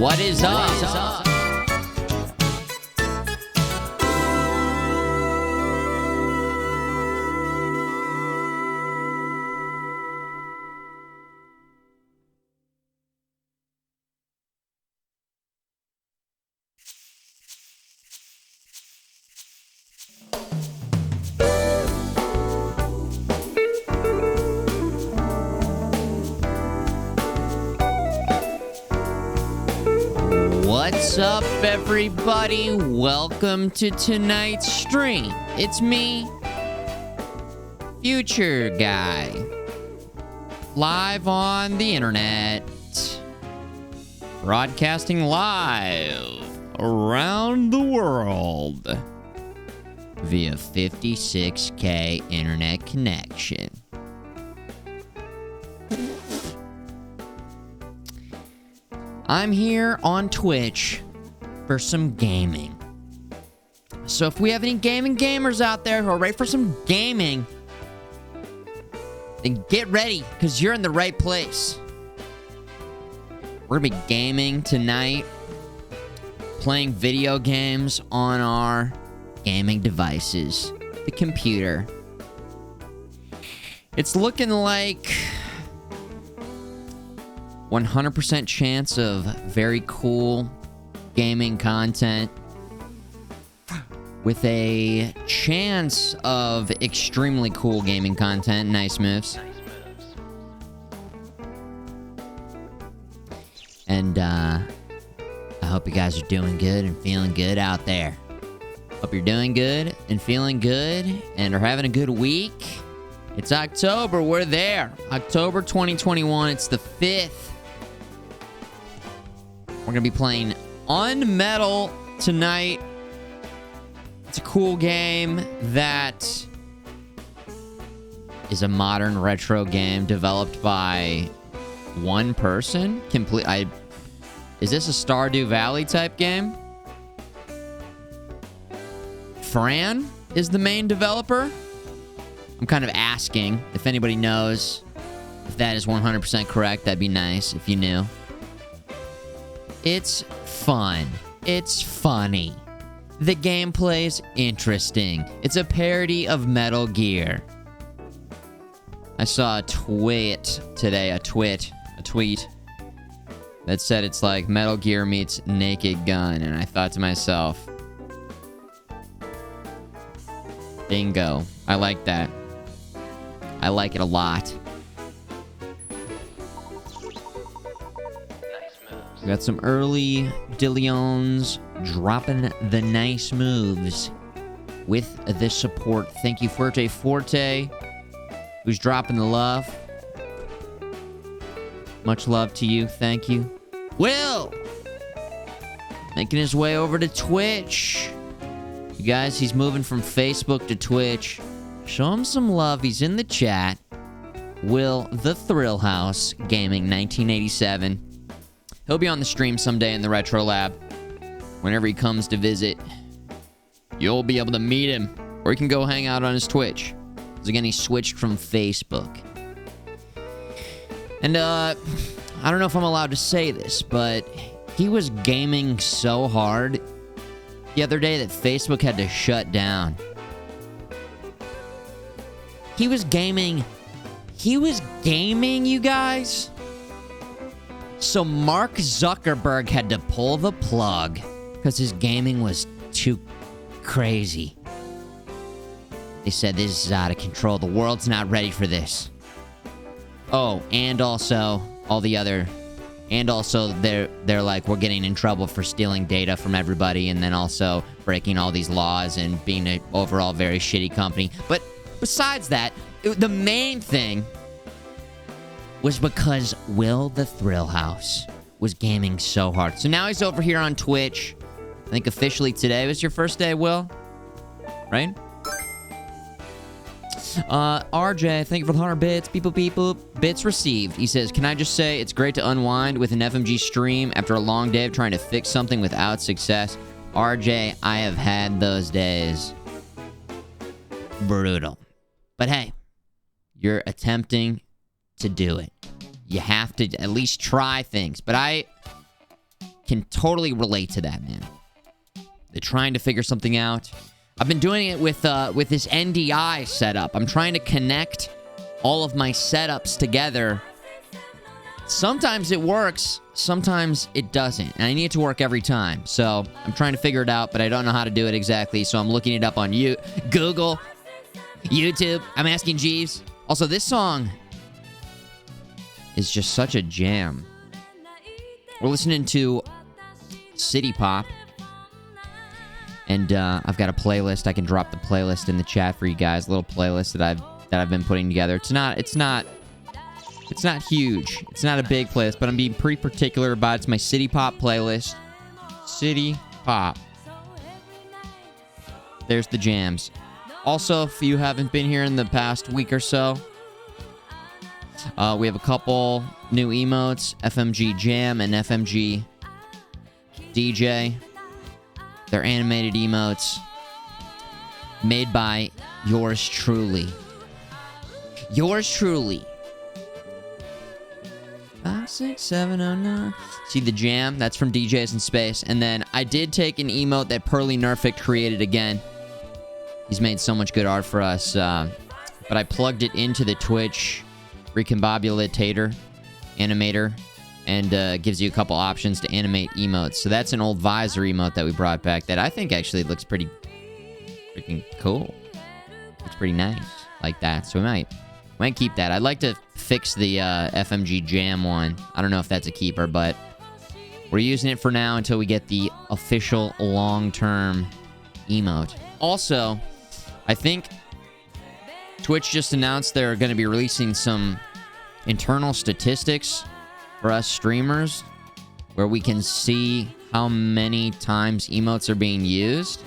What is up? What's up, everybody? Welcome to tonight's stream. It's me, Future Guy, live on the internet, broadcasting live around the world via 56K internet connection. I'm here on Twitch for some gaming. So if we have any gaming gamers out there who are ready for some gaming, then get ready, because you're in the right place. We're going to be gaming tonight, playing video games on our gaming devices, the computer. It's looking like 100% chance of very cool gaming content with a chance of extremely cool gaming content. Nice moves. And I hope you guys are doing good and feeling good out there. Hope you're doing good and feeling good and are having a good week. It's October. We're there. October 2021. It's the 5th. We're going to be playing UnMetal tonight. It's a cool game that is a modern retro game developed by one person. Is this a Stardew Valley type game? Fran is the main developer. I'm kind of asking if anybody knows if that is 100% correct. That'd be nice if you knew. It's fun. It's funny. The gameplay's interesting. It's a parody of Metal Gear. I saw a tweet today, a tweet that said it's like Metal Gear meets Naked Gun, and I thought to myself, bingo. I like that. I like it a lot. We got some early Dillions dropping the nice moves with the support. Thank you, Forte, who's dropping the love. Much love to you. Thank you. Will! Making his way over to Twitch. You guys, he's moving from Facebook to Twitch. Show him some love. He's in the chat. Will the Thrill House Gaming 1987. He'll be on the stream someday in the Retro Lab. Whenever he comes to visit, you'll be able to meet him. Or you can go hang out on his Twitch. Because again, he switched from Facebook. And, I don't know if I'm allowed to say this, but he was gaming so hard the other day that Facebook had to shut down. He was gaming, you guys. So Mark Zuckerberg had to pull the plug because his gaming was too crazy. They said this is out of control. The world's not ready for this. Oh, and also they're like, we're getting in trouble for stealing data from everybody, and then also breaking all these laws and being an overall very shitty company. But besides that, the main thing was because Will the Thrill House was gaming so hard. So now he's over here on Twitch. I think officially today was your first day, Will? Right? RJ, thank you for the 100 bits. Beep, boop, beep, boop. Bits received. He says, can I just say it's great to unwind with an FMG stream after a long day of trying to fix something without success. RJ, I have had those days. Brutal. But hey, you're attempting to do it. You have to at least try things. But I can totally relate to that, man. They're trying to figure something out. I've been doing it with this NDI setup. I'm trying to connect all of my setups together. Sometimes it works, sometimes it doesn't. And I need it to work every time. So I'm trying to figure it out, but I don't know how to do it exactly. So I'm looking it up on Google, YouTube. I'm asking Jeeves. Also, this song is just such a jam. We're listening to City Pop. And I've got a playlist. I can drop the playlist in the chat for you guys. A little playlist that I've been putting together. It's not huge. It's not a big playlist, but I'm being pretty particular about it. It's my City Pop playlist. City Pop. There's the jams. Also, if you haven't been here in the past week or so, we have a couple new emotes, FMG Jam and FMG DJ. They're animated emotes made by yours truly. Yours truly. 56709. See the jam? That's from DJs in Space. And then I did take an emote that Pearly Nerfic created again. He's made so much good art for us. But I plugged it into the Twitch recombobulator animator. And gives you a couple options to animate emotes. So that's an old Visor emote that we brought back that I think actually looks pretty freaking cool. It's pretty nice like that. So we might keep that. I'd like to fix the FMG Jam one. I don't know if that's a keeper, but we're using it for now until we get the official long-term emote. Also, I think Twitch just announced they're going to be releasing some internal statistics for us streamers, where we can see how many times emotes are being used.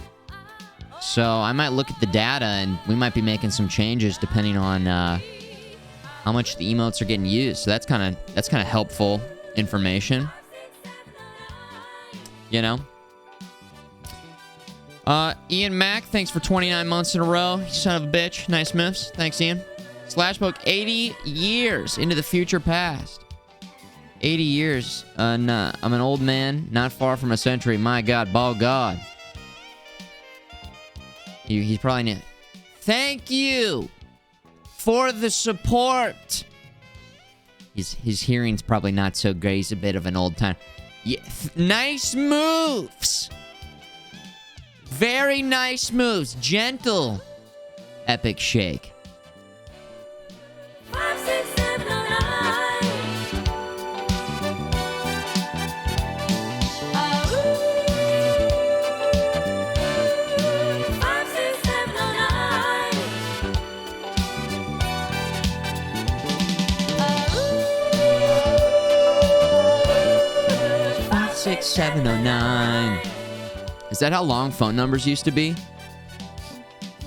So I might look at the data, and we might be making some changes depending on how much the emotes are getting used. So that's kind of helpful information. You know. Ian Mack, thanks for 29 months in a row. You son of a bitch. Nice miffs. Thanks, Ian. Slashpoke, 80 years into the future past. 80 years. Nah, I'm an old man, not far from a century. My God, ball God. He's probably new. Thank you for the support. His hearing's probably not so great. He's a bit of an old time. Yeah, nice moves. Very nice moves. Gentle. Epic shake. 5, 6, 7, 9. 5, 6, 7, 9. 5, 6, 7, 09. Is that how long phone numbers used to be?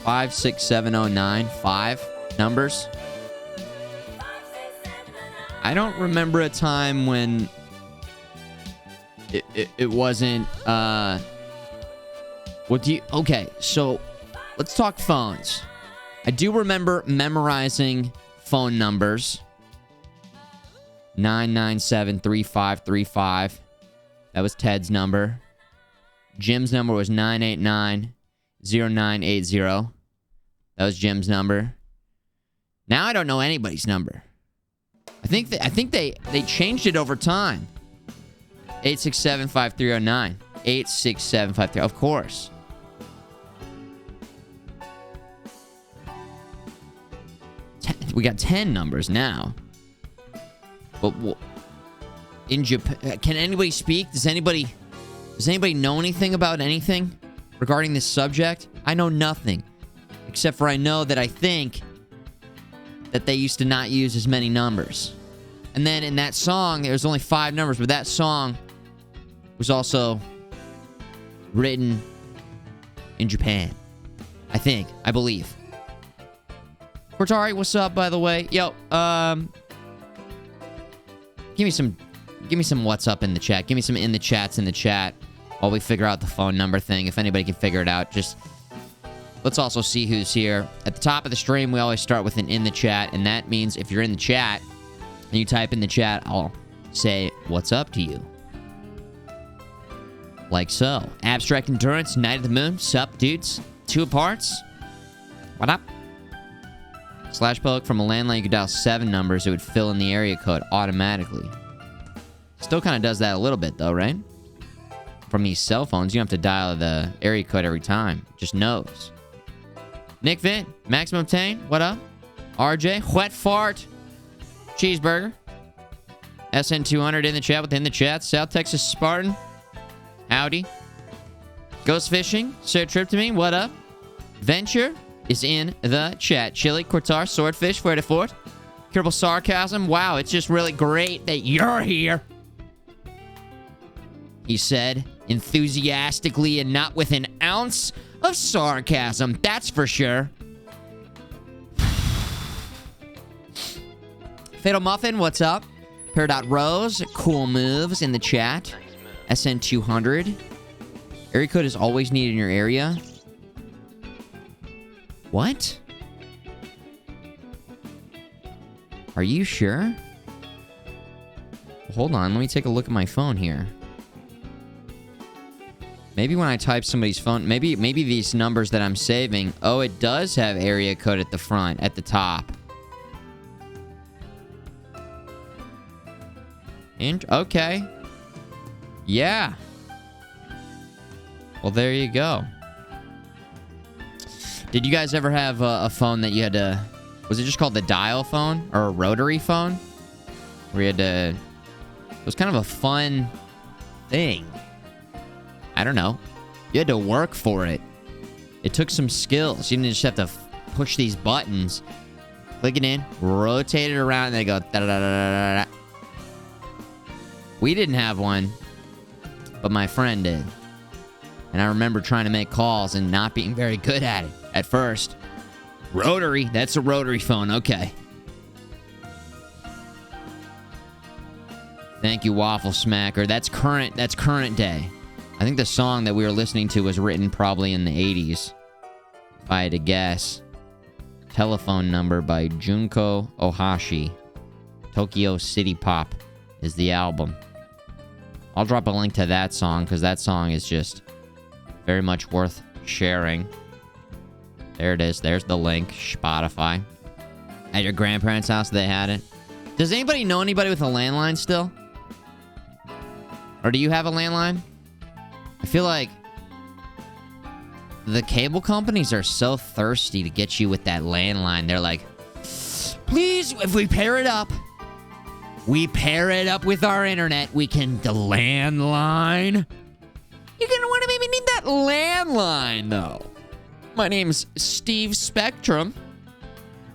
56709. 5 numbers? I don't remember a time when it wasn't, okay, so let's talk phones. I do remember memorizing phone numbers. 9973535. That was Ted's number. Jim's number was 9890980. That was Jim's number. Now I don't know anybody's number. I think they changed it over time. 8675309. 86753. Of course. We got 10 numbers now. But in Japan, can anybody speak? Does anybody know anything about anything regarding this subject? I know nothing. Except for I know that I think that they used to not use as many numbers. And then in that song, there was only 5 numbers, but that song was also written in Japan. I believe. Cortari, what's up, by the way? Yo, give me some what's up in the chat. Give me some in the chats in the chat while we figure out the phone number thing. If anybody can figure it out, just let's also see who's here. At the top of the stream, we always start with an in the chat, and that means if you're in the chat and you type in the chat, I'll say what's up to you. Like so. Abstract Endurance, Night of the Moon. Sup, dudes? 2 parts? What up? Slash poke from a landline, you could dial 7 numbers. It would fill in the area code automatically. Still kind of does that a little bit, though, right? From these cell phones, you don't have to dial the area code every time. It just knows. Nick Vint, Maximum Tane, what up? RJ, Wet Fart, Cheeseburger. SN200 in the chat within the chat. South Texas Spartan, howdy. Ghost Fishing, Sir Trip to me, what up? Venture is in the chat. Chili, Cortar, Swordfish, Fuerte Fort. Curable Sarcasm, wow, it's just really great that you're here. He said, enthusiastically and not with an ounce of sarcasm, that's for sure. Fatal Muffin, what's up? Peridot Rose, cool moves in the chat. SN200. Area code is always needed in your area. What? Are you sure? Hold on, let me take a look at my phone here. Maybe when I type somebody's phone, maybe these numbers that I'm saving, oh, it does have area code at the front, at the top. Okay. Yeah. Well, there you go. Did you guys ever have a phone that you had to... Was it just called the dial phone? Or a rotary phone? Where you had to... It was kind of a fun thing. I don't know. You had to work for it. It took some skills. You didn't just have to push these buttons. Click it in, rotate it around, and they go... Da-da-da-da-da-da. We didn't have one, but my friend did. And I remember trying to make calls and not being very good at it at first. Rotary. That's a rotary phone. Okay. Thank you, Waffle Smacker. That's current day. I think the song that we were listening to was written probably in the 80s. If I had to guess. Telephone Number by Junko Ohashi. Tokyo City Pop is the album. I'll drop a link to that song because that song is just very much worth sharing. There it is. There's the link. Spotify. At your grandparents' house, they had it. Does anybody know anybody with a landline still? Or do you have a landline? I feel like the cable companies are so thirsty to get you with that landline. They're like, please, if we pair it up with our internet, we can... The landline? You're gonna want to maybe need that landline, though. My name's Steve Spectrum,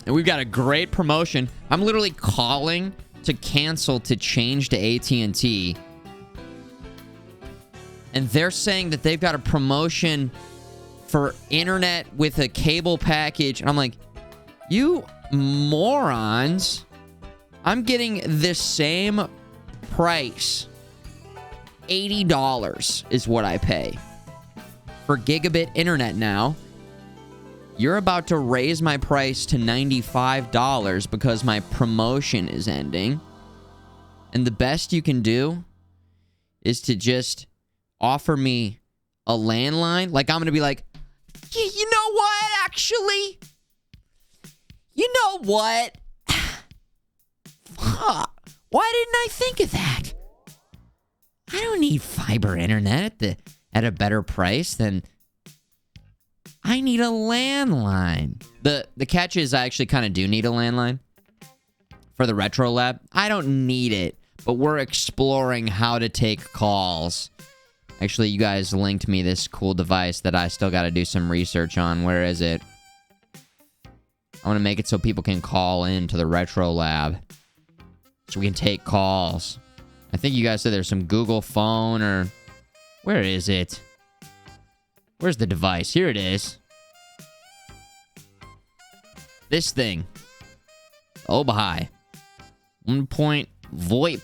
and we've got a great promotion. I'm literally calling to cancel to change to AT&T. And they're saying that they've got a promotion for internet with a cable package. And I'm like, you morons. I'm getting the same price. $80 is what I pay for gigabit internet now. You're about to raise my price to $95 because my promotion is ending. And the best you can do is to just offer me a landline. Like, I'm going to be like, you know what, actually? You know what? Why didn't I think of that? I don't need fiber internet at a better price than... I need a landline. The catch is I actually kind of do need a landline for the Retro Lab. I don't need it, but we're exploring how to take calls. Actually, you guys linked me this cool device that I still got to do some research on. Where is it? I want to make it so people can call in to the Retro Lab so we can take calls. I think you guys said there's some Google phone or... Where is it? Where's the device? Here it is. This thing. Obahai. 1-point VoIP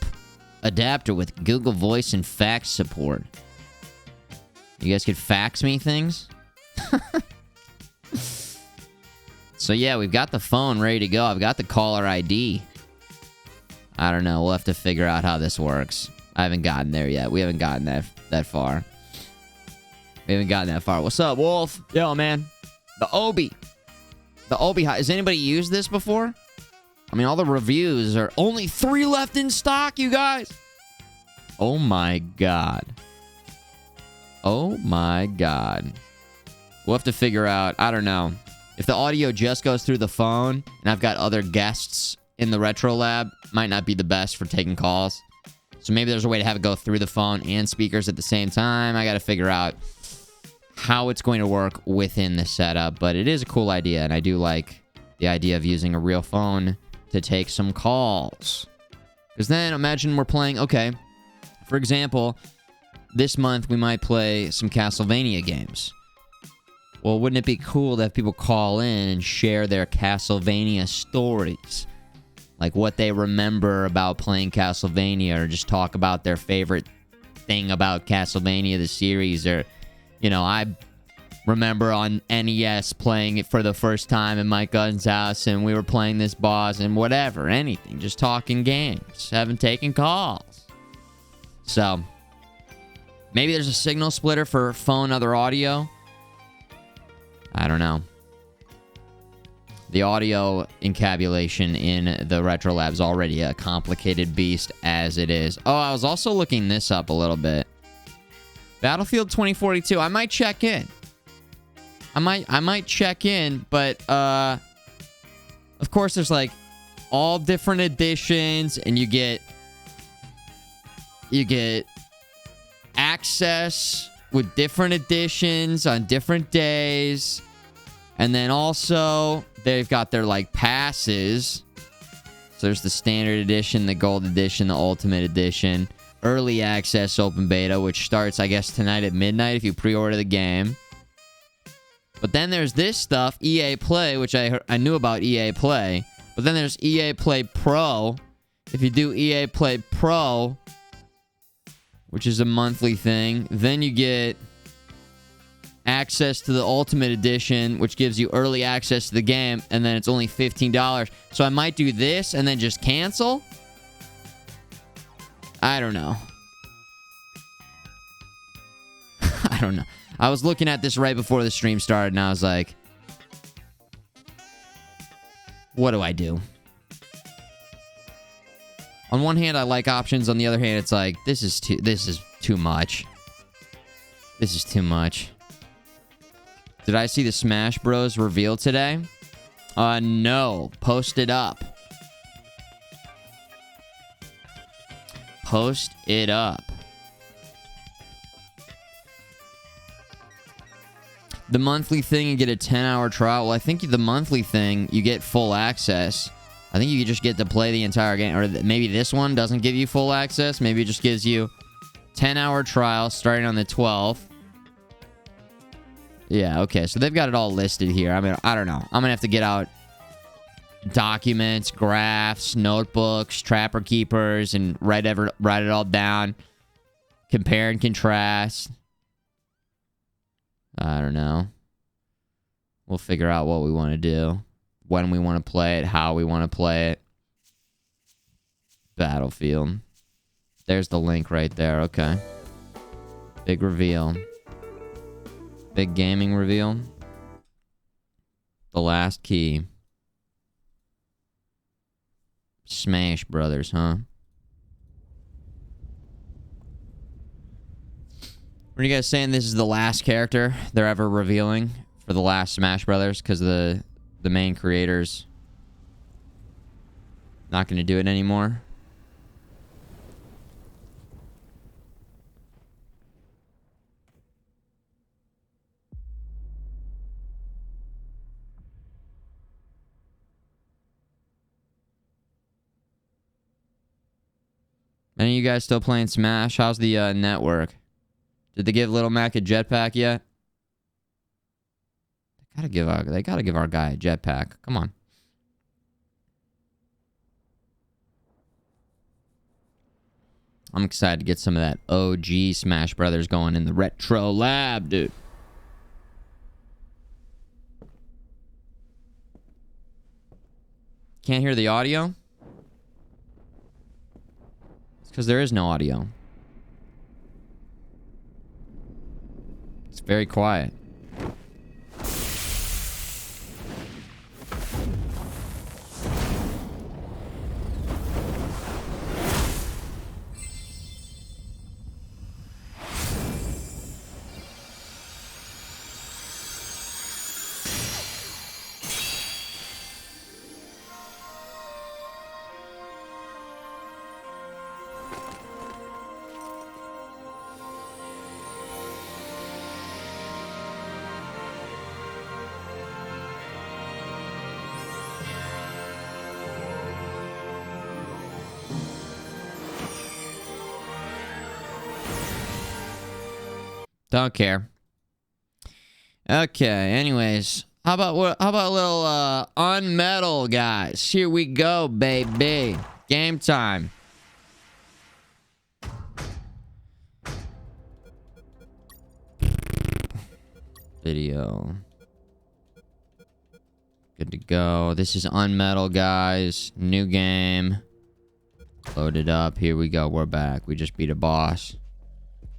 adapter with Google Voice and fax support. You guys could fax me things? So yeah, we've got the phone ready to go. I've got the caller ID. I don't know. We'll have to figure out how this works. I haven't gotten there yet. We haven't gotten that far. We haven't gotten that far. What's up, Wolf? Yo, man. The Obi. The Obi. Has anybody used this before? I mean, all the reviews are only 3 left in stock, you guys. Oh, my God. Oh, my God. We'll have to figure out, I don't know. If the audio just goes through the phone and I've got other guests in the Retro Lab, might not be the best for taking calls. So maybe there's a way to have it go through the phone and speakers at the same time. I got to figure out how it's going to work within the setup. But it is a cool idea, and I do like the idea of using a real phone to take some calls. Because then imagine we're playing, okay, for example, this month we might play some Castlevania games. Well, wouldn't it be cool to have people call in and share their Castlevania stories? Like what they remember about playing Castlevania, or just talk about their favorite thing about Castlevania, the series. Or, you know, I remember on NES playing it for the first time in my cousin's house, and we were playing this boss and whatever, anything. Just talking games, haven't taken calls. So, maybe there's a signal splitter for phone other audio. I don't know. The audio encabulation in the Retro Lab is already a complicated beast as it is. Oh, I was also looking this up a little bit. Battlefield 2042. I might check in. I might check in, but of course there's like all different editions, and you get access with different editions on different days. And then also, they've got their, like, passes. So there's the standard edition, the gold edition, the ultimate edition. Early access open beta, which starts, I guess, tonight at midnight if you pre-order the game. But then there's this stuff, EA Play, which I knew about EA Play. But then there's EA Play Pro. If you do EA Play Pro, which is a monthly thing, then you get access to the Ultimate Edition, which gives you early access to the game, and then it's only $15. So I might do this and then just cancel? I don't know. I don't know. I was looking at this right before the stream started, and I was like, what do I do? On one hand, I like options. On the other hand, it's like, this is too much. This is too much. Did I see the Smash Bros. Reveal today? No. Post it up. Post it up. The monthly thing, you get a 10-hour trial. Well, I think the monthly thing, you get full access. I think you just get to play the entire game. Or maybe this one doesn't give you full access. Maybe it just gives you 10-hour trial starting on the 12th. Yeah, okay. So they've got it all listed here. I mean, I don't know. I'm going to have to get out documents, graphs, notebooks, Trapper Keepers, and write it all down. Compare and contrast. I don't know. We'll figure out what we want to do. When we want to play it. How we want to play it. Battlefield. There's the link right there. Okay. Big reveal. Big gaming reveal. The last key. Smash Brothers, huh? What are you guys saying? This is the last character they're ever revealing for the last Smash Brothers because the main creators not going to do it anymore? Any of you guys still playing Smash? How's the network? Did they give Little Mac a jetpack yet? They gotta give our guy a jetpack. Come on. I'm excited to get some of that OG Smash Brothers going in the Retro Lab, dude. Can't hear the audio? It's because there is no audio. Very quiet. Don't care. Okay, anyways. How about a little UnMetal, guys? Here we go, baby. Game time. Video. Good to go. This is UnMetal, guys. New game. Loaded up. Here we go. We're back. We just beat a boss.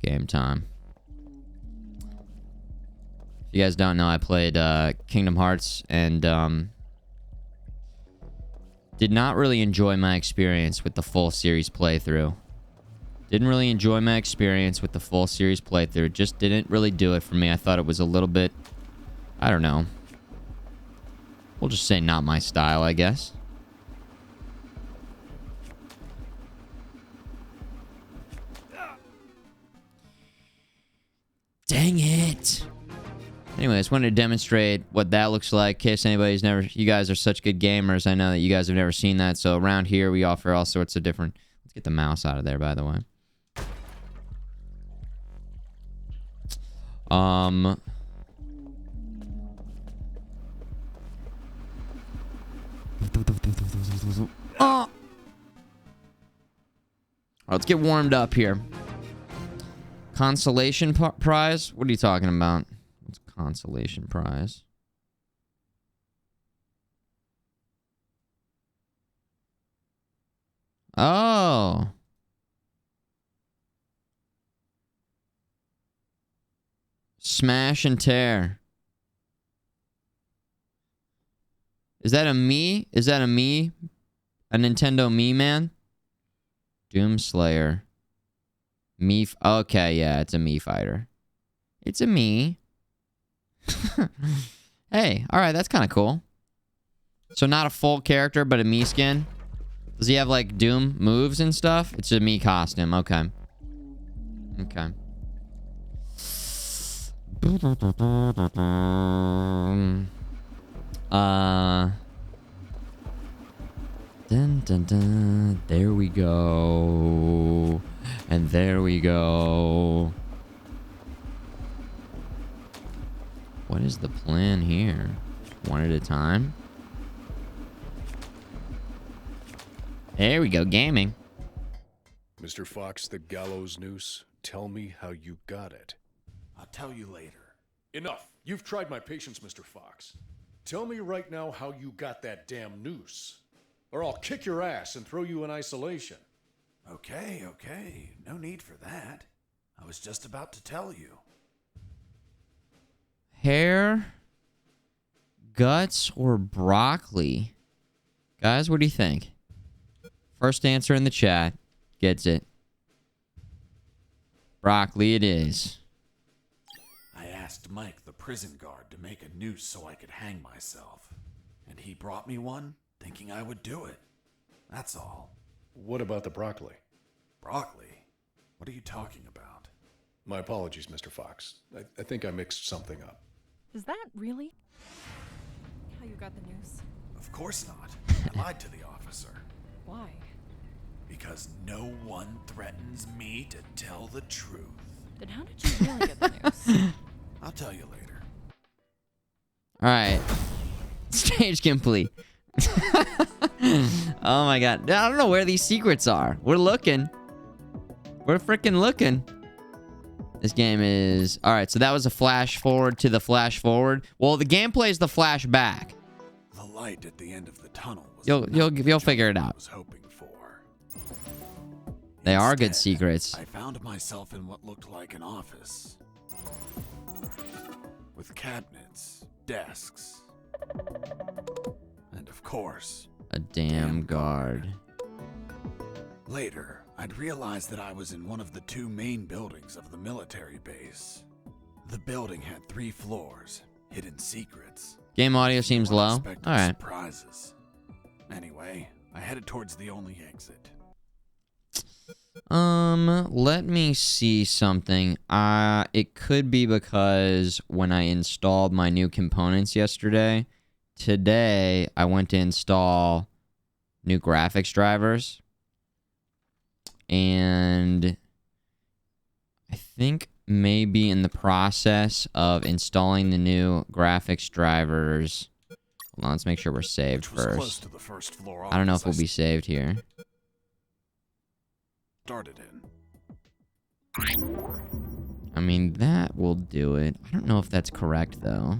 Game time. If you guys don't know, I played Kingdom Hearts and did not really enjoy my experience with the full series playthrough. Didn't really enjoy my experience with the full series playthrough. It just didn't really do it for me. I thought it was a little bit, I don't know. We'll just say not my style, I guess. Dang it. Anyways, wanted to demonstrate what that looks like in case anybody's never... You guys are such good gamers. I know that you guys have never seen that. So around here, we offer all sorts of different... Let's get the mouse out of there, by the way. Oh! Let's get warmed up here. Consolation prize? What are you talking about? What's consolation prize? Oh. Smash and tear. Is that a me? Is that a me? A Nintendo me, man? Doomslayer. Me. Okay, yeah, it's a me fighter. It's a me. Hey, alright, that's kind of cool. So not a full character, but a me skin. Does he have, like, Doom moves and stuff? It's a me costume, okay. Okay. Dun, dun, dun. There we go. And there we go. What is the plan here? One at a time. There we go, gaming. Mr. Fox, the gallows noose. Tell me how you got it. I'll tell you later. Enough. You've tried my patience, Mr. Fox. Tell me right now how you got that damn noose. Or I'll kick your ass and throw you in isolation. Okay. No need for that. I was just about to tell you. Hair, guts, or broccoli? Guys, what do you think? First answer in the chat gets it. Broccoli it is. I asked Mike, the prison guard, to make a noose so I could hang myself. And he brought me one, thinking I would do it. That's all. What about the broccoli? Broccoli? What are you talking about? My apologies, Mr. Fox. I think I mixed something up. Is that really how you got the news? Of course not. I lied to the officer. Why? Because no one threatens me to tell the truth. Then how did you really get the news? I'll tell you later. Alright. Stage complete. Oh my god. I don't know where these secrets are. We're looking. We're freaking looking. This game is... Alright, so that was a flash forward to the flash forward. Well, the gameplay is the flash back. The light at the end of the tunnel was You'll figure it out. was hoping for. They are good Instead, secrets. I found myself in what looked like an office. cabinets, desks, and of course, A damn guard. later, I'd realized that I was in one of the 2 main buildings of the military base. The building had 3 floors, hidden secrets. Game audio seems low. Unexpected All right. surprises. Anyway, I headed towards the only exit. Let me see something. It could be because when I installed my new components yesterday, today I went to install new graphics drivers. And I think maybe in the process of installing the new graphics drivers. Hold on, let's make sure we're saved Which was close first. to the first floor I don't know if office we'll be saved here. started in. I mean, that will do it. I don't know if that's correct, though.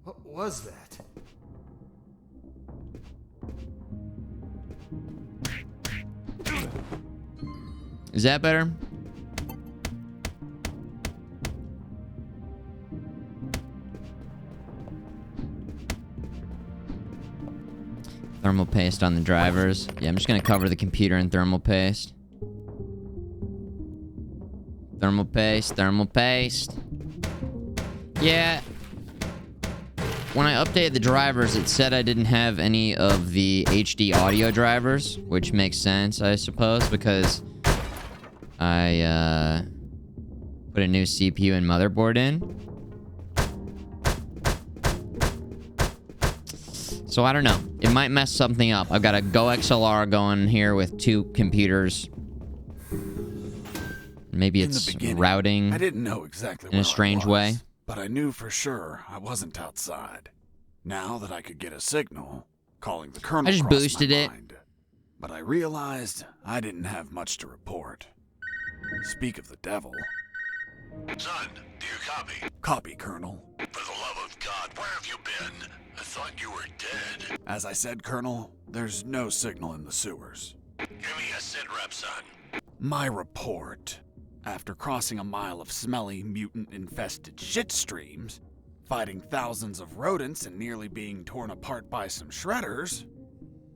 What was that? Is that better? Thermal paste on the drivers. Yeah, I'm just gonna cover the computer in thermal paste. Thermal paste, thermal paste. Yeah. When I updated the drivers, it said I didn't have any of the HD audio drivers, which makes sense, I suppose, because I put a new CPU and motherboard in. So I don't know. It might mess something up. I've got a Go XLR going here with 2 computers. Maybe In the it's beginning, routing I didn't know exactly in a where strange I was, way. but I knew for sure I wasn't outside. Now that I could get a signal, calling the colonel I just crossed boosted my it. mind. But I realized I didn't have much to report. Speak of the devil. Son, do you copy? Copy, Colonel. For the love of God, where have you been? I thought you were dead. As I said, Colonel, there's no signal in the sewers. Give me a sit rep, son. My report. After crossing a mile of smelly, mutant-infested shit streams, fighting thousands of rodents and nearly being torn apart by some shredders,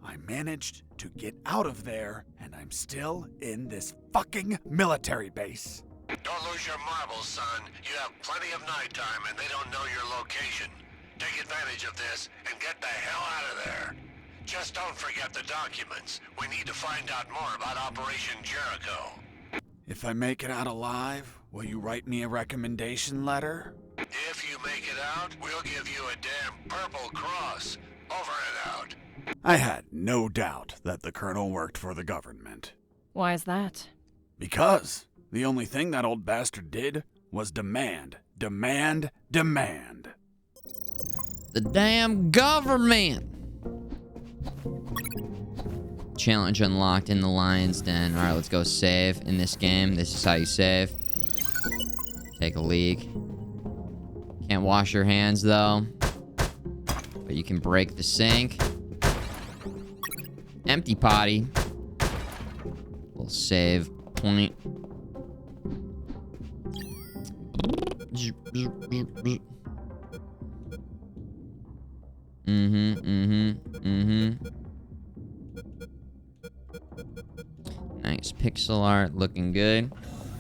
I managed to get out of there, and I'm still in this fucking military base. Don't lose your marbles, son. You have plenty of nighttime and they don't know your location. Take advantage of this and get the hell out of there. Just don't forget the documents. We need to find out more about Operation Jericho. If I make it out alive, will you write me a recommendation letter? If you make it out, we'll give you a damn purple cross. Over and out. I had no doubt that the colonel worked for the government. Why is that? Because the only thing that old bastard did was demand, demand, demand. The damn government! Challenge unlocked in the Lion's Den. Alright, let's go save in this game. This is how you save. Take a leak. Can't wash your hands, though. But you can break the sink. Empty potty. Little save point. Nice pixel art, looking good.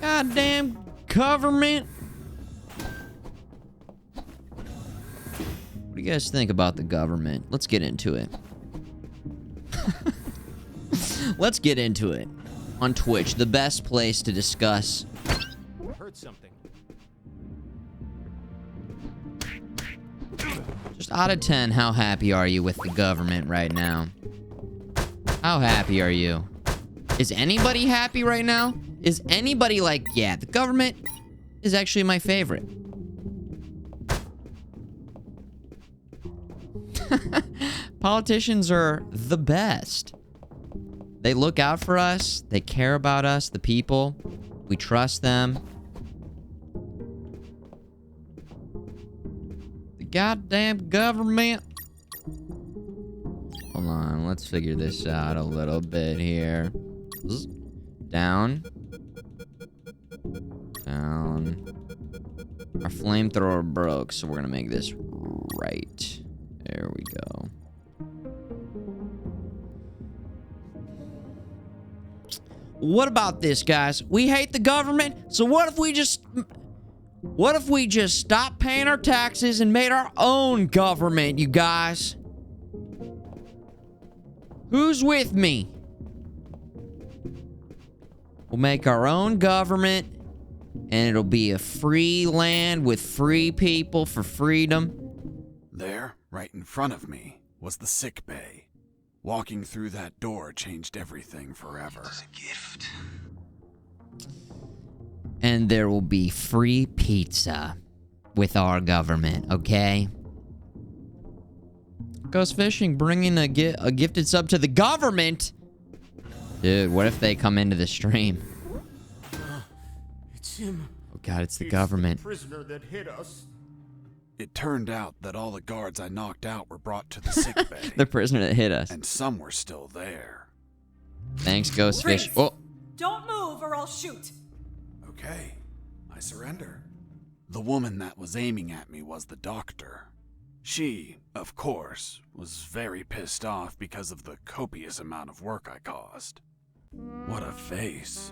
Goddamn government. What do you guys think about the government? Let's get into it. Let's get into it. On Twitch, the best place to discuss. Heard something. Just out of 10, how happy are you with the government right now? How happy are you? Is anybody happy right now? Is anybody like, yeah, the government is actually my favorite? Politicians are the best. They look out for us. They care about us, the people. We trust them. The goddamn government. Hold on, let's figure this out a little bit here. Zzz. Down. Down. Our flamethrower broke, so we're gonna make this right. There we go. What about this, guys? We hate the government, so what if we just stopped paying our taxes and made our own government, you guys? Who's with me? We'll make our own government, and it'll be a free land with free people for freedom. There, right in front of me, was the sick bay. Walking through that door changed everything forever. It's a gift. And there will be free pizza with our government, okay? Goes fishing, bringing a gifted sub to the government. Dude, what if they come into the stream? It's him. Oh god, it's the He's government. The prisoner that hit us. It turned out that all the guards I knocked out were brought to the sick bay. The prisoner that hit us. And some were still there. Thanks, Ghost Freeze. Fish. Oh, Don't move or I'll shoot. Okay, I surrender. The woman that was aiming at me was the doctor. She, of course, was very pissed off because of the copious amount of work I caused. What a face.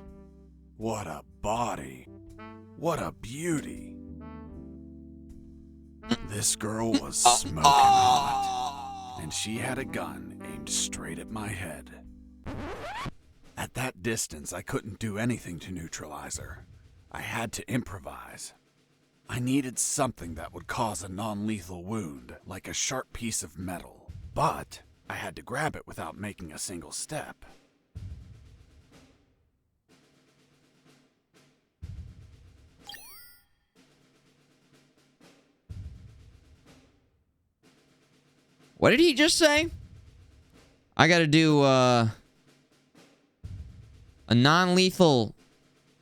What a body. What a beauty. This girl was smoking hot, and she had a gun aimed straight at my head. At that distance, I couldn't do anything to neutralize her. I had to improvise. I needed something that would cause a non-lethal wound, like a sharp piece of metal. But I had to grab it without making a single step. what did he just say? I gotta do, a non-lethal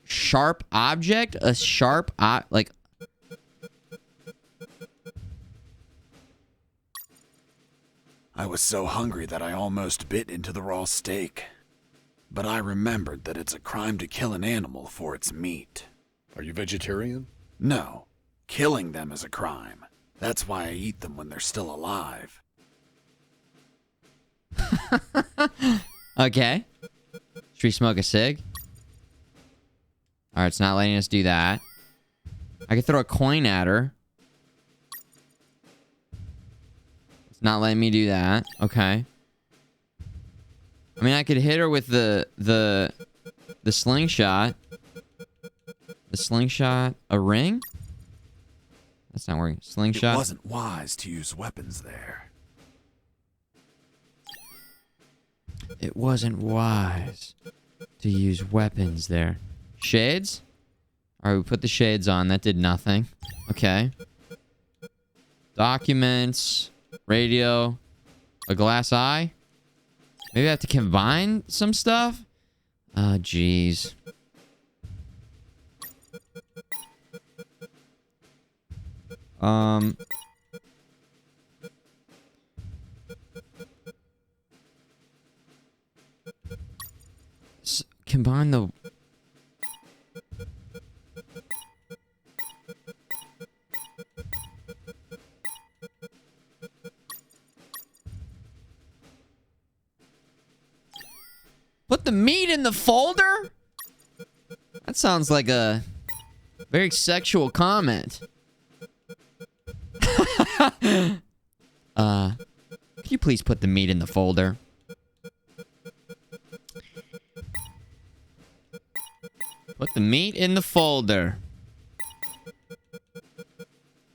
sharp object? A sharp, like... I was so hungry that I almost bit into the raw steak. But I remembered that it's a crime to kill an animal for its meat. Are you vegetarian? No, killing them is a crime. That's why I eat them when they're still alive. Okay. Should we smoke a cig? Alright, it's not letting us do that. I could throw a coin at her. It's not letting me do that. Okay. I mean, I could hit her with the slingshot. The slingshot. A ring? That's not working. Slingshot. It wasn't wise to use weapons there. It wasn't wise to use weapons there. Shades? Alright, we put the shades on. That did nothing. Okay. Documents. Radio. A glass eye? Maybe I have to combine some stuff? Oh, jeez. Combine the... Put the meat in the folder? That sounds like a very sexual comment. Could you please put the meat in the folder? Put the meat in the folder.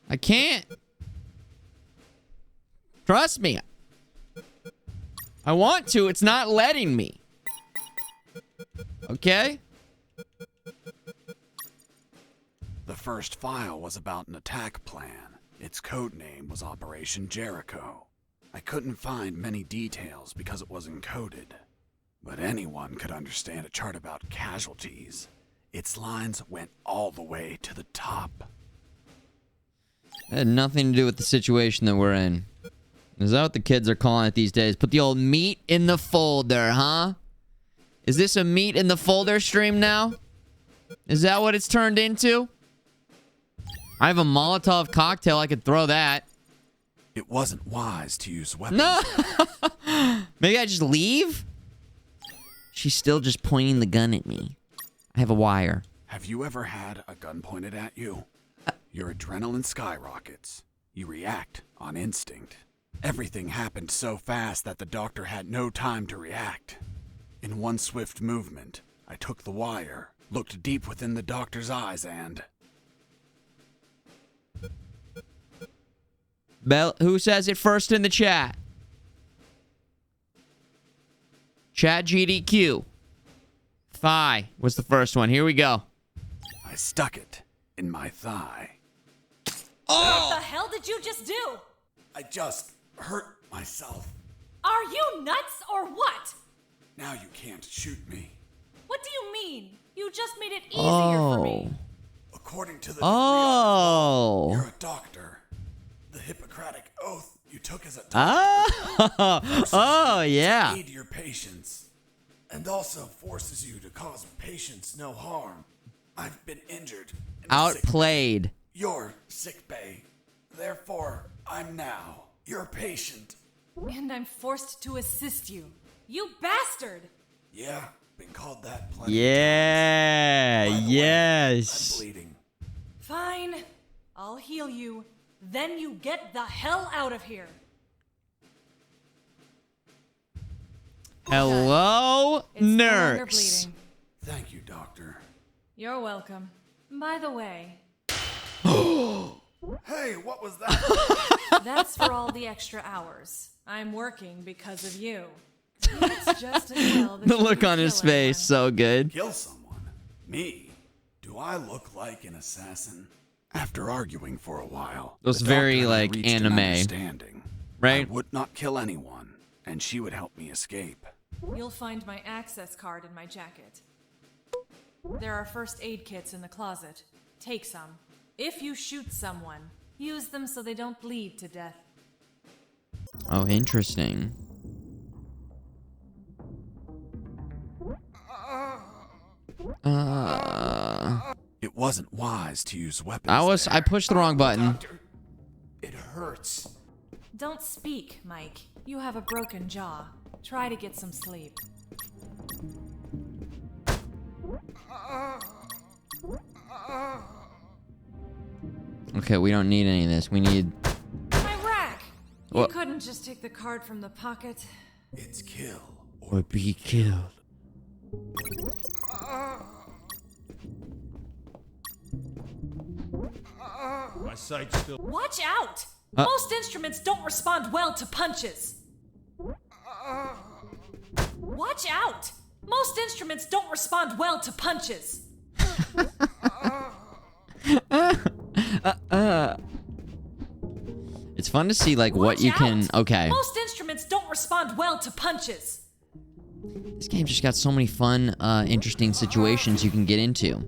I can't. Trust me. I want to. It's not letting me. Okay? The first file was about an attack plan. Its code name was Operation Jericho. I couldn't find many details because it was encoded. But anyone could understand a chart about casualties. Its lines went all the way to the top. It had nothing to do with the situation that we're in. Is that what the kids are calling it these days? Put the old meat in the folder, huh? Is this a meat in the folder stream now? Is that what it's turned into? I have a Molotov cocktail. I could throw that. It wasn't wise to use weapons. No! Maybe I just leave? She's still just pointing the gun at me. I have a wire. Have you ever had a gun pointed at you? Your adrenaline skyrockets. You react on instinct. Everything happened so fast that the doctor had no time to react. In one swift movement, I took the wire, looked deep within the doctor's eyes, and... Bell, who says it first in the chat? Chat GDQ. Phi was the first one. Here we go. I stuck it in my thigh. What the hell did you just do? I just hurt myself. Are you nuts or what? Now you can't shoot me. What do you mean? You just made it easier for me. According to the Oh. you're a doctor. The Hippocratic oath you took as a doctor Oh, yeah. aid your patients, and also forces you to cause patients no harm. I've been injured. In a sick Outplayed. bay. You're sick bay. Therefore, I'm now your patient. And I'm forced to assist you. You bastard! Yeah, been called that plenty. Yeah. By the way, Yes. I'm bleeding. Fine. I'll heal you. Then you get the hell out of here. Hello, It's no longer nurse. bleeding. Thank you, doctor. You're welcome. By the way, Hey, what was that? that's for all the extra hours. I'm working because of you. It's just as well that The you look can on his kill face, so good. Kill someone? Me? Do I look like an assassin? After arguing for a while, It was the very, doctor and I like, reached an anime. understanding. Right? I would not kill anyone, and she would help me escape. anyone. You'll find my access card in my jacket. There are first aid kits in the closet. Take some. If you shoot someone, use them so they don't bleed to death. Oh, interesting. It wasn't wise to use weapons. I pushed the wrong button. Doctor, it hurts. Don't speak, Mike. You have a broken jaw. Try to get some sleep. Okay, we don't need any of this. We need... My rack! You What? couldn't just take the card from the pocket. It's kill Or be killed. My sight's still. Watch out! Most instruments don't respond well to punches. Watch out! Most instruments don't respond well to punches. It's fun to see, like, what Watch you can... out. Okay. Most instruments don't respond well to punches. This game just got so many fun, interesting situations you can get into.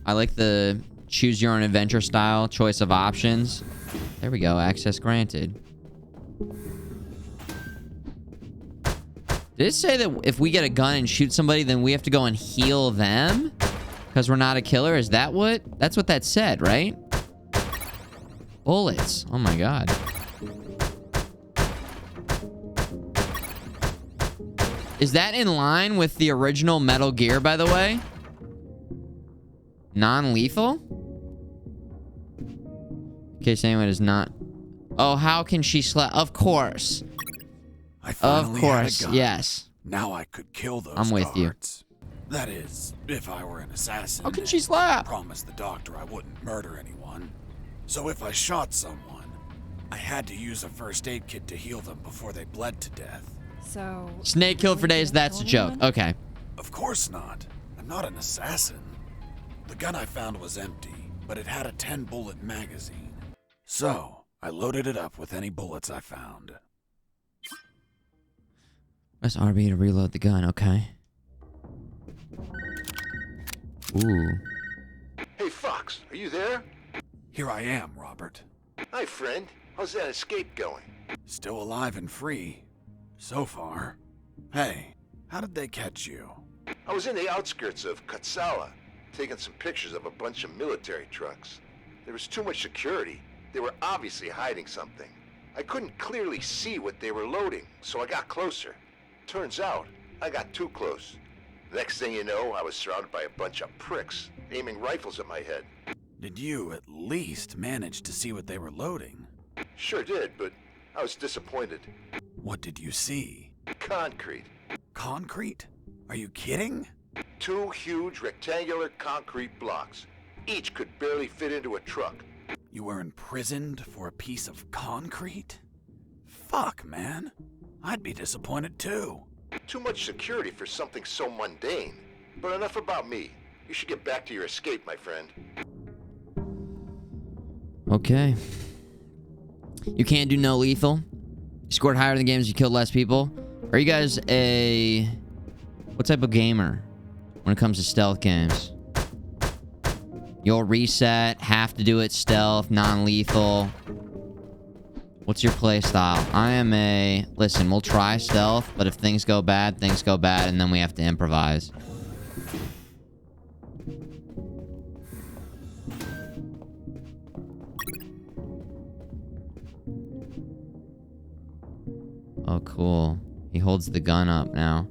I like the choose your own adventure style, choice of options. There we go, access granted. Did it say that if we get a gun and shoot somebody, then we have to go and heal them? Because we're not a killer? Is that what? That's what that said, right? Bullets. Oh my god. Is that in line with the original Metal Gear, by the way? Non-lethal? In case anyone is not... Oh, how can she slap? Of course. I Of finally course, had a gun. yes. Now I could kill those I'm with you. guards. That is, if I were an assassin. How can she and slap? Promised the doctor I wouldn't murder anyone. So if I shot someone, I had to use a first aid kit to heal them before they bled to death. So. Snake killed for days, that's a joke. Okay. Of course not. I'm not an assassin. The gun I found was empty, but it had a 10-bullet magazine. So, I loaded it up with any bullets I found. Press RB to reload the gun, okay. Ooh. Hey, Fox, are you there? Here I am, Robert. Hi, friend. How's that escape going? Still alive and free. So far. Hey, How did they catch you? I was in the outskirts of Katsala, taking some pictures of a bunch of military trucks. There was too much security. They were obviously hiding something. I couldn't clearly see what they were loading, so I got closer. Turns out, I got too close. Next thing you know, I was surrounded by a bunch of pricks, aiming rifles at my head. Did you at least manage to see what they were loading? Sure did, but I was disappointed. What did you see? Concrete. Concrete? Are you kidding? 2 huge rectangular concrete blocks. Each could barely fit into a truck. You were imprisoned for a piece of concrete? Fuck, man. I'd be disappointed too. Too much security for something so mundane. But enough about me. You should get back to your escape, my friend. Okay. You can't do no lethal. You scored higher in the games, you killed less people. Are you guys what type of gamer when it comes to stealth games? You'll reset, have to do it stealth, non-lethal. What's your play style? I am listen, we'll try stealth, but if things go bad, and then we have to improvise. Oh, cool. He holds the gun up now.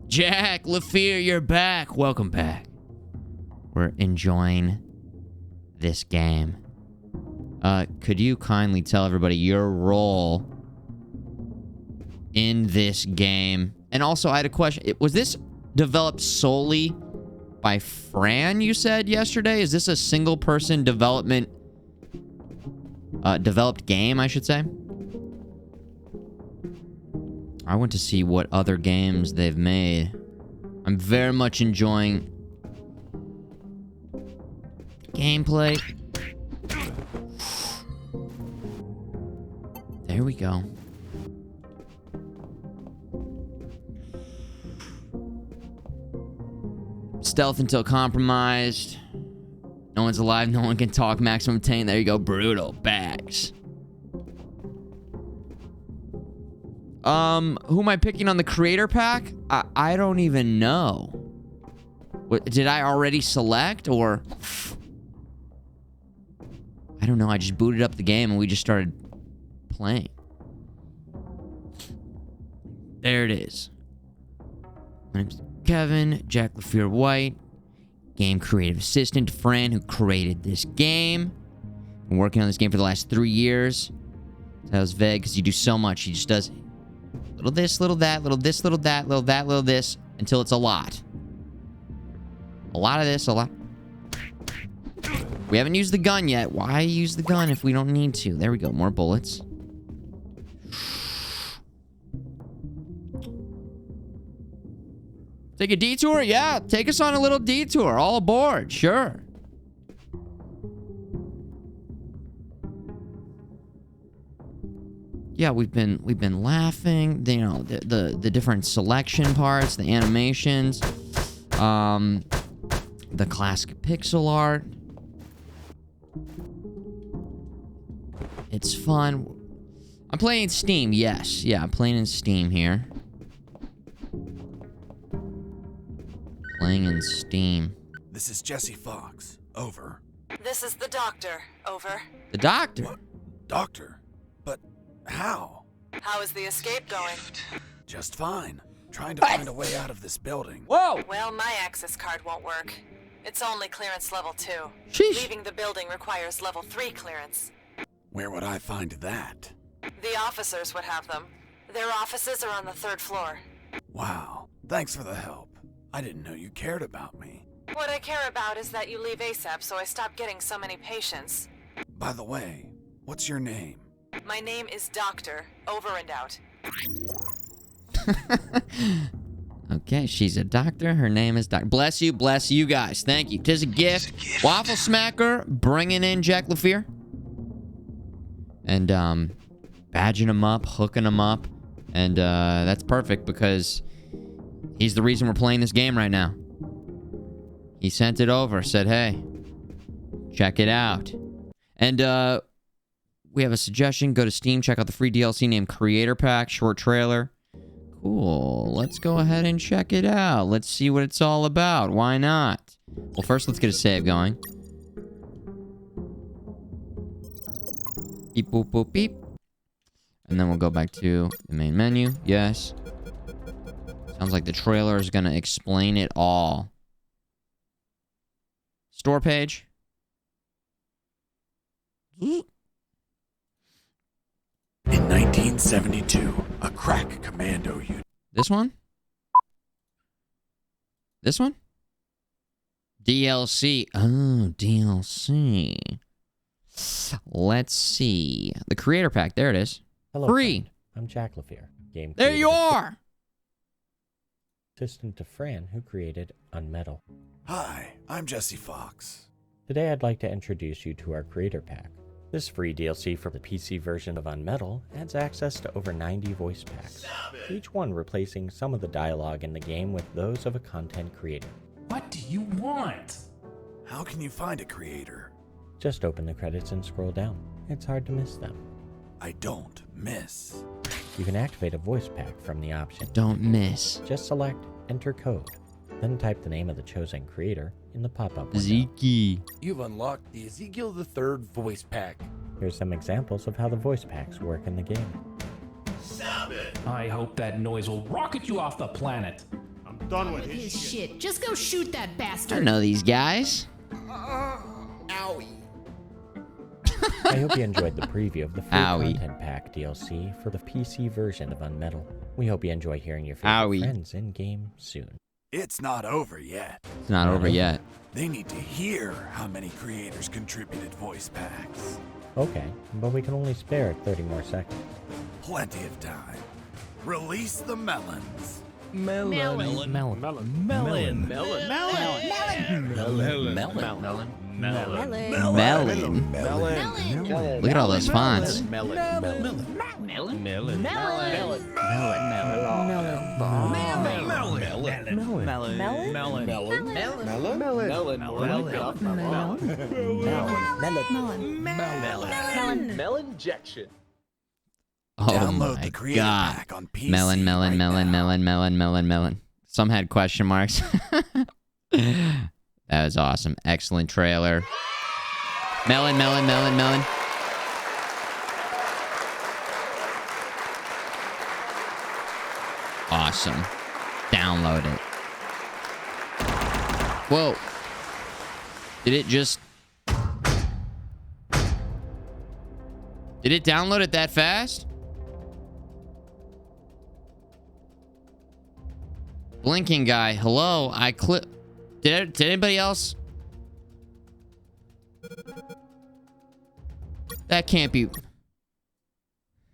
Jack LaFear, you're back. Welcome back. We're enjoying this game. Could you kindly tell everybody your role in this game? And also, I had a question. Was this developed solely by Fran, you said yesterday? Is this a single-person developed game, I should say? I want to see what other games they've made. I'm very much enjoying gameplay. There we go. Stealth until compromised. No one's alive, no one can talk. Maximum 10. There you go. Brutal. Bags. Who am I picking on the creator pack? I don't even know. What, did I already select, or? I don't know. I just booted up the game and we just started playing. There it is. My name's Kevin, Jack LaFear White, game creative assistant, Fran, who created this game. Been working on this game for the last 3 years. That was vague because you do so much. He just does little this, little that, little this, little that, little that, little this, until it's a lot. A lot of this, a lot. We haven't used the gun yet. Why use the gun if we don't need to? There we go. More bullets. Take a detour? Yeah, take us on a little detour. All aboard. Sure. Yeah, we've been laughing. You know, the different selection parts, the animations, the classic pixel art. It's fun. I'm playing Steam. Yes, yeah, I'm playing in Steam here. Playing in Steam. This is Jesse Fox. Over. This is the doctor. Over. The doctor? What? Doctor? But how? How is the escape going? Just fine. Trying to find a way out of this building. Whoa! Well, my access card won't work. It's only clearance level 2. Sheesh. Leaving the building requires level 3 clearance. Where would I find that? The officers would have them. Their offices are on the 3rd floor. Wow. Thanks for the help. I didn't know you cared about me. What I care about is that you leave ASAP so I stop getting so many patients. By the way, what's your name? My name is Doctor. Over and out. Okay, she's a doctor. Her name is Doctor. Bless you guys. Thank you. 'Tis a gift. Waffle Smacker bringing in Jack LaFear. And, badging him up, hooking him up. And, that's perfect because he's the reason we're playing this game right now. He sent it over, said, hey, check it out. And, we have a suggestion. Go to Steam, check out the free DLC named Creator Pack, short trailer. Cool. Let's go ahead and check it out. Let's see what it's all about. Why not? Well, first, let's get a save going. Beep, boop, boop, beep. And then we'll go back to the main menu. Yes. Sounds like the trailer is going to explain it all. Store page. In 1972, a crack commando unit. This one? This one? DLC. Oh, DLC. Let's see. The creator pack. There it is. Hello, Free. friend. I'm Jack LaFear, game There creative you are. assistant to Fran, who created UnMetal. Hi, I'm Jesse Fox. Today I'd like to introduce you to our creator pack. This free DLC for the PC version of UnMetal adds access to over 90 voice packs, each one replacing some of the dialogue in the game with those of a content creator. What do you want? How can you find a creator? Just open the credits and scroll down. It's hard to miss them. I don't miss. You can activate a voice pack from the option. Don't miss. Just select Enter Code, then type the name of the chosen creator in the pop-up window. Zeke. You've unlocked the Ezekiel III voice pack. Here's some examples of how the voice packs work in the game. I hope that noise will rocket you off the planet. I'm done with his shit. Just go shoot that I bastard. know these guys. Owie. I hope you enjoyed the preview of the free Owie. content pack DLC for the PC version of UnMetal. We hope you enjoy hearing your favorite Owie. friends in-game soon. It's not over yet. It's not over yet. They need to hear how many creators contributed voice packs. Okay, but we can only spare 30 more seconds. Plenty of time. Release the melons. Melon. Melon. Look at all those fonts. Melon injection. Oh Download my the creator god. pack on PC Melon. right now. Some had question marks. That was awesome. Excellent trailer. Melon. Awesome. Download it. Whoa. Did it just... Did it download it that fast? Blinking guy. Hello. I click... Did anybody else? That can't be...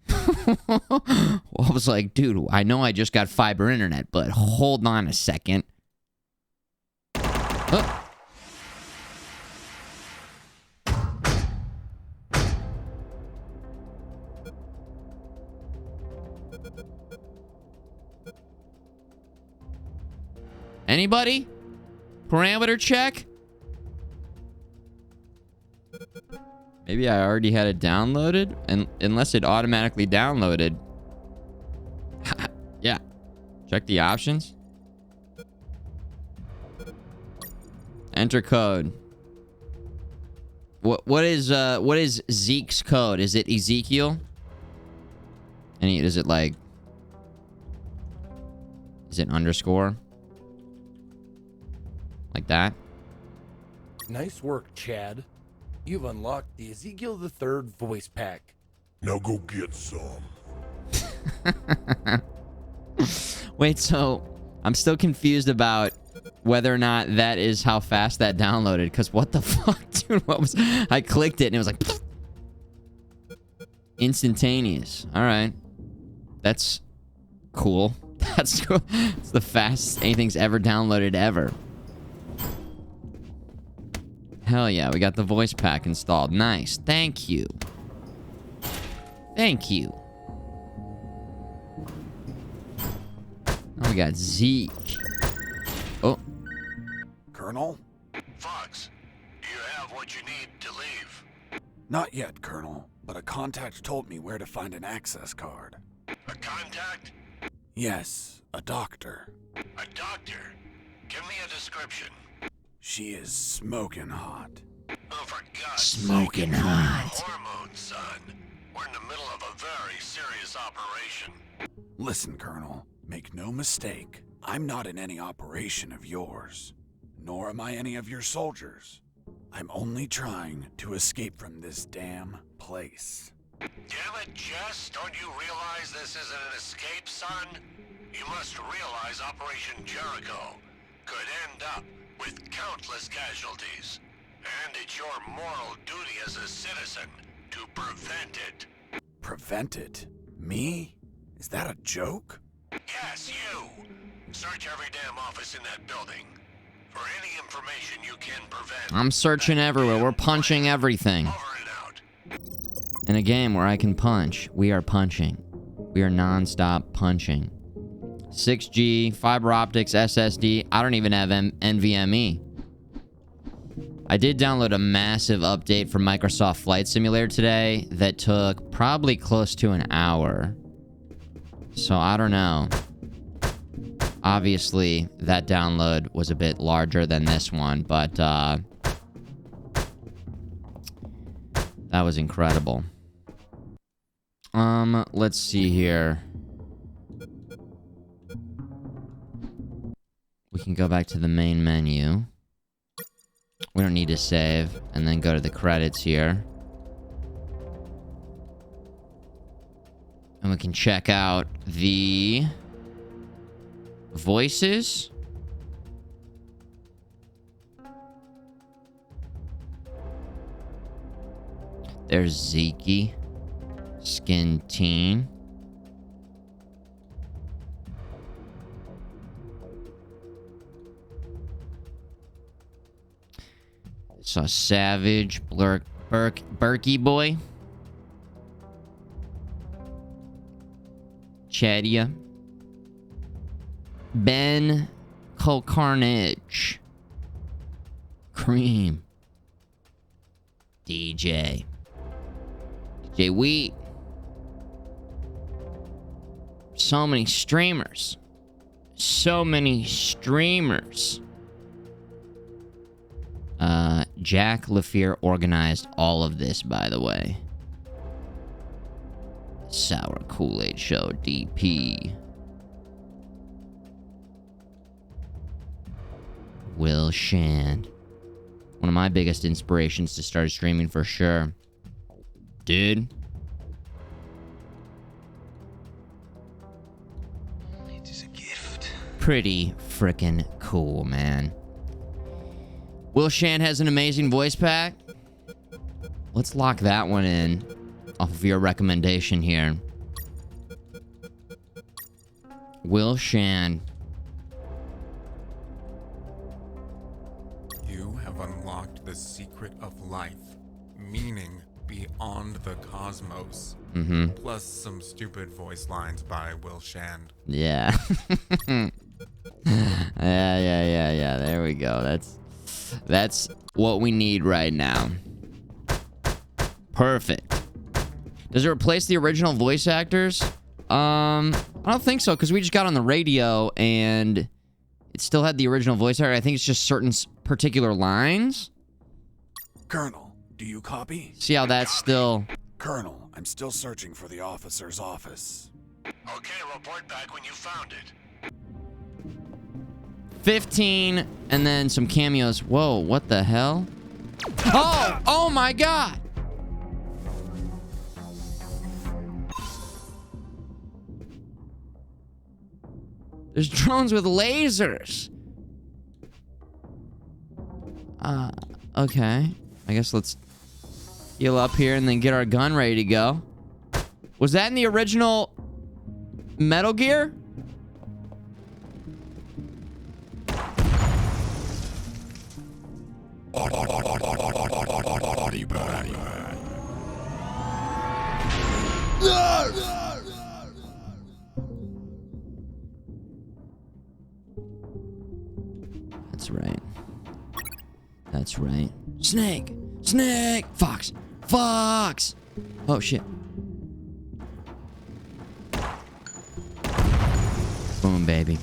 I was like, dude, I know I just got fiber internet, but hold on a second. Oh. Anybody? Parameter check? Maybe I already had it downloaded, and unless it automatically downloaded. Yeah. Check the options. Enter code. What is Zeke's code? Is it Ezekiel? Is it like... Is it underscore? Like that? Nice work, Chad. You've unlocked the Ezekiel III voice pack. Now go get some. Wait, so I'm still confused about whether or not that is how fast that downloaded. Because what the fuck, dude? What was... I clicked it and it was like... Instantaneous. All right. That's cool. That's cool. It's the fastest anything's ever downloaded ever. Hell yeah, we got the voice pack installed. Nice. Thank you. Thank you. Oh, we got Zeke. Oh. Colonel? Fox, do you have what you need to leave? Not yet, Colonel, but a contact told me where to find an access card. A contact? Yes, a doctor. A doctor? Give me a description. She is smoking hot. Oh, for God's Smoking sake, hot. hormones, son. We're in the middle of a very serious operation. Listen, Colonel, make no mistake. I'm not in any operation of yours, nor am I any of your soldiers. I'm only trying to escape from this damn place. Damn it, Jess, don't you realize this isn't an escape, son? You must realize Operation Jericho could end up with countless casualties. And it's your moral duty as a citizen to prevent it. Prevent it? Me? Is that a joke? Yes, you. Search every damn office in that building. For any information you can prevent. I'm searching everywhere. We're punching everything. Over and out. In a game where I can punch, we are punching. We are non-stop punching. 6G, fiber optics, SSD. I don't even have NVMe. I did download a massive update from Microsoft Flight Simulator today that took probably close to an hour. So I don't know. Obviously, that download was a bit larger than this one, but that was incredible. Let's see here. We can go back to the main menu. We don't need to save, and then go to the credits here. And we can check out the voices. There's Zeke, Skin Teen. Saw Savage, Berkey Boy, Chadia, Ben Carnage, Cream, DJ Wheat. So many streamers. So many streamers. Jack LaFear organized all of this, by the way. Sour Kool-Aid Show, DP. Will Shand. One of my biggest inspirations to start streaming for sure. Dude. It is a gift. Pretty freaking cool, man. Will Shand has an amazing voice pack. Let's lock that one in off of your recommendation here. Will Shand. You have unlocked the secret of life, meaning beyond the cosmos. Mm-hmm. Plus some stupid voice lines by Will Shand. Yeah. Yeah. There we go. That's what we need right now. Perfect. Does it replace the original voice actors? I don't think so, because we just got on the radio and it still had the original voice actor. I think it's just certain particular lines. Colonel, do you copy? See how that's still... Colonel, I'm still searching for the officer's office. Okay, report back when you found it. 15, and then some cameos. Whoa, what the hell? Oh my God! There's drones with lasers. Okay. I guess let's heal up here and then get our gun ready to go. Was that in the original Metal Gear? That's right. That's right. Snake! Snake! Fox! Fox! Oh, shit. baby.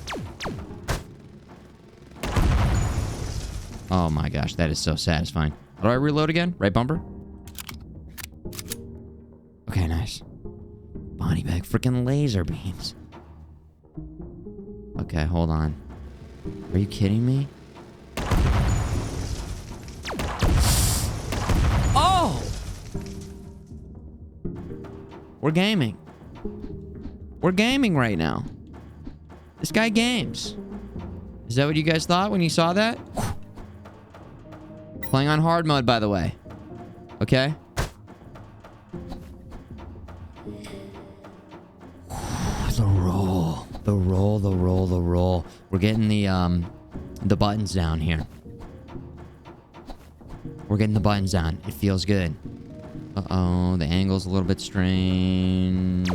Oh my gosh, that is so satisfying. How do I reload again? Right bumper? Okay, nice. Body bag, freaking laser beams. Okay, hold on. Are you kidding me? Oh! We're gaming. We're gaming right now. This guy games. Is that what you guys thought when you saw that? Playing on hard mode, by the way. Okay? The roll. The roll, the roll, the roll. We're getting the buttons down here. We're getting the buttons down. It feels good. Uh-oh, the angle's a little bit strange.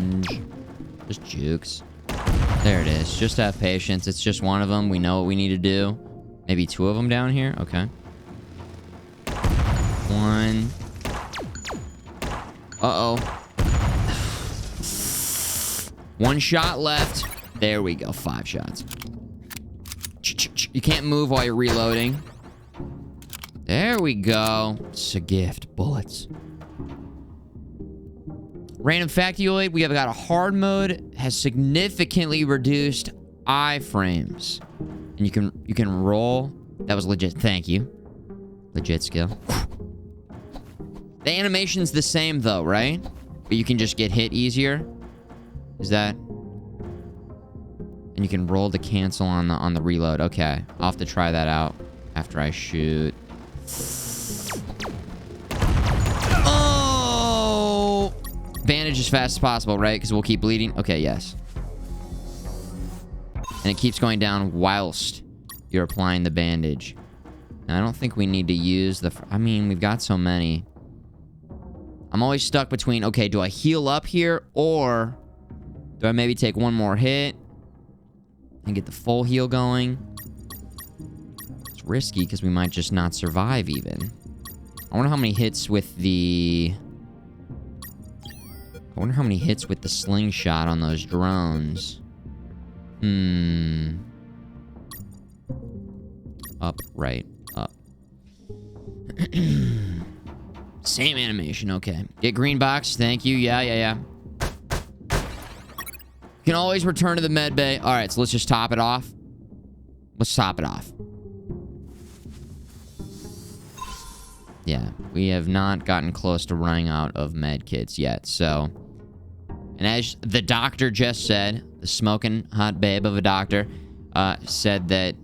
Just jukes. There it is. Just have patience. It's just one of them. We know what we need to do. Maybe two of them down here? Okay. One. Uh-oh. One shot left. There we go. 5 shots. You can't move while you're reloading. There we go. It's a gift. Bullets. Random factoid. We have got a hard mode. Has significantly reduced iframes. And you can roll. That was legit. Thank you. Legit skill. The animation's the same though, right? But you can just get hit easier. Is that? And you can roll to cancel on the reload. Okay, I'll have to try that out after I shoot. Oh! Bandage as fast as possible, right? Because we'll keep bleeding. Okay, yes. And it keeps going down whilst you're applying the bandage. Now, I don't think we need to use the... I mean, we've got so many. I'm always stuck between, okay, do I heal up here or do I maybe take one more hit and get the full heal going? It's risky because we might just not survive even. I wonder how many hits with the... I wonder how many hits with the slingshot on those drones. Up, right, up. Same animation, okay. Get green box, thank you. Yeah. You can always return to the med bay. All right, so let's just top it off. Let's top it off. Yeah, we have not gotten close to running out of med kits yet, so... And as the doctor just said, the smoking hot babe of a doctor, said that...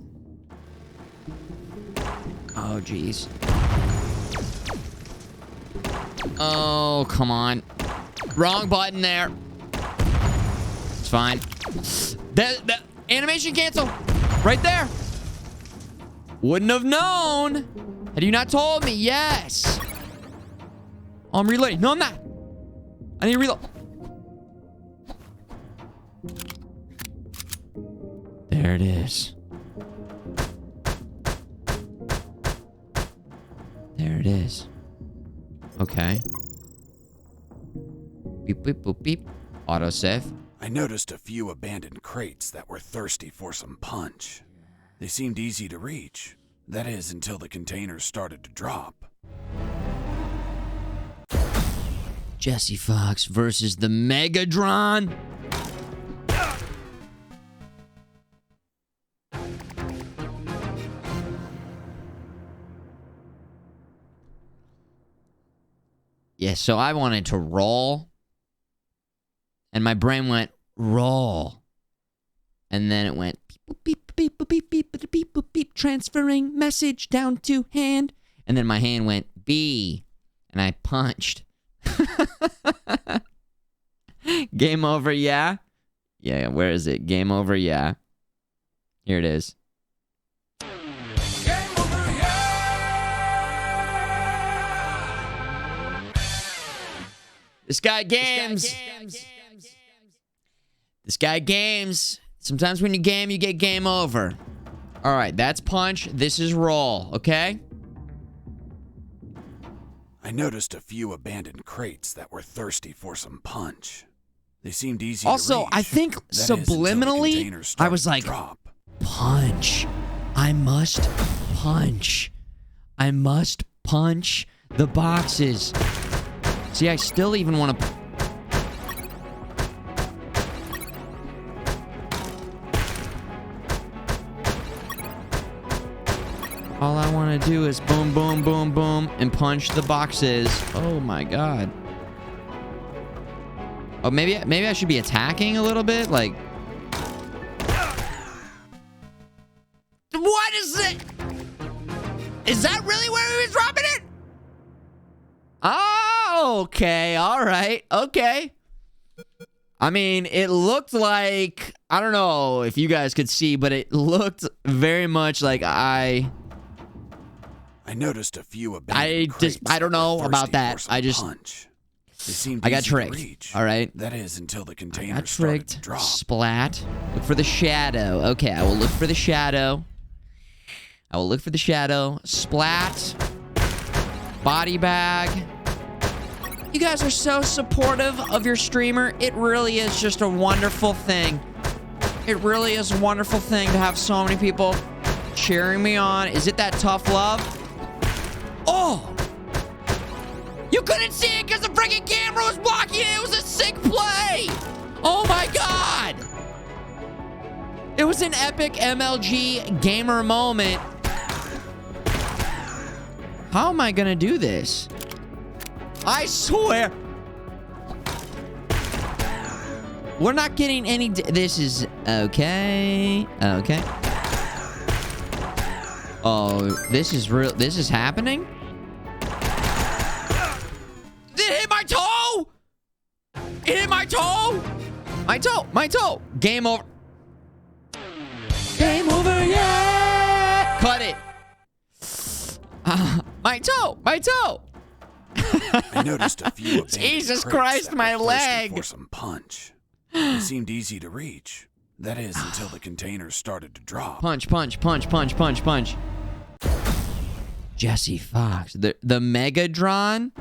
Oh, jeez. Oh, come on. Wrong button there. It's fine. The animation cancel. Right there. Wouldn't have known. Had you not told me. Yes. Oh, I'm reloading. No, I'm not. I need to reload. There it is. There it is. Okay. Beep, beep, boop, beep. Autosave. I noticed a few abandoned crates that were thirsty for some punch. They seemed easy to reach. That is, until the containers started to drop. Jesse Fox versus the Megadron. Yeah, so I wanted to roll. And my brain went, roll. And then it went, beep, beep, beep, beep, beep, beep, beep, beep, beep, transferring message down to hand. And then my hand went, B. And I punched. Game over, yeah? Yeah, where is it? Game over, yeah. Here it is. This guy games. This guy games. Sometimes when you game, you get game over. All right, that's punch. This is roll, okay? I noticed a few abandoned crates that were thirsty for some punch. They seemed easy Also, to reach. I think That is, until the subliminally, container I started was to like, drop. punch. I must punch. I must punch the boxes. See, I still even want to... All I want to do is boom, boom, boom, boom, and punch the boxes. Oh my god. Oh, maybe I should be attacking a little bit, like... What is it? Is that really where he was dropping it? Oh, okay, all right, okay. I mean, it looked like... I don't know if you guys could see, but it looked very much like I noticed a few abandoned I don't know about that. I just... punch. They seemed I got easy to tricked. reach. All right. That is until the I container got started tricked. to drop. Splat. Look for the shadow. Okay, I will look for the shadow. I will look for the shadow. Splat. Body bag. You guys are so supportive of your streamer. It really is just a wonderful thing. It really is a wonderful thing to have so many people cheering me on. Is it that tough love? Oh! You couldn't see it because the freaking camera was blocking it. It was a sick play. Oh my god. It was an epic MLG gamer moment. How am I going to do this? I swear. We're not getting any... This is... Okay. Okay. Oh, this is real. This is happening? It hit my toe! It hit my toe! My toe! My toe! Game over. Game over, yeah! Cut it. My toe! My toe! I noticed a few abandoned Jesus crates Christ, that my were thirsty leg! for some punch. They seemed easy to reach. That is until the containers started to drop. Punch, punch, punch, punch, punch, punch. Jesse Fox. The Megadron?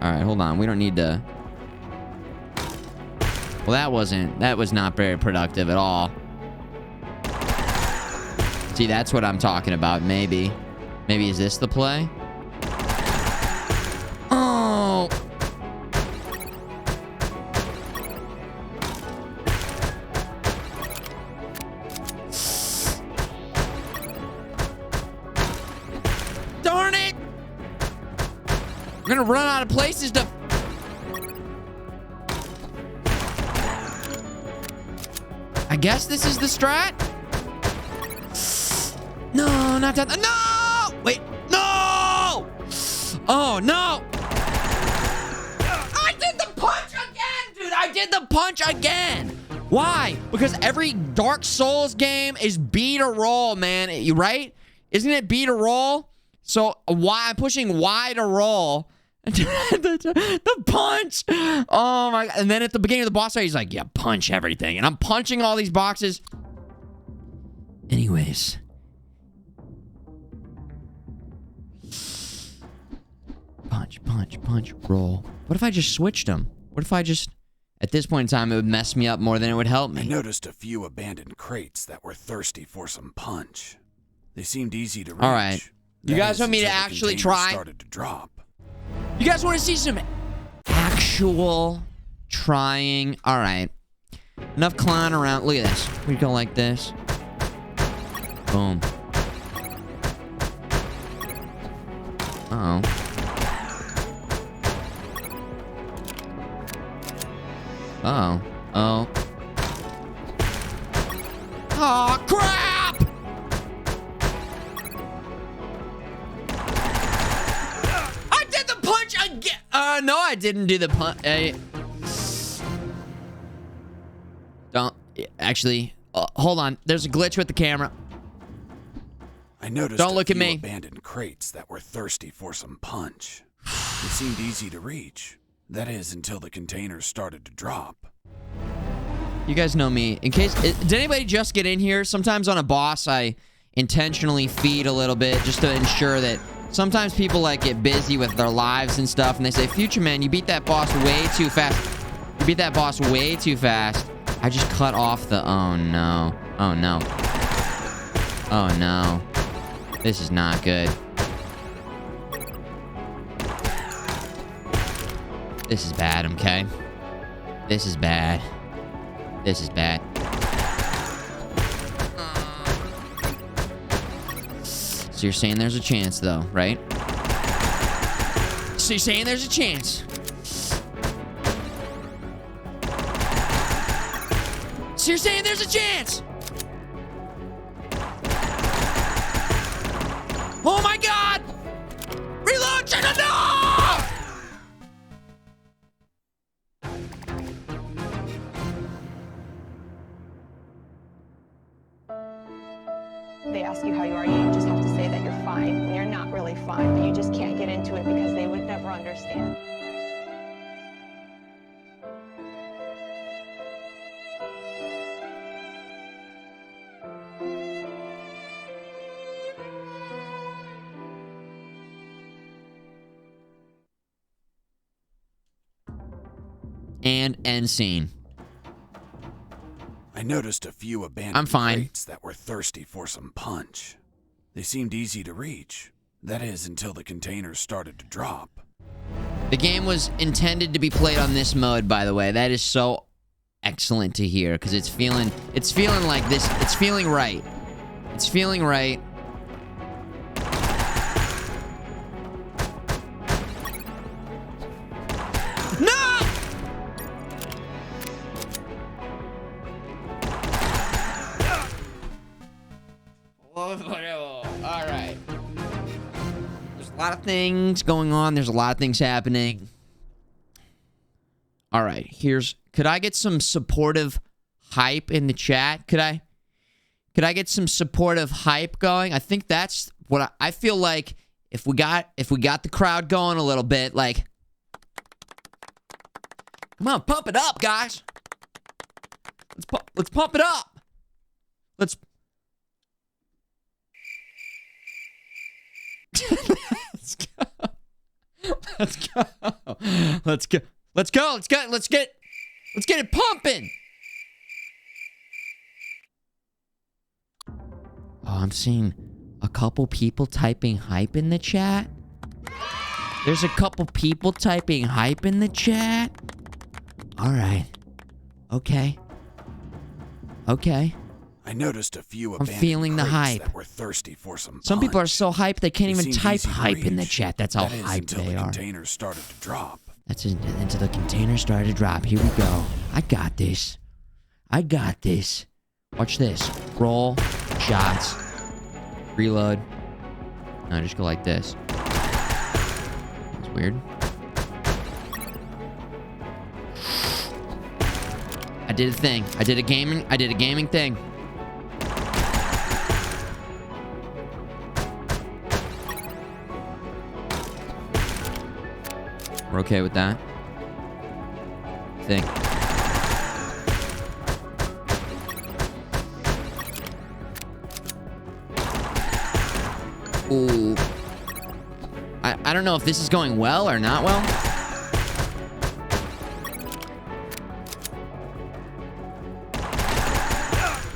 Alright, hold on. We don't need to... Well, that was not very productive at all. See, that's what I'm talking about, maybe. Maybe is this the play? Oh! Darn it! We're gonna run out of places to... I guess this is the strat? No, not that. No! Wait, no! Oh, no! I did the punch again, dude! I did the punch again! Why? Because every Dark Souls game is B to roll, man. Right? Isn't it B to roll? So why I'm pushing Y to roll. the punch. Oh my god. And then at the beginning of the boss fight, he's like, yeah, punch everything. And I'm punching all these boxes. Anyways. Punch, punch, punch, roll. What if I just switched them? What if I just... At this point in time, it would mess me up more than it would help me. I noticed a few abandoned crates that were thirsty for some punch. They seemed easy to reach. All right. You guys want me to actually try? Started to drop. You guys want to see some actual trying? All right. Enough clowning around. Look at this. We go like this. Boom. Uh-oh. Uh-oh. Oh. Oh, crap! I did the punch again! No, I didn't do the punch. Don't. Actually, hold on. There's a glitch with the camera. I noticed Don't look at me. Abandoned crates that were thirsty for some punch. It seemed easy to reach. That is, until the containers started to drop. You guys know me. In case... Did anybody just get in here? Sometimes on a boss, I intentionally feed a little bit just to ensure that Sometimes people like get busy with their lives and stuff, and they say, Futureman, you beat that boss way too fast. You beat that boss way too fast. I just cut off the... Oh, no. Oh, no. Oh, no. This is not good. This is bad, okay? This is bad. This is bad. So you're saying there's a chance, though, right? So you're saying there's a chance. So you're saying there's a chance. Oh my God! Reload! Shut it off! They ask you how you are, you just have to say that you're fine when you're not really fine, but you just can't get into it because they would never understand. And end scene. I noticed a few abandoned fine. crates that were thirsty for some punch. They seemed easy to reach. That is, until the containers started to drop. The game was intended to be played on this mode, by the way. That is so excellent to hear, because it's feeling like this. It's feeling right. It's feeling right. No! All right. There's a lot of things going on. There's a lot of things happening. All right. Could I get some supportive hype in the chat? Could I get some supportive hype going? I think that's what I feel like. If we got the crowd going a little bit, like, come on, pump it up, guys. Let's pump it up. Let's get it pumping. Oh, I'm seeing a couple people typing hype in the chat. There's a couple people typing hype in the chat. All right. Okay. I noticed a few abandoned feeling the crates hype. that were thirsty for some Some people are punch. so hyped they can't They even seemed type easy to hype in the reach. chat. That's how That is, hyped until they the are. containers started to drop. That's until the container started to drop. Here we go. I got this. Watch this. Roll. Shots. Reload. No, just go like this. It's weird. I did a thing. I did a gaming thing. We're okay with that. Thing. Ooh. I don't know if this is going well or not well.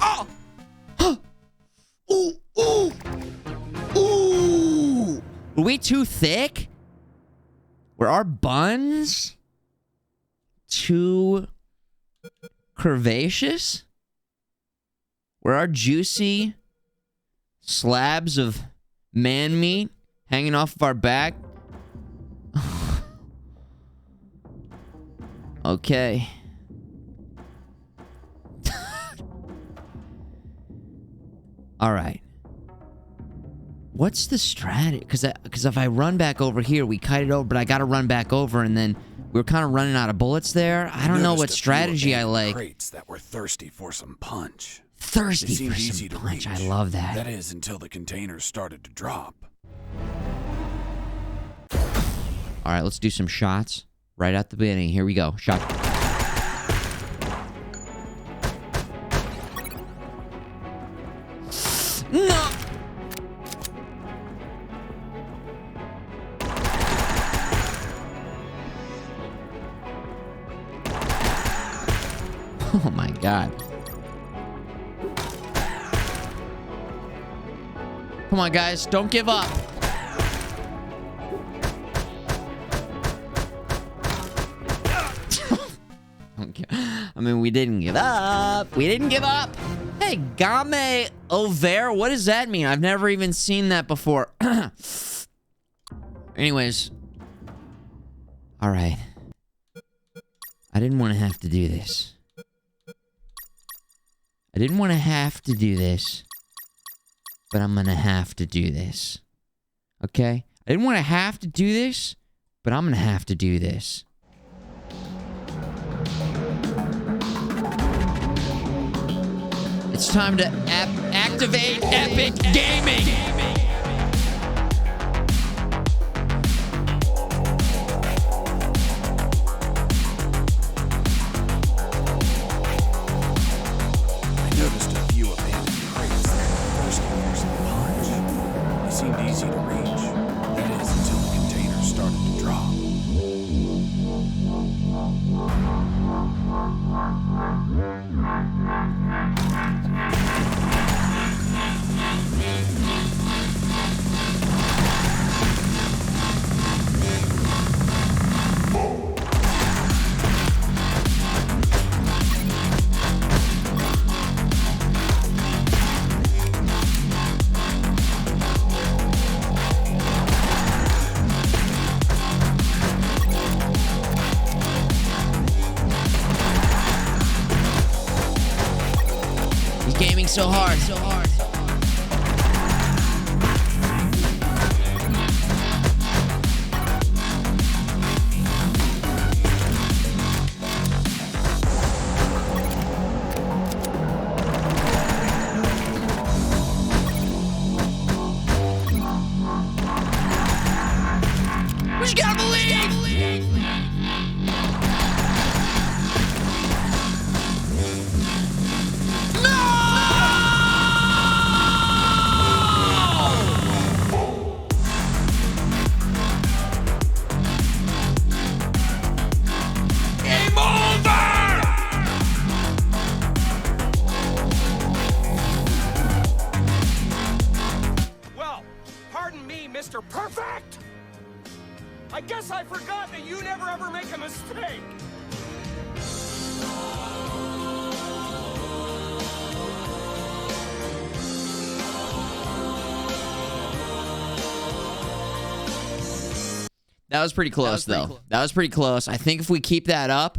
Oh! Ooh! Were we too thick? Were our buns too curvaceous? Were our juicy slabs of man meat hanging off of our back? Okay. All right. What's the strategy? Because if I run back over here, we kite it over, but I got to run back over, and then we were kind of running out of bullets there. I don't know what strategy I like. Crates that were thirsty for some punch. Thirsty for some punch. I love that. That is, until the containers started to drop. All right, let's do some shots right at the beginning. Here we go. Shot. No. God. Come on, guys. Don't give up. I mean, we didn't give up. We didn't give up. Hey, game over. What does that mean? I've never even seen that before. Anyways. All right. I didn't want to have to do this. I didn't want to have to do this. But I'm going to have to do this. Okay? I didn't want to have to do this. But I'm going to have to do this. It's time to activate Epic Gaming! I noticed a few abandoned crates that were thirsty for some punch. They seemed easy to reach. That is, until the containers started to drop. Gaming so hard, so hard. We just gotta believe. Well, pardon me, Mr. Perfect! I guess I forgot that you never ever make a mistake! That was pretty close, though. That was pretty close. I think if we keep that up,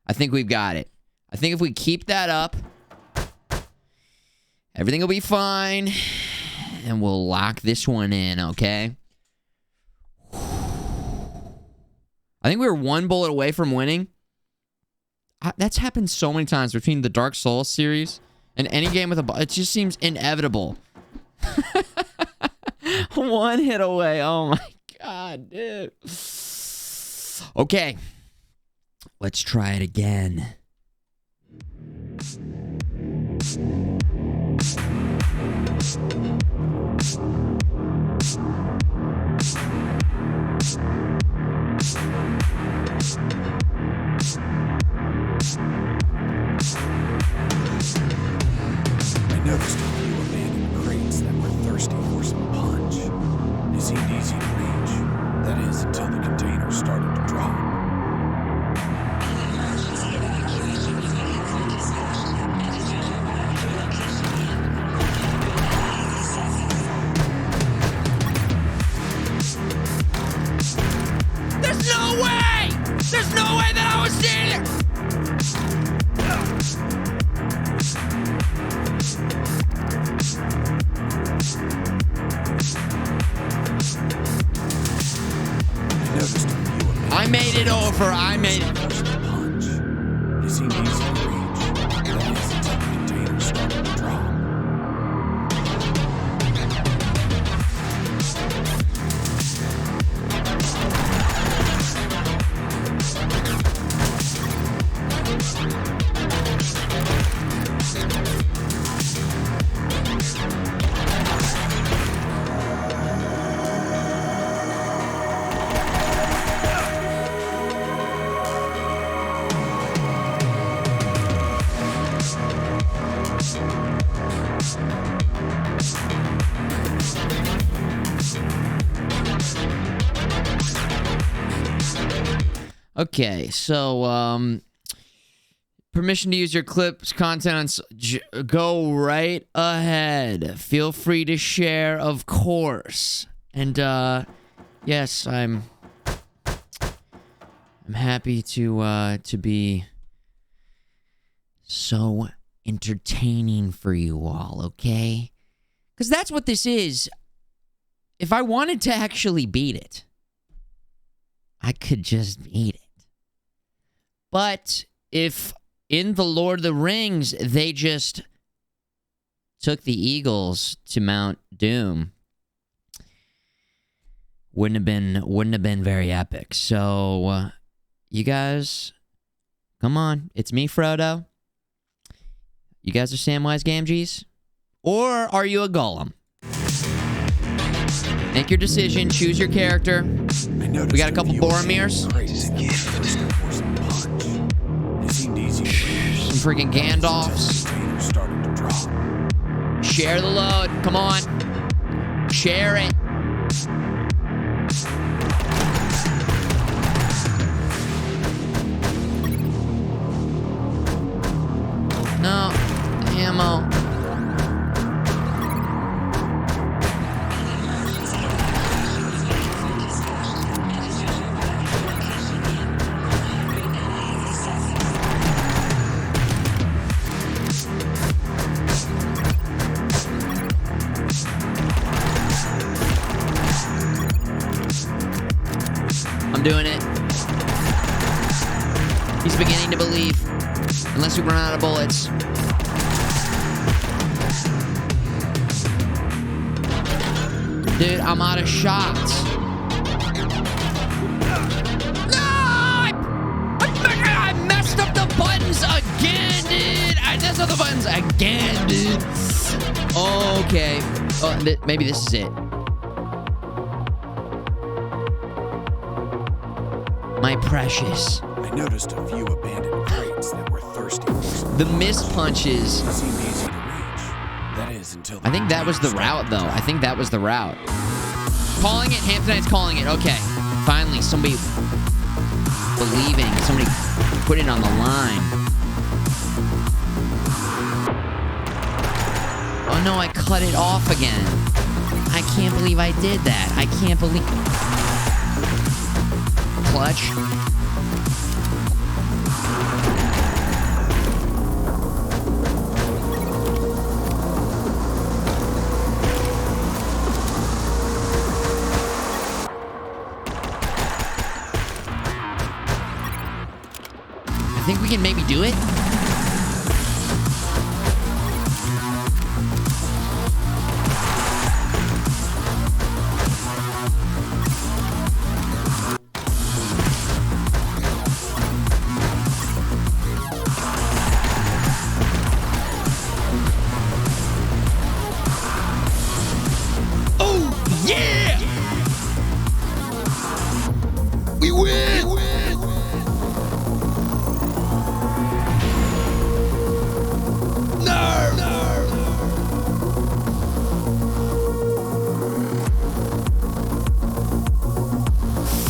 I think we've got it. I think if we keep that up, everything will be fine. And we'll lock this one in, okay? I think we were one bullet away from winning. That's happened so many times between the Dark Souls series and any game with a... It just seems inevitable. One hit away. Oh, my God, dude. Okay. Let's try it again. I noticed a few abandoned crates that were thirsty for some punch. They seemed easy to reach. That is, until the containers started to drop. There's no way! There's no way that I was standing there! I made it over. I made it. Punch. They seemed easy to reach. That is, until the containers started to drop. Okay, so, permission to use your clips content on... Go right ahead. Feel free to share, of course. And, yes, I'm happy to be so entertaining for you all, okay? Because that's what this is. If I wanted to actually beat it, I could just beat it. But if in The Lord of the Rings, they just took the Eagles to Mount Doom, wouldn't have been very epic. So, you guys, come on. It's me, Frodo. You guys are Samwise Gamgees? Or are you a Gollum? Make your decision. Choose your character. We got a couple Boromirs. Some freaking Gandalfs. Share the load. Come on. Share it. No. Ammo. I'm doing it. He's beginning to believe. Unless we run out of bullets. Dude, I'm out of shots. No! I messed up the buttons again, dude. I messed up the buttons again, dude. Okay. Oh, maybe this is it. My precious. I noticed a few abandoned crates that were thirsty. The missed punches. Seemed easy to reach. That is until I think that was the route, though. I think that was the route. Calling it. Hamptonite's calling it. Okay. Finally, somebody believing. Somebody put it on the line. Oh, no. I cut it off again. I can't believe I did that. I can't believe... Clutch. I think we can maybe do it.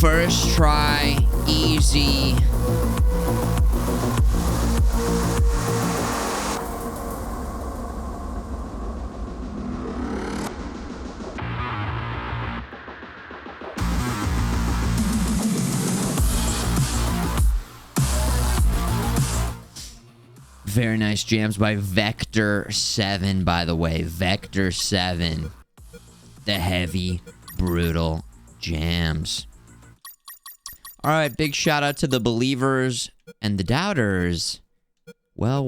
First try, easy. Very nice jams by Vector 7, by the way. Vector 7. The heavy, brutal jams. Alright, big shout out to the believers and the doubters. Well.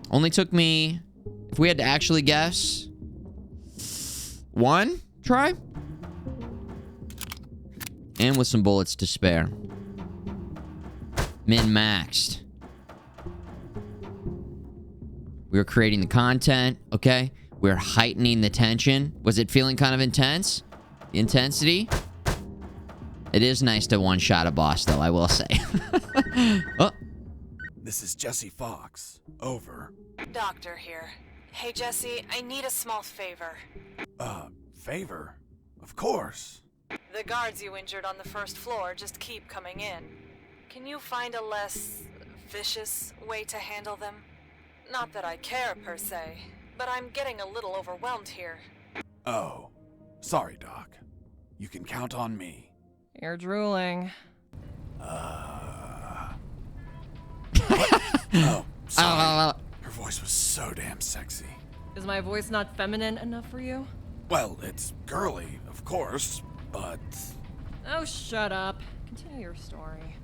Only took me, if we had to actually guess, one try? And with some bullets to spare. Min-maxed. We were creating the content, okay? We were heightening the tension. Was it feeling kind of intense? The intensity? It is nice to one-shot a boss, though, I will say. Oh. This is Jesse Fox. Over. Doctor here. Hey, Jesse, I need a small favor. Favor? Of course. The guards you injured on the first floor just keep coming in. Can you find a less vicious way to handle them? Not that I care, per se, but I'm getting a little overwhelmed here. Oh, sorry, Doc. You can count on me. You're drooling. Oh, sorry. Her voice was so damn sexy. Is my voice not feminine enough for you? Well, it's girly, of course, but... Oh, shut up. Continue your story.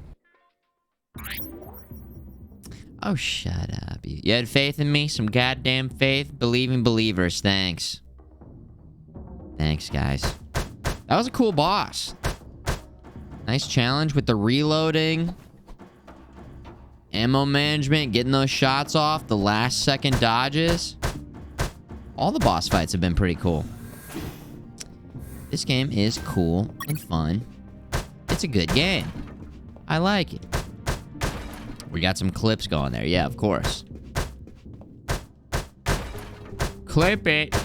Oh, shut up. You had faith in me? Some goddamn faith? Believing believers. Thanks. Thanks, guys. That was a cool boss. Nice challenge with the reloading. Ammo management, getting those shots off, the last second dodges. All the boss fights have been pretty cool. This game is cool and fun. It's a good game. I like it. We got some clips going there. Yeah, of course. Clip it.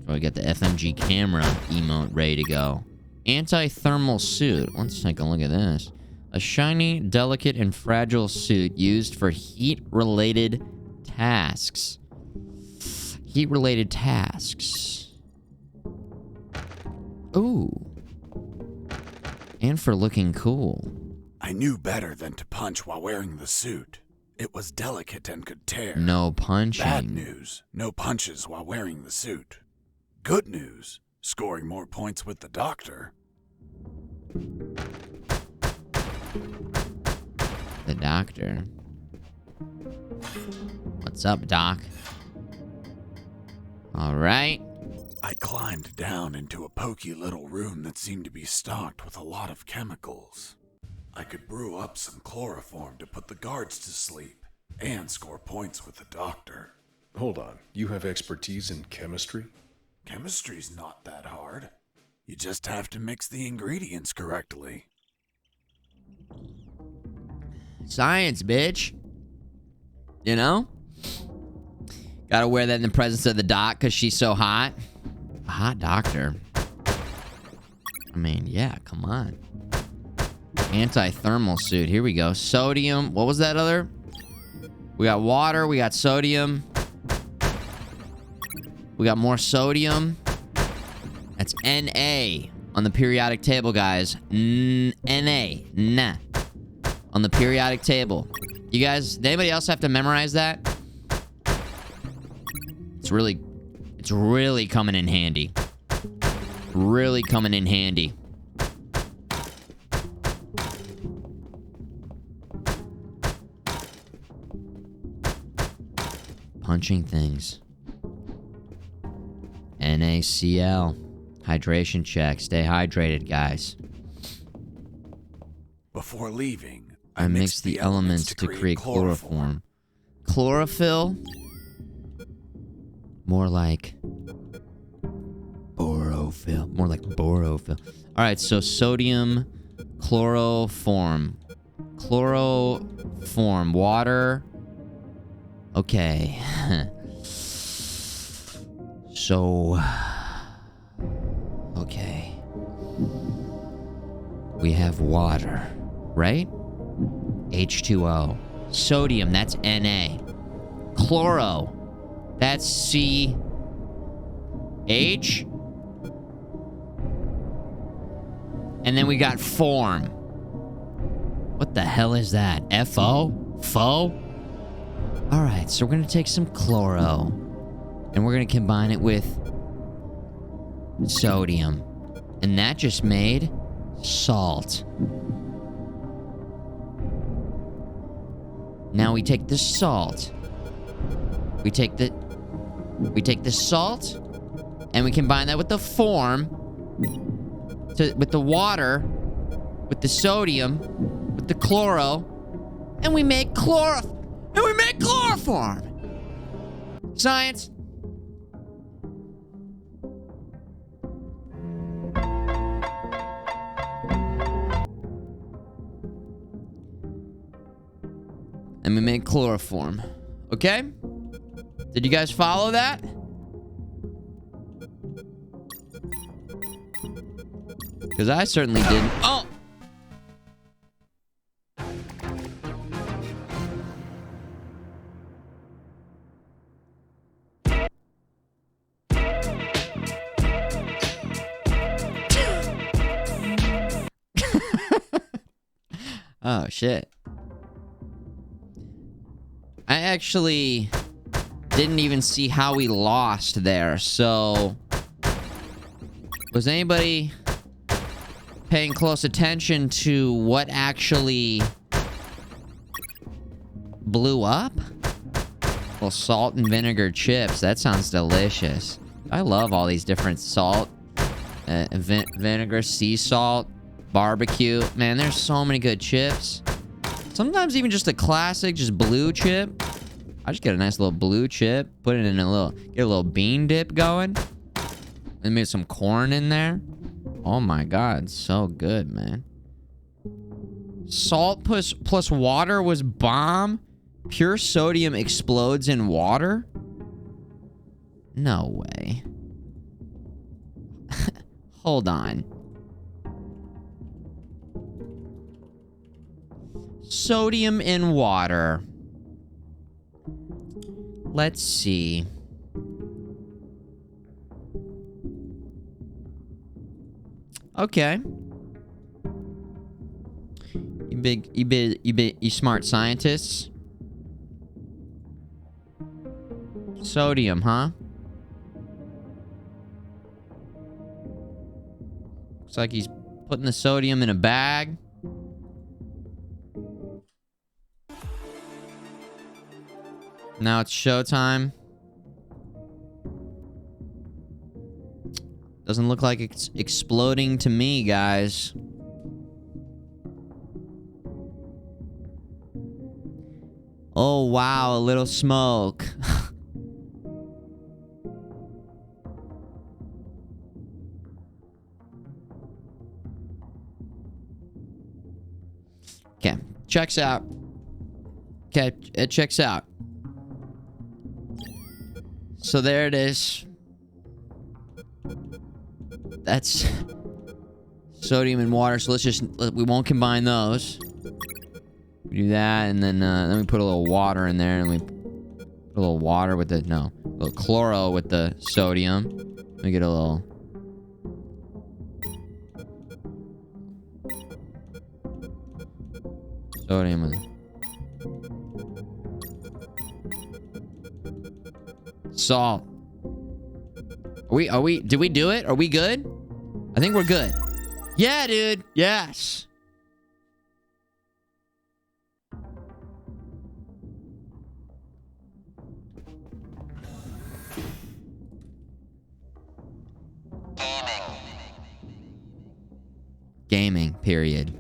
Oh, we got the FMG camera emote ready to go. Anti-thermal suit. Let's take a look at this. A shiny, delicate, and fragile suit used for heat-related tasks. Heat-related tasks. Ooh. And for looking cool. I knew better than to punch while wearing the suit. It was delicate and could tear. No punching. Bad news. No punches while wearing the suit. Good news. Scoring more points with the doctor. The doctor. What's up, Doc? All right. I climbed down into a poky little room that seemed to be stocked with a lot of chemicals. I could brew up some chloroform to put the guards to sleep and score points with the doctor. Hold on. You have expertise in chemistry? Chemistry's not that hard. You just have to mix the ingredients correctly. Science, bitch. You know? Gotta wear that in the presence of the doc because she's so hot. A hot doctor. I mean, yeah, come on. Anti-thermal suit. Here we go. Sodium. What was that other? We got water. We got sodium. We got more sodium. That's Na on the periodic table, guys. Na. Nah. On the periodic table. You guys, did anybody else have to memorize that? It's really coming in handy. Really coming in handy. Punching things. NaCl. Hydration check. Stay hydrated, guys. Before leaving, I mixed the elements to create chloroform. Chlorophyll? More like borophyll. More like borophyll. Alright, so sodium chloroform. Chloroform. Water. Okay. So... Okay. We have water, right? H2O. Sodium, that's Na. Chloro, that's CH. And then we got form. What the hell is that? FO? Fo? Alright, so we're gonna take some chloro. And we're gonna combine it with sodium. And that just made salt. Now we take the salt. We take the salt and we combine that with the form with the water, with the sodium, with the chloro, and we make chloroform. Science. And we make chloroform. Okay? Did you guys follow that? Because I certainly didn't. Oh! Oh, shit. I actually didn't even see how we lost there, so... Was anybody paying close attention to what actually blew up? Well, salt and vinegar chips. That sounds delicious. I love all these different salt, vinegar, sea salt, barbecue. Man, there's so many good chips. Sometimes even just a classic, just blue chip. I just get a nice little blue chip, put it in a little, get a little bean dip going. And maybe some corn in there. Oh my god, so good, man. Salt plus water was bomb. Pure sodium explodes in water? No way. Hold on. Sodium in water. Let's see. Okay. You smart scientists. Sodium, huh? Looks like he's putting the sodium in a bag. Now it's showtime. Doesn't look like it's exploding to me, guys. Oh, wow, a little smoke. Okay, checks out. Okay, it checks out. So there it is. That's sodium and water. So we won't combine those. We do that, and then we put a little water in there, and we put a little water with a little chloro with the sodium. We get a little. Sodium with salt. Did we do it? Are we good? I think we're good. Yeah, dude. Yes. Gaming, period.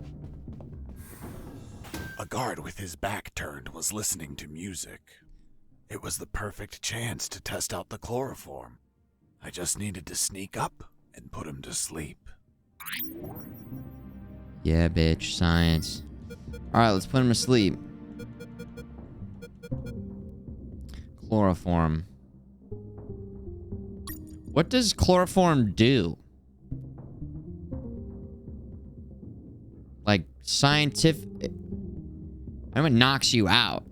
A guard with his back turned was listening to music. It was the perfect chance to test out the chloroform. I just needed to sneak up and put him to sleep. Yeah, bitch. Science. Alright, let's put him to sleep. Chloroform. What does chloroform do? Like, scientific... I know it knocks you out.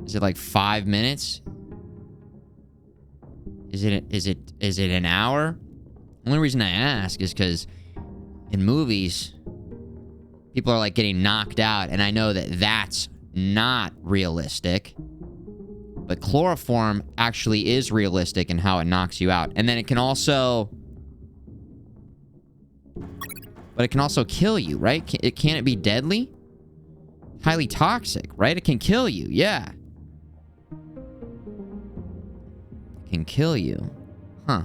Is it like 5 minutes? Is it an hour? Only reason I ask is because in movies, people are like getting knocked out, and I know that that's not realistic. But chloroform actually is realistic in how it knocks you out. And then it can also... But it can also kill you, right? Can it be deadly? Highly toxic, right? It can kill you, yeah. It can kill you. Huh.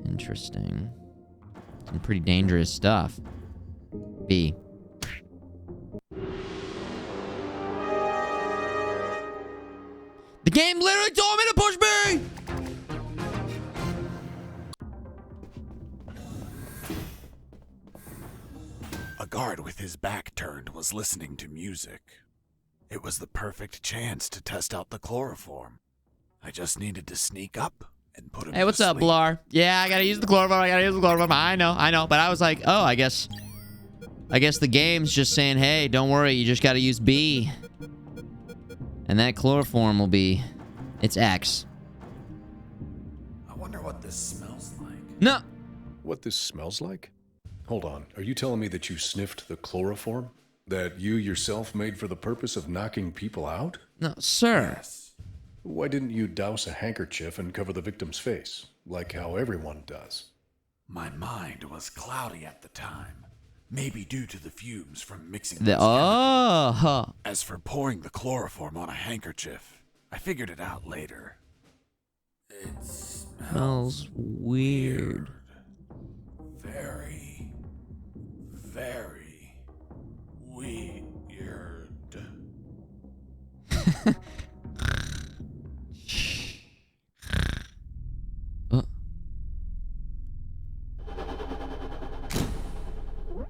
Interesting. Some pretty dangerous stuff. B. The game literally told me to push B! A guard with his back turned was listening to music. It was the perfect chance to test out the chloroform. I just needed to sneak up and put him Hey, what's to up, sleep. Blar? Yeah, I gotta use the chloroform. I know. But I was like, oh, I guess the game's just saying, hey, don't worry, you just gotta use B. And that chloroform will be, it's X. I wonder what this smells like. No. What this smells like? Hold on. Are you telling me that you sniffed the chloroform? That you yourself made for the purpose of knocking people out? No, sir. Yes. Why didn't you douse a handkerchief and cover the victim's face, like how everyone does? My mind was cloudy at the time. Maybe due to the fumes from mixing The those chemicals. huh. As for pouring the chloroform on a handkerchief, I figured it out later. It Smells weird. Very, very weird.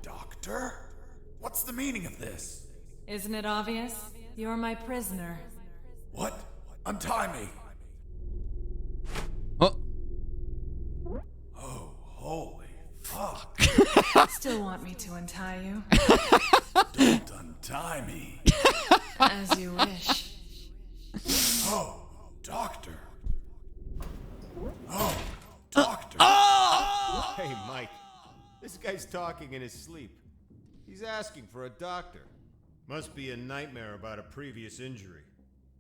Doctor? What's the meaning of this? Isn't it obvious? You're my prisoner. What? Untie me! Oh. Oh, holy fuck. Still want me to untie you? Don't untie me. As you wish. Oh, doctor. Oh, doctor. Oh! Hey, Mike. This guy's talking in his sleep. He's asking for a doctor. Must be a nightmare about a previous injury.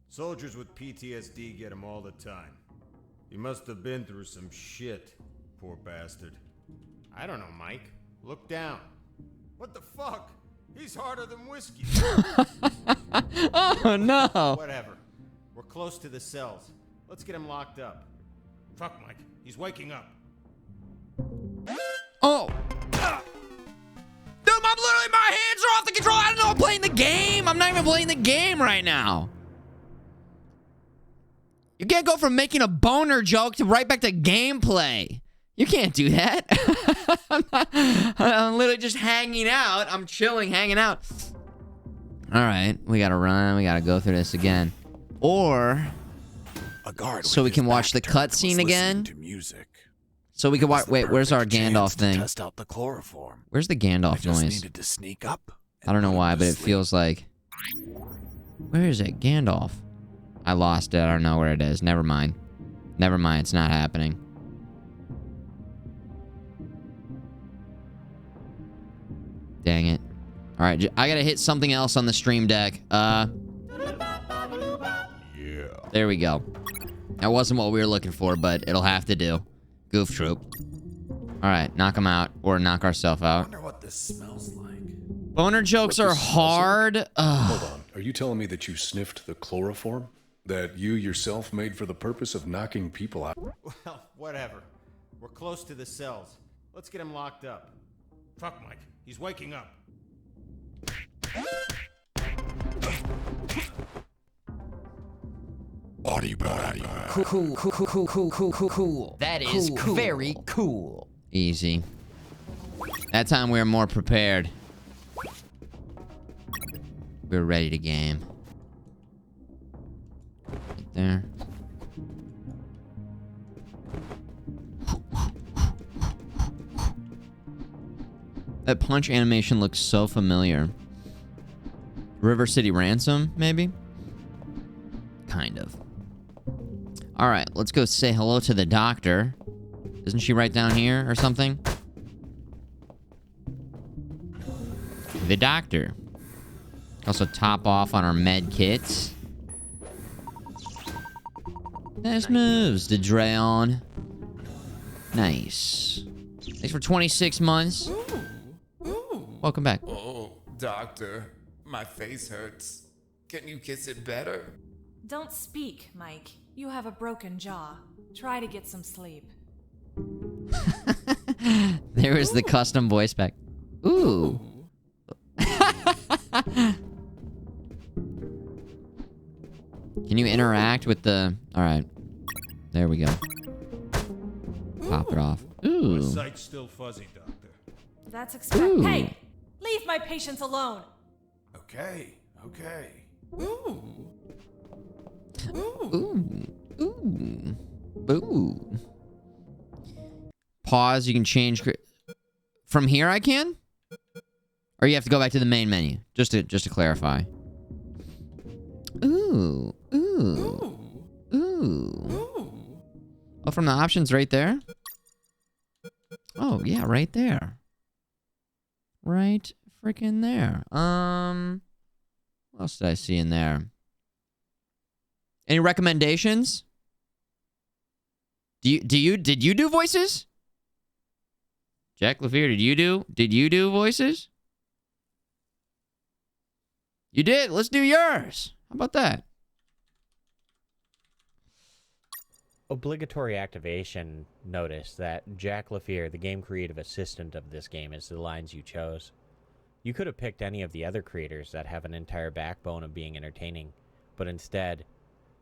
Soldiers with PTSD get him all the time. He must have been through some shit, poor bastard. I don't know, Mike. Look down. What the fuck? He's harder than whiskey. Oh, no. Whatever. We're close to the cells. Let's get him locked up. Fuck, Mike. He's waking up. Oh. Dude, my hands are off the control. I don't know. I'm playing the game. I'm not even playing the game right now. You can't go from making a boner joke to right back to gameplay. You can't do that. I'm literally just hanging out. I'm chilling, hanging out. All right, we gotta run. We gotta go through this again, or a guard so we can watch the cutscene again. To music. So we can watch. Wait, where's our Gandalf thing? Test out the chloroform. Where's the Gandalf I just noise? Needed to sneak up. I don't know why, but it feels like. Where is it, Gandalf? I lost it. I don't know where it is. Never mind. Never mind. It's not happening. Dang it. All right, I gotta hit something else on the stream deck. Yeah. There we go. That wasn't what we were looking for, but it'll have to do. Goof troop. All right, knock him out or knock ourselves I out. wonder what this smells like. Boner jokes are hard. Hold on. Are you telling me that you sniffed the chloroform? That you yourself made for the purpose of knocking people out? Well, whatever. We're close to the cells. Let's get him locked up. Fuck, Mike. He's waking up. Cool. That is cool. Very cool. Easy. That time we were more prepared. We were ready to game. Right there. That punch animation looks so familiar. River City Ransom, maybe? Kind of. All right, let's go say hello to the doctor. Isn't she right down here or something? The doctor. Also top off on our med kits. Nice moves to Drayon. Nice. Thanks for 26 months. Welcome back. Oh, doctor, my face hurts. Can you kiss it better? Don't speak, Mike. You have a broken jaw. Try to get some sleep. There is the custom voice pack. Ooh. Can you interact with the... Alright. There we go. Pop it off. Ooh. My sight's still fuzzy, Doctor. That's expected. Hey! Leave my patients alone! Okay, okay. Ooh. Ooh. Ooh. Pause. You can change. From here I can? Or you have to go back to the main menu. Just to clarify. Ooh. Ooh. Ooh. Oh, from the options right there? Oh, yeah, right there. Right freaking there. What else did I see in there? Any recommendations? Did you do voices? Jack LaFear, did you do voices? You did. Let's do yours. How about that? Obligatory activation. Notice that Jack LaFear, the game creative assistant of this game, is the lines you chose. You could have picked any of the other creators that have an entire backbone of being entertaining, but instead,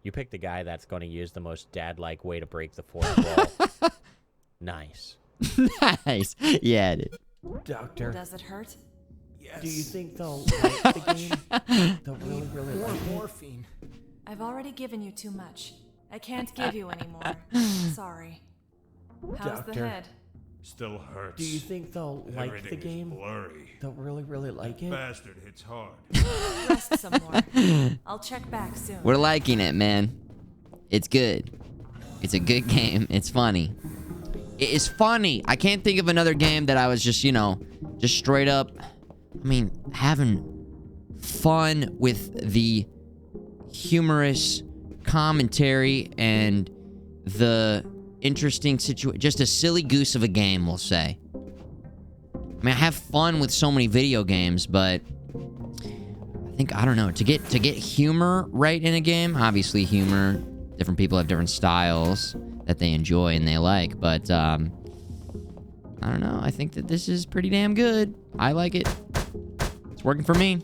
you picked the guy that's going to use the most dad-like way to break the fourth wall. Nice. Nice. Yeah, it is. Doctor. Does it hurt? Yes. Do you think they'll like the game? They'll really like it? Morphine. I've already given you too much. I can't give you any more. Sorry. How's the Doctor. head? Still hurts. Do you think they'll like the Everything game? is blurry. They'll really like it? Bastard hits hard. Rest some more. I'll check back soon. We're liking it, man. It's good. It's a good game. It's funny. It is funny. I can't think of another game that I was just, just straight up, having fun with the humorous commentary and the interesting situation. Just a silly goose of a game, we'll say. I have fun with so many video games, but I don't know, to get humor right in a game, obviously humor, different people have different styles that they enjoy and they like, but I don't know, I think that this is pretty damn good. I like it. It's working for me.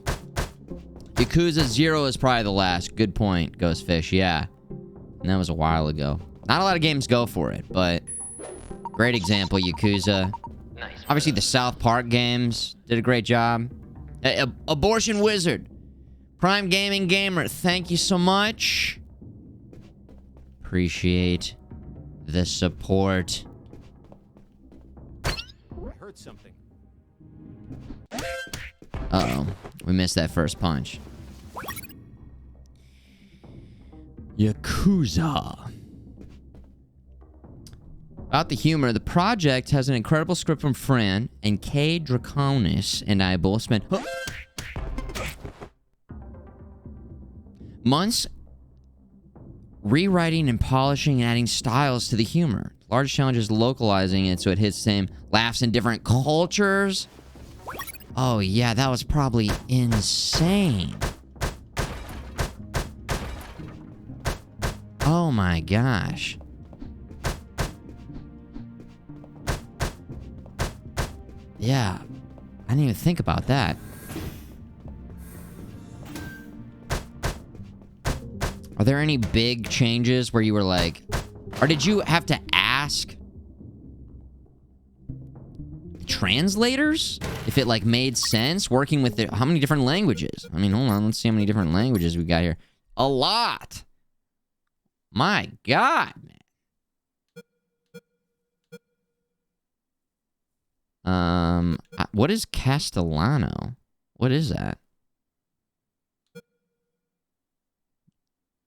Yakuza 0 is probably the last. Good point, Ghostfish, yeah. And that was a while ago. Not a lot of games go for it, but great example, Yakuza. Nice. Obviously, the South Park games did a great job. Abortion Wizard. Prime Gaming Gamer, thank you so much. Appreciate the support. I heard something. Uh-oh. We missed that first punch. Yakuza. About the humor, the project has an incredible script from Fran, and K. Draconis and I both spent months rewriting and polishing and adding styles to the humor. Large challenge is localizing it so it hits the same laughs in different cultures. Oh yeah, that was probably insane. Oh my gosh. Yeah, I didn't even think about that. Are there any big changes where you were like, or did you have to ask translators if it like made sense working with how many different languages? Hold on, let's see how many different languages we got here. A lot. My God, man. What is Castellano? What is that?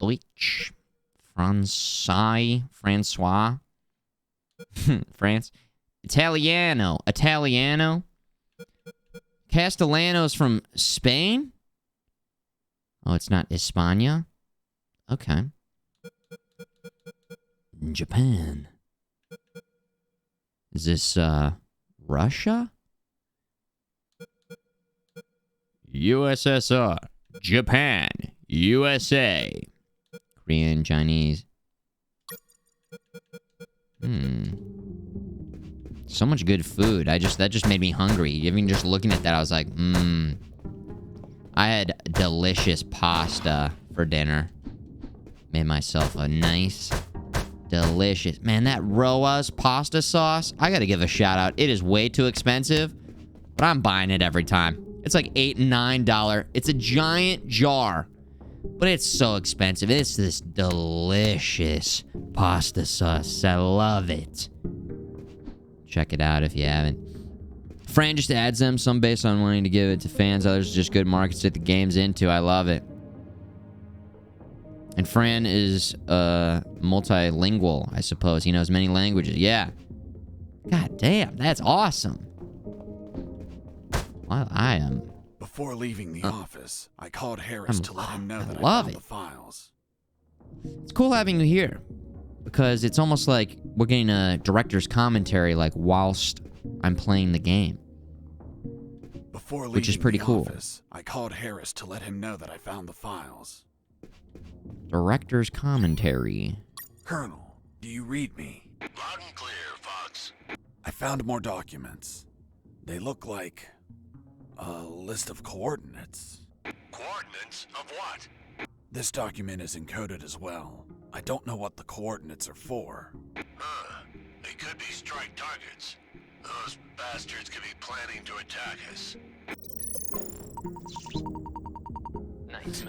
Deutsch, Francois, France, Italiano. Castellano's from Spain? Oh, it's not España? Okay. Japan. Is this, Russia? USSR. Japan. USA. Korean, Chinese. So much good food. That just made me hungry. Even just looking at that, I was like, I had delicious pasta for dinner. Made myself a nice, delicious... Man, that Roa's pasta sauce, I gotta give a shout out. It is way too expensive, but I'm buying it every time. It's like $8 and $9. It's a giant jar But it's so expensive. It's this delicious pasta sauce. I love it. Check it out if you haven't. Fran just adds them, some based on wanting to give it to fans, others just good markets to get the games into. I love it. And Fran is multilingual, I suppose. He knows many languages. Yeah. God damn, that's awesome. Well, I am. Before leaving the office, I called Harris to let him know that I love found it. the files. It's cool having you here because it's almost like we're getting a director's commentary like whilst I'm playing the game. Before which is leaving pretty the cool. office, I called Harris to let him know that I found the files. Director's commentary. Colonel, do you read me? Loud and clear, Fox. I found more documents. They look like a list of coordinates. Coordinates of what? This document is encoded as well. I don't know what the coordinates are for. Huh. They could be strike targets. Those bastards could be planning to attack us.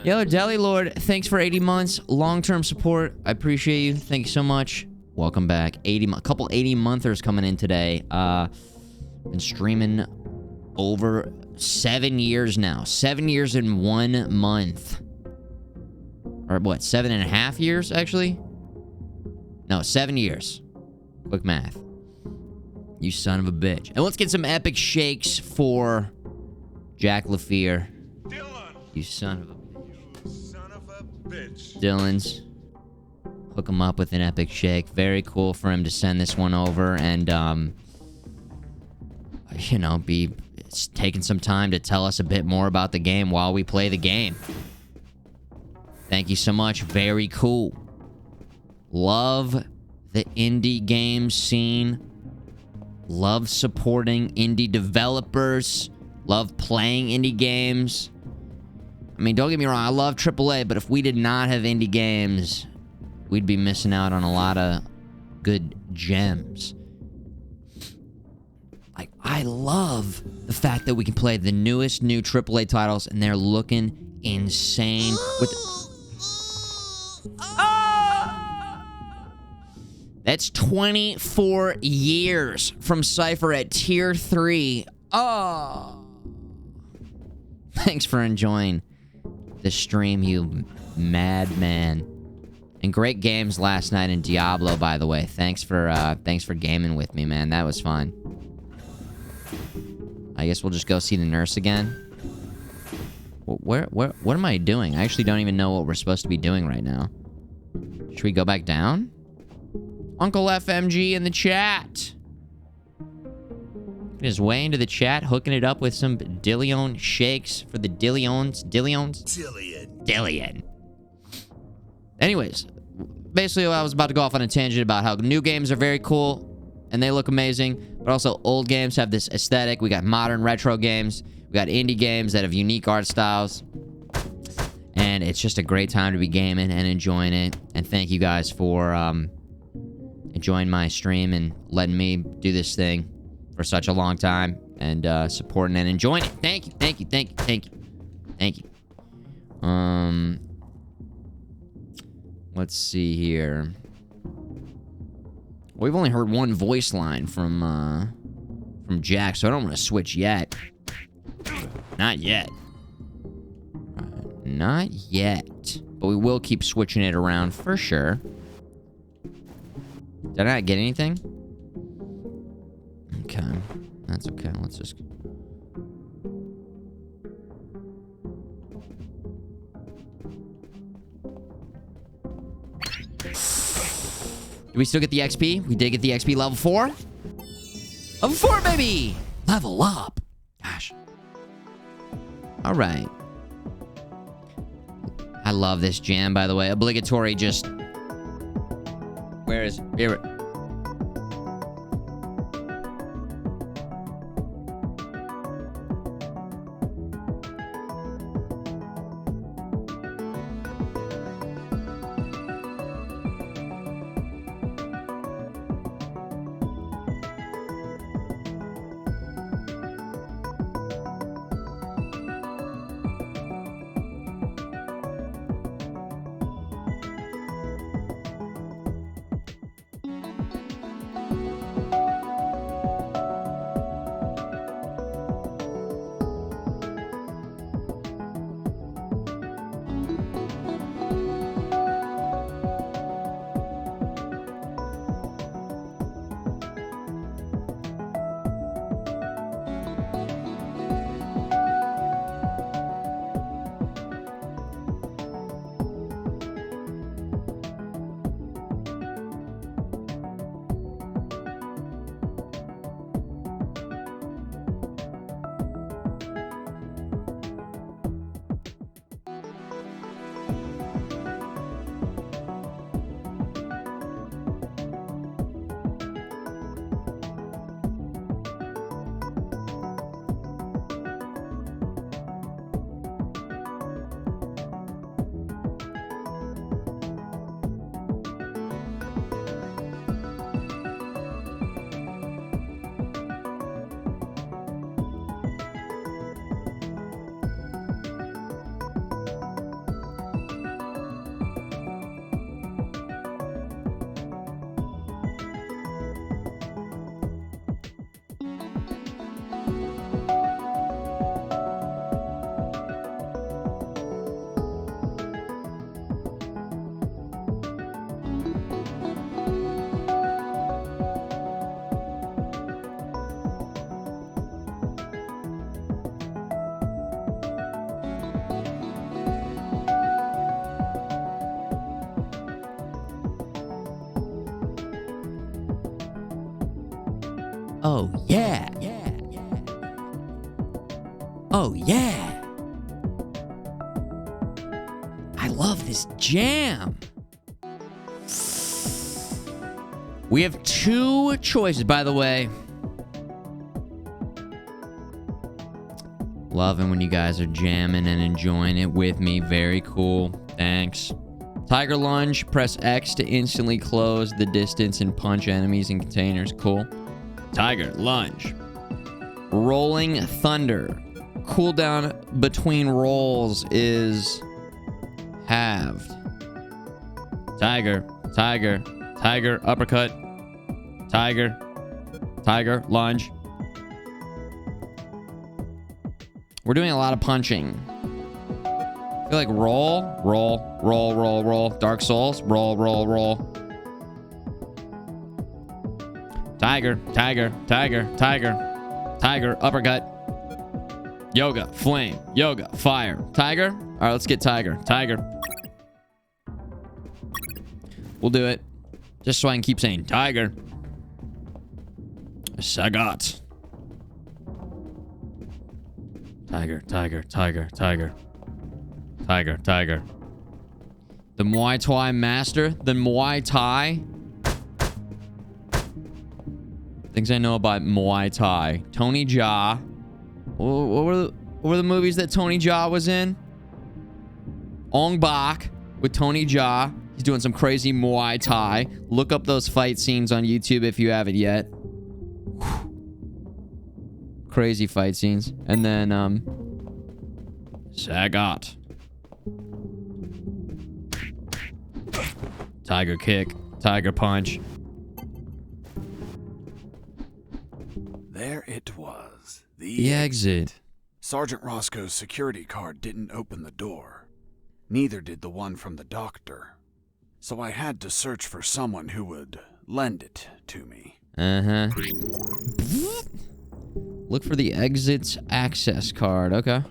Yo, Deli Lord, thanks for 80 months. Long-term support. I appreciate you. Thank you so much. Welcome back. A couple 80-monthers coming in today. Been streaming over 7 years now. 7 years in 1 month. Or what, 7.5 years, actually? No, 7 years. Quick math. You son of a bitch. And let's get some epic shakes for Jack LaFear. Dylan! You son of a bitch. Dylan's. Hook him up with an epic shake. Very cool for him to send this one over and, you know, be taking some time to tell us a bit more about the game while we play the game. Thank you so much. Very cool. Love the indie game scene. Love supporting indie developers. Love playing indie games. I mean, don't get me wrong, I love AAA, but if we did not have indie games, we'd be missing out on a lot of good gems. Like, I love the fact that we can play the newest new AAA titles, and they're looking insane with... That's 24 years from Cypher at Tier 3. Oh. Thanks for enjoying the stream, you madman. And great games last night in Diablo, by the way. Thanks for gaming with me, man. That was fun. I guess we'll just go see the nurse again. What am I doing? I actually don't even know what we're supposed to be doing right now. Should we go back down? Uncle FMG in the chat. His way into the chat, hooking it up with some Dillion shakes for the Dillions. Dillion. Anyways, basically I was about to go off on a tangent about how new games are very cool and they look amazing, but also old games have this aesthetic. We got modern retro games. We got indie games that have unique art styles. And it's just a great time to be gaming and enjoying it. And thank you guys for enjoying my stream and letting me do this thing for such a long time and supporting and enjoying it. Thank you, thank you, thank you, thank you, thank you. Let's see here. We've only heard one voice line from Jack, so I don't want to switch yet. Not yet. Not yet. But we will keep switching it around for sure. Did I not get anything? Okay. That's okay. Let's just... Do we still get the XP? We did get the XP level 4. Level 4, baby! Level up. Gosh. Alright. I love this jam, by the way. Obligatory just... Where is... Here. Oh, yeah. Oh, yeah. I love this jam. We have 2 choices, by the way. Loving when you guys are jamming and enjoying it with me. Very cool. Thanks. Tiger Lunge. Press X to instantly close the distance and punch enemies in containers. Cool. Tiger Lunge. Rolling Thunder. Cooldown between rolls is halved. Tiger. Tiger. Tiger. Uppercut. Tiger. Tiger. Lunge. We're doing a lot of punching. I feel like roll, roll, roll, roll, roll. Dark Souls, roll, roll, roll. Tiger, tiger, tiger, tiger, tiger, uppercut. Yoga, flame, yoga, fire. Tiger? All right, let's get tiger. Tiger. We'll do it. Just so I can keep saying tiger. Sagat. Tiger, tiger, tiger, tiger. Tiger, tiger. The Muay Thai master? The Muay Thai? Things I know about Muay Thai. Tony Jaa. What were the movies that Tony Jaa was in? Ong Bak with Tony Jaa. He's doing some crazy Muay Thai. Look up those fight scenes on YouTube if you haven't yet. Crazy fight scenes. And then, Sagat. Tiger kick. Tiger punch. There it was. The exit. Sergeant Roscoe's security card didn't open the door. Neither did the one from the doctor. So I had to search for someone who would lend it to me. Uh-huh. Look for the exit's access card. Okay.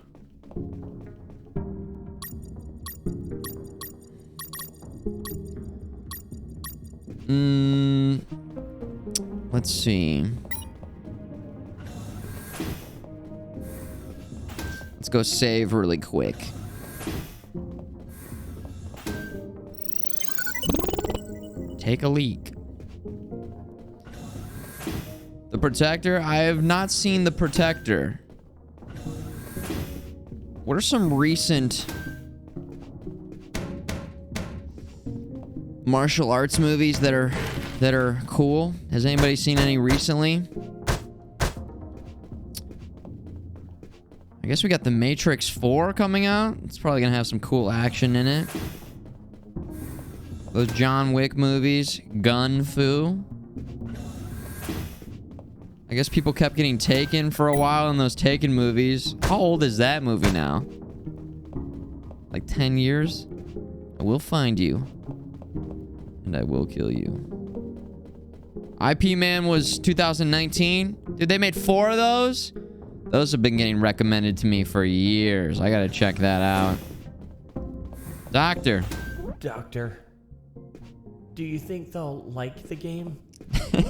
Let's see. Let's go save really quick. Take a leak. The Protector? I have not seen The Protector. What are some recent martial arts movies that are cool? Has anybody seen any recently? I guess we got The Matrix 4 coming out. It's probably gonna have some cool action in it. Those John Wick movies. Gun Fu. I guess people kept getting taken for a while in those Taken movies. How old is that movie now? Like 10 years? I will find you. And I will kill you. IP Man was 2019. Dude, they made 4 of those? Those have been getting recommended to me for years. I gotta check that out. Doctor. Doctor. Do you think they'll like the game?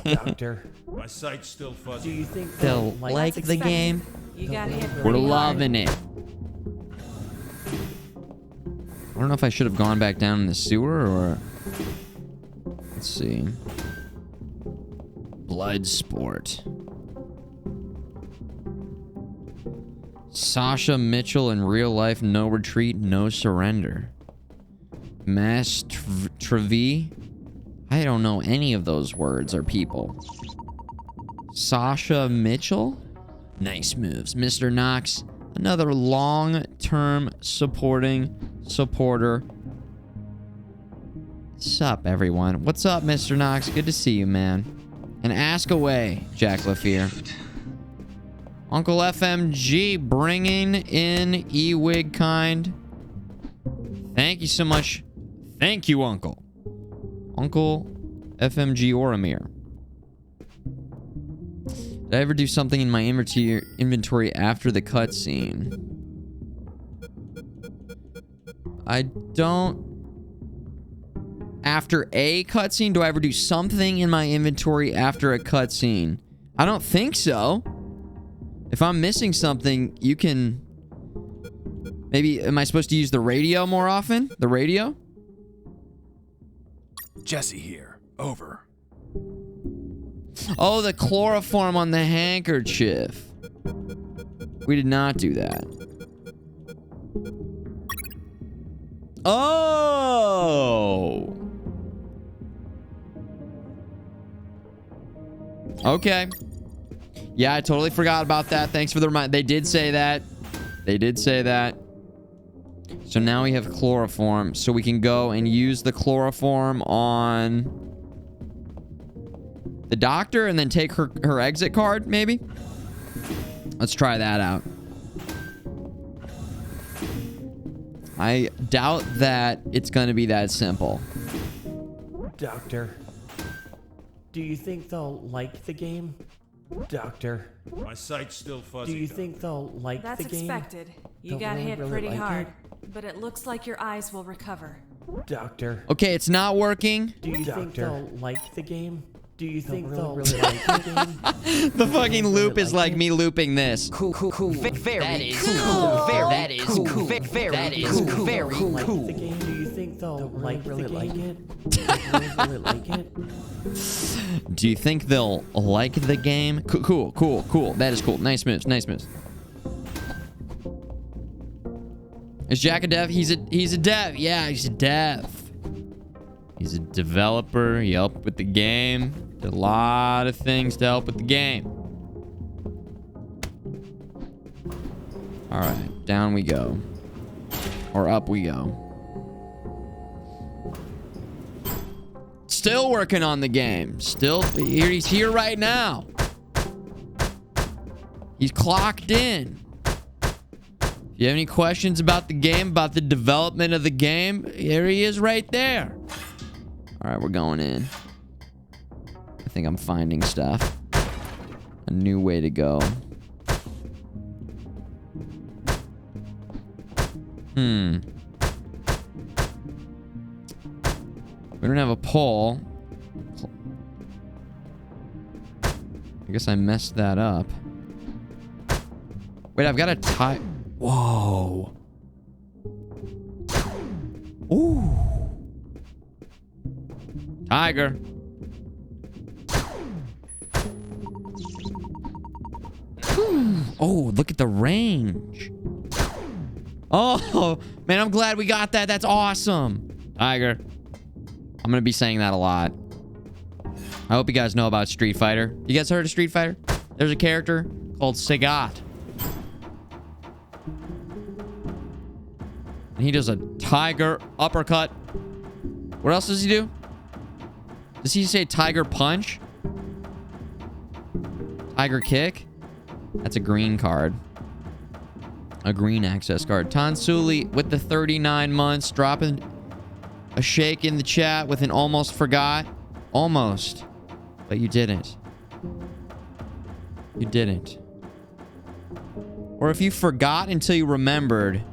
Doctor. My sight's still fuzzy. Do you think They'll like the game? You got hit. We're loving it. I don't know if I should have gone back down in the sewer or... Let's see. Blood sport. Sasha Mitchell in real life, no retreat, no surrender. Mass Trevi. I don't know any of those words or people. Sasha Mitchell? Nice moves. Mr. Knox, another long-term supporter. Sup, everyone? What's up, Mr. Knox? Good to see you, man. And ask away, Jack Lafier. Uncle FMG bringing in E-Wig kind. Thank you so much. Thank you, Uncle. Uncle FMG Oromir. Did I ever do something in my inventory after the cutscene? I don't... After a cutscene? Do I ever do something in my inventory after a cutscene? I don't think so. If I'm missing something, you can... Maybe, am I supposed to use the radio more often? The radio? Jesse here. Over. Oh, the chloroform on the handkerchief. We did not do that. Oh! Okay. Yeah, I totally forgot about that. Thanks for the reminder. They did say that. They did say that. So now we have chloroform. So we can go and use the chloroform on the doctor and then take her exit card, maybe? Let's try that out. I doubt that it's going to be that simple. Doctor, do you think they'll like the game? Doctor, My sight's still fuzzy. do you think they'll like That's the game? expected. You They'll got hit pretty like hard, it? but it looks like your eyes will recover. Doctor, Okay, it's not working. do you think they'll like the game? Do you think they'll really like the game? The fucking loop is like me looping this. Cool. Very That is cool. That is cool. Very cool. Like the game? Do you think they'll really like it? Really like it? Do you think they'll like the game? Cool. That is cool. Nice moves. Is Jack a dev? He's a dev. Yeah, he's a dev. He's a developer. He helped with the game. Did a lot of things to help with the game. All right, down we go. Or up we go. Still working on the game. Still, he's here right now. He's clocked in. If you have any questions about the game, about the development of the game, here he is right there. All right, we're going in. I think I'm finding stuff. A new way to go. We don't have a pole. I guess I messed that up. Wait, I've got a tie. Whoa. Ooh. Tiger. Oh, look at the range. Oh, man, I'm glad we got that. That's awesome. Tiger. I'm going to be saying that a lot. I hope you guys know about Street Fighter. You guys heard of Street Fighter? There's a character called Sagat. And he does a tiger uppercut. What else does he do? Does he say tiger punch? Tiger kick? That's a green card. A green access card. Tansuli with the 39 months. Dropping a shake in the chat with an almost forgot. Almost. But you didn't. You didn't. Or if you forgot until you remembered,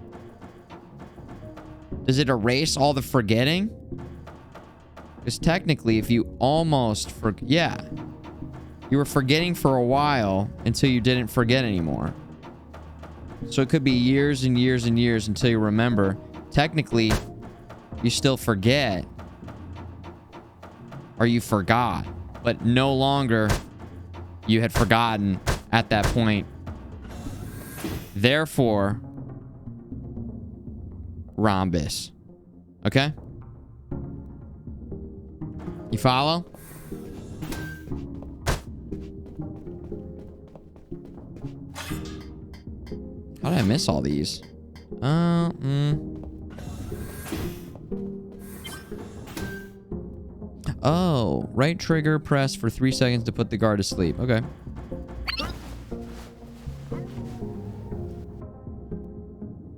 does it erase all the forgetting? Because technically, if you almost yeah. You were forgetting for a while until you didn't forget anymore. So it could be years and years and years until you remember. Technically, you still forget. Or you forgot. But no longer you had forgotten at that point. Therefore, rhombus. Okay? You follow? How did I miss all these? Oh, right trigger press for 3 seconds to put the guard to sleep. Okay.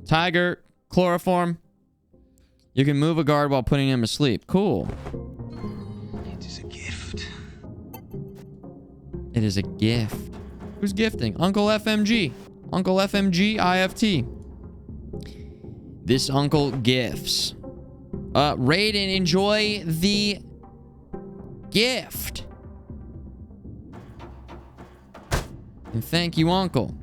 Tiger, chloroform. You can move a guard while putting him to sleep. Cool. It is a gift. It is a gift. Who's gifting? Uncle FMG. Uncle FMG IFT. This uncle gifts. Raiden, enjoy the gift. And thank you, Uncle.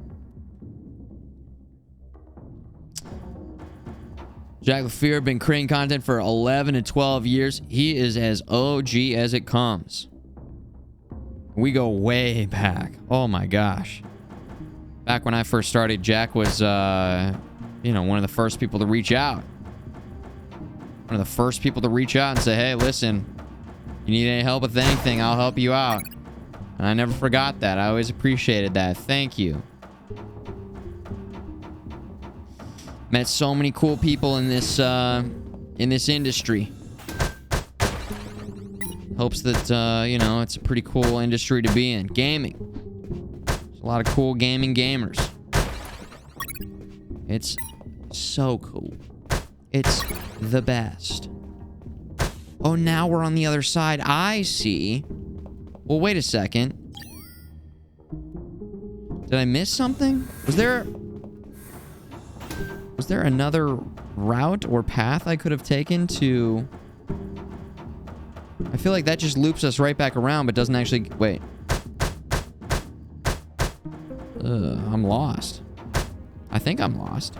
Jack LaFear been creating content for 11 to 12 years. He is as OG as it comes. We go way back. Oh my gosh. Back when I first started, Jack was, you know, one of the first people to reach out. One of the first people to reach out and say, hey, listen, you need any help with anything, I'll help you out. And I never forgot that. I always appreciated that. Thank you. Met so many cool people in this industry. Hopes that, you know, it's a pretty cool industry to be in. Gaming. There's a lot of cool gaming gamers. It's so cool. It's the best. Oh, now we're on the other side. I see. Well, wait a second. Did I miss something? Was there another route or path I could have taken to... I feel like that just loops us right back around, but doesn't actually... Wait. I'm lost. I think I'm lost.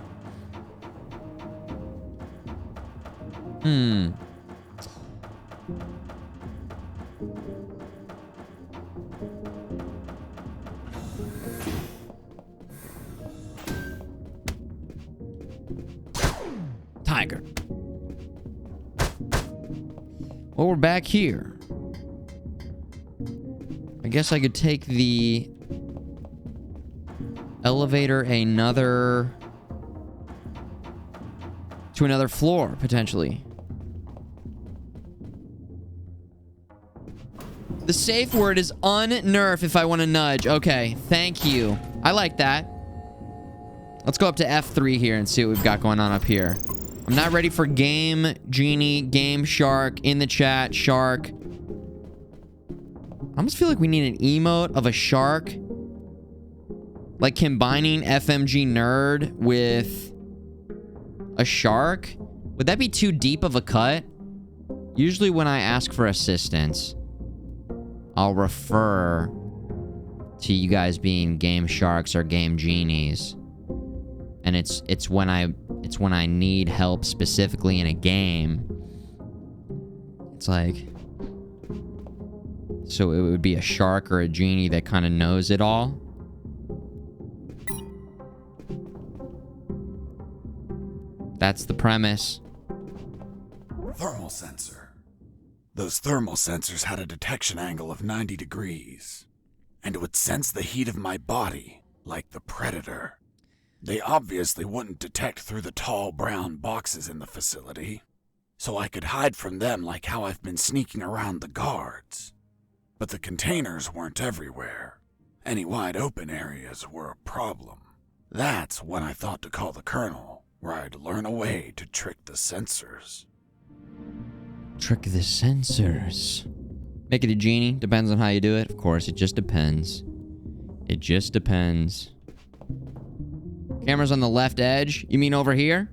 Tiger. Well, we're back here. I guess I could take the elevator to another floor, potentially. The safe word is unnerf if I want to nudge. Okay, thank you. I like that. Let's go up to F3 here and see what we've got going on up here. I'm not ready for Game Genie, Game Shark, in the chat, Shark. I almost feel like we need an emote of a shark. Like combining FMG Nerd with a shark. Would that be too deep of a cut? Usually when I ask for assistance, I'll refer to you guys being Game Sharks or Game Genies. And it's when I need help specifically in a game. It's like, so it would be a shark or a genie that kind of knows it all. That's the premise. Thermal sensor. Those thermal sensors had a detection angle of 90 degrees, and would sense the heat of my body like the Predator. They obviously wouldn't detect through the tall brown boxes in the facility, so I could hide from them like how I've been sneaking around the guards. But the containers weren't everywhere. Any wide open areas were a problem. That's when I thought to call the Colonel, where I'd learn a way to trick the sensors. Trick the sensors. Make it a genie. Depends on how you do it. Of course, it just depends. It just depends. Camera's on the left edge. You mean over here?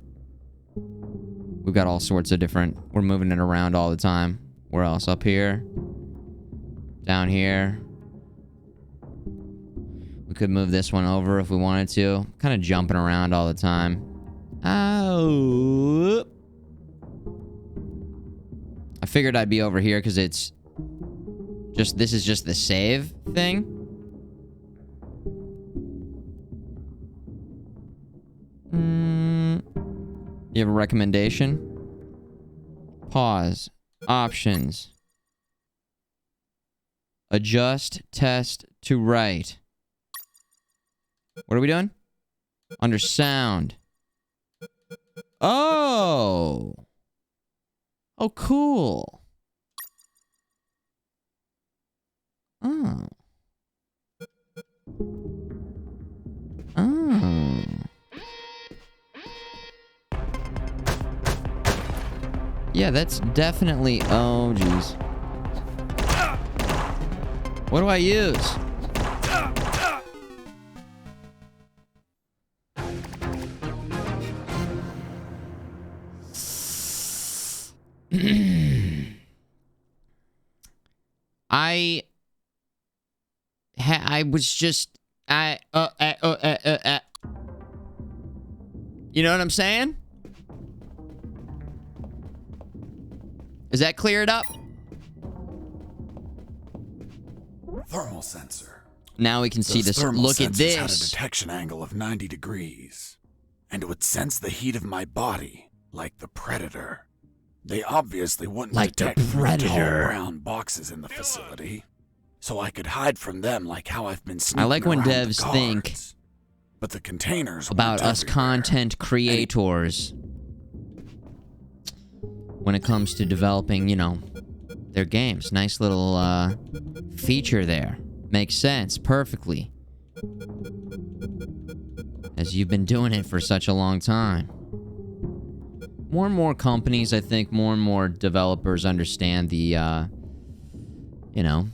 We've got all sorts of different... We're moving it around all the time. Where else? Up here. Down here. We could move this one over if we wanted to. Kind of jumping around all the time. Oh. I figured I'd be over here because it's... This is just the save thing. You have a recommendation? Pause. Options. Adjust test to right. What are we doing? Under sound. Oh. Oh, cool. Oh. Oh. Yeah, that's definitely... Oh, jeez. What do I use? I was just... You know what I'm saying? Is that cleared up? Thermal sensor. Now we can see this. Look at this. Had a detection angle of 90 degrees, and it would sense the heat of my body like the Predator. They obviously wouldn't like detect the tall Predator. brown boxes in the facility, so I could hide from them like how I've been sneaking I like when around the devs think guards. But the containers about weren't us everywhere. content creators when it comes to developing, you know, their games. Nice little feature there. Makes sense perfectly. As you've been doing it for such a long time. More and more companies, I think, more and more developers understand the, you know,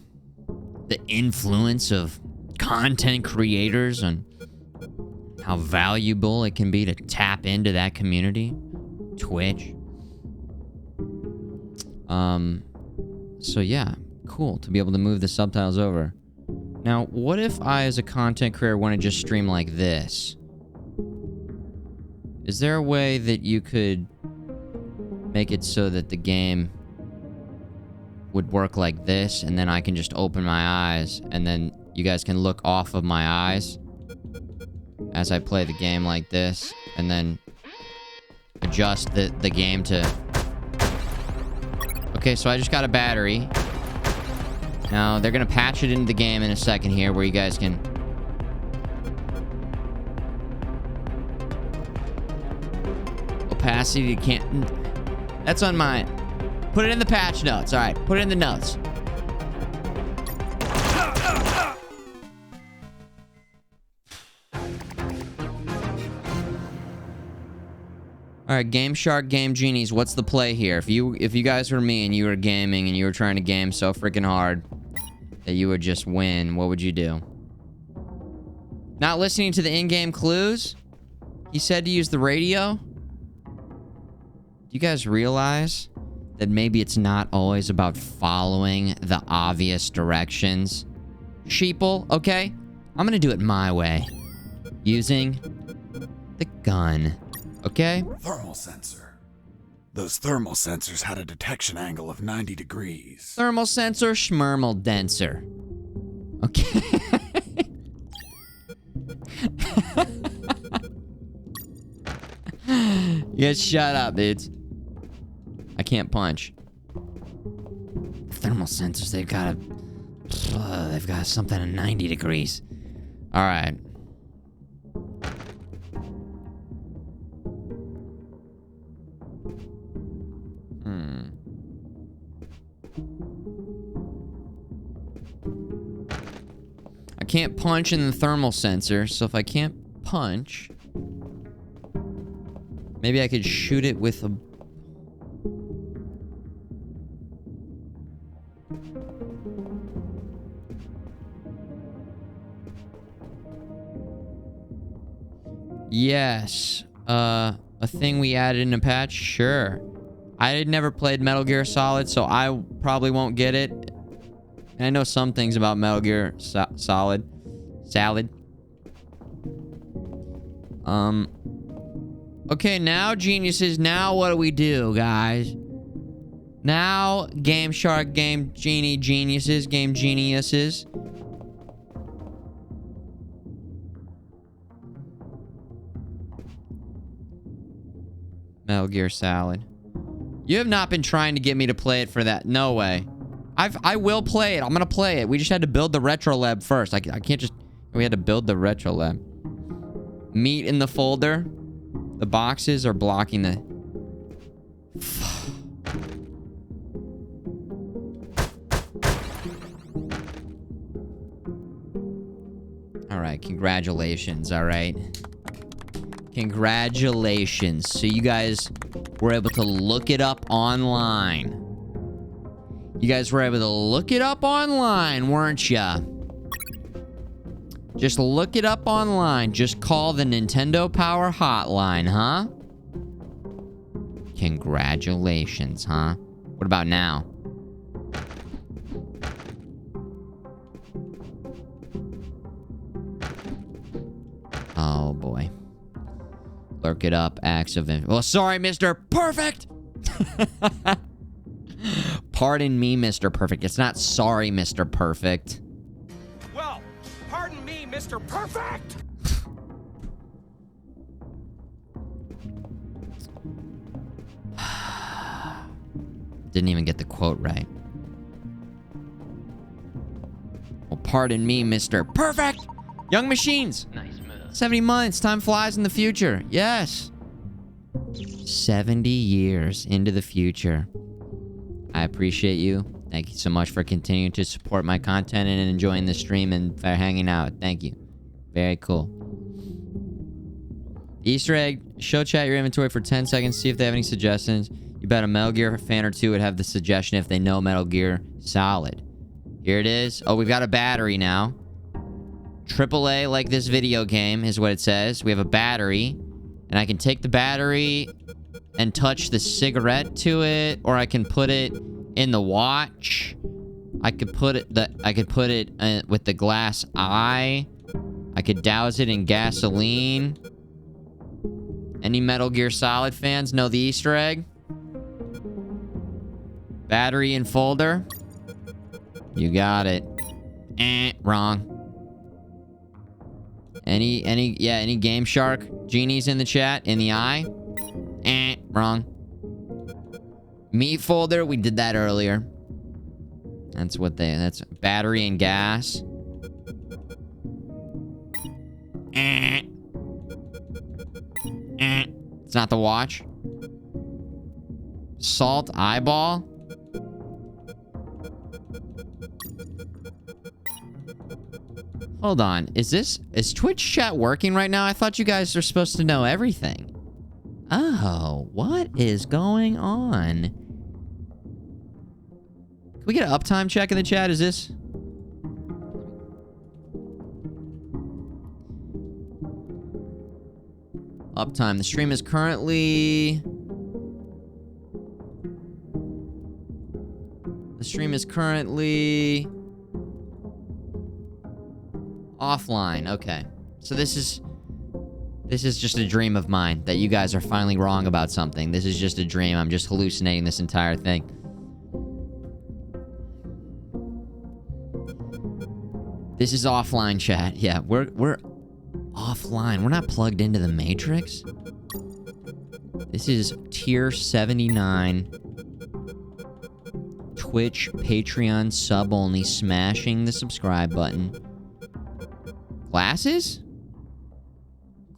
the influence of content creators and how valuable it can be to tap into that community. Twitch. So yeah, cool to be able to move the subtitles over. Now, what if I, as a content creator, want to just stream like this? Is there a way that you could make it so that the game would work like this, and then I can just open my eyes, and then you guys can look off of my eyes as I play the game like this, and then adjust the game to... Okay, so I just got a battery. Now, they're gonna patch it into the game in a second here, where you guys can... Opacity can't... That's on mine. Put it in the patch notes. Alright, put it in the notes. Alright, Game Shark, Game Genies, what's the play here? If you guys were me and you were gaming and you were trying to game so freaking hard that you would just win, what would you do? Not listening to the in-game clues? He said to use the radio? Do you guys realize that maybe it's not always about following the obvious directions? Sheeple, okay? I'm gonna do it my way. Using the gun. Okay? Thermal sensor. Those thermal sensors had a detection angle of 90 degrees. Thermal sensor, schmermal denser. Okay. Yeah, shut up, dudes. I can't punch. Thermal sensors, they've got something at 90 degrees. All right. I can't punch in the thermal sensor, so if I can't punch, maybe I could shoot it with a... Yes. A thing we added in a patch? Sure. I had never played Metal Gear Solid, so I probably won't get it. And I know some things about Metal Gear Solid. Salad. Okay, now, geniuses, now what do we do, guys? Now, Game Shark, Game Genie geniuses, Game Geniuses. Metal Gear Salad. You have not been trying to get me to play it for that. No way. I will play it. I'm gonna play it. We just had to build the retro lab first. I can't just... We had to build the retro lab. Meat in the folder. The boxes are blocking the... Alright, congratulations, alright? Congratulations. So you guys were able to look it up online. You guys were able to look it up online, weren't ya? Just look it up online. Just call the Nintendo Power Hotline, huh? Congratulations, huh? What about now? Oh, boy. Lurk it up. Acts of... Well, sorry, Mr. Perfect! Pardon me, Mr. Perfect. It's not sorry, Mr. Perfect. Well, pardon me, Mr. Perfect! Didn't even get the quote right. Well, pardon me, Mr. Perfect! Young Machines! Nice move. 70 months. Time flies in the future. Yes. 70 years into the future. I appreciate you. Thank you so much for continuing to support my content and enjoying the stream and for hanging out. Thank you. Very cool. Easter egg. Show chat your inventory for 10 seconds. See if they have any suggestions. You bet a Metal Gear fan or two would have the suggestion if they know Metal Gear Solid. Here it is. Oh, we've got a battery now. AAA like this video game is what it says. We have a battery. And I can take the battery and touch the cigarette to it. Or I can put it in the watch. I could put it with the glass eye. I could douse it in gasoline. Any Metal Gear Solid fans know the Easter egg? Battery and folder. You got it. Wrong. Any Game Shark genies in the chat? In the eye? Wrong. Meat folder, we did that earlier. That's battery and gas. It's not the watch. Salt eyeball? Hold on. Is Twitch chat working right now? I thought you guys are supposed to know everything. Oh, what is going on? Can we get an uptime check in the chat? Is this... Uptime. The stream is currently... offline. Okay. So this is just a dream of mine that you guys are finally wrong about something. This is just a dream. I'm just hallucinating this entire thing. This is offline chat. Yeah, we're offline. We're not plugged into the Matrix. This is tier 79 Twitch Patreon sub only, smashing the subscribe button. Glasses?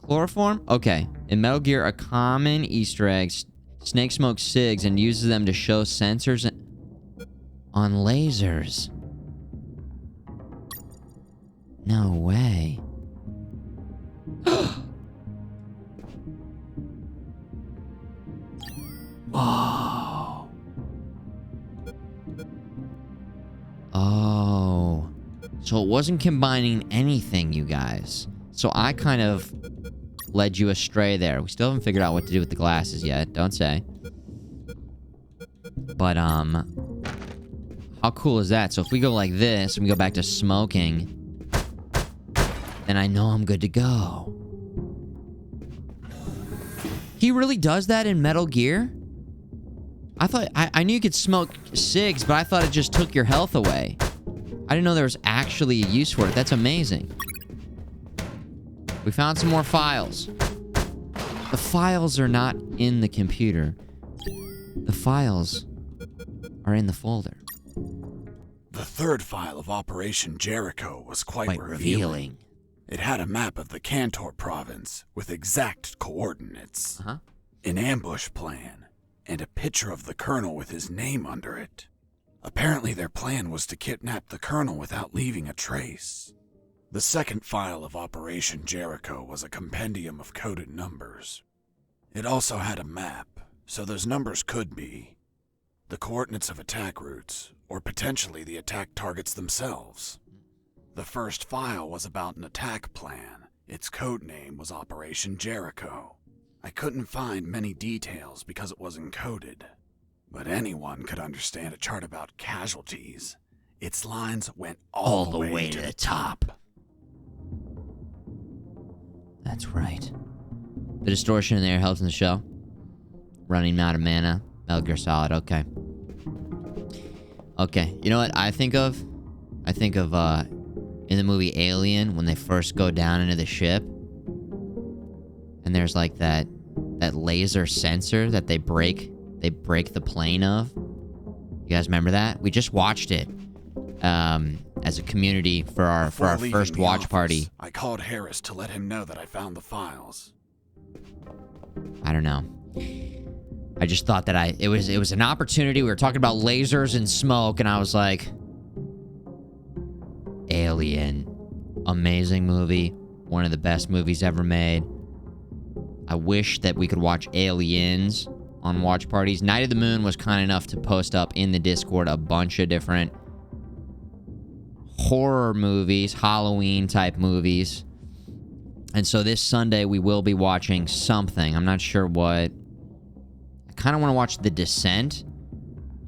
Chloroform? Okay. In Metal Gear, a common Easter egg. Snake smokes cigs and uses them to show sensors on lasers. No way. Whoa. Oh. So it wasn't combining anything, you guys. So I kind of led you astray there. We still haven't figured out what to do with the glasses yet. Don't say. But, how cool is that? So if we go like this and we go back to smoking, then I know I'm good to go. He really does that in Metal Gear? I knew you could smoke cigs, but I thought it just took your health away. I didn't know there was actually a use for it. That's amazing. We found some more files. The files are not in the computer. The files are in the folder. The third file of Operation Jericho was quite revealing. It had a map of the Kantor province with exact coordinates, an ambush plan, and a picture of the colonel with his name under it. Apparently their plan was to kidnap the colonel without leaving a trace. The second file of Operation Jericho was a compendium of coded numbers. It also had a map, so those numbers could be the coordinates of attack routes, or potentially the attack targets themselves. The first file was about an attack plan. Its code name was Operation Jericho. I couldn't find many details because it was encoded, but anyone could understand a chart about casualties. Its lines went all the way to the top. That's right. The distortion in the air helps in the show. Running out of mana. Metal Gear Solid, okay. Okay, you know what I think of? I think of, in the movie Alien, when they first go down into the ship. And there's like that laser sensor that they break the plane of. You guys remember that? We just watched it. As a community for our first watch party. I called Harris to let him know that I found the files. I don't know. I just thought that it was an opportunity. We were talking about lasers and smoke, and I was like, Alien. Amazing movie. One of the best movies ever made. I wish that we could watch Aliens on watch parties. Night of the Moon was kind enough to post up in the Discord a bunch of different horror movies, Halloween type movies. And so this Sunday we will be watching something. I'm not sure what. I kind of want to watch The Descent.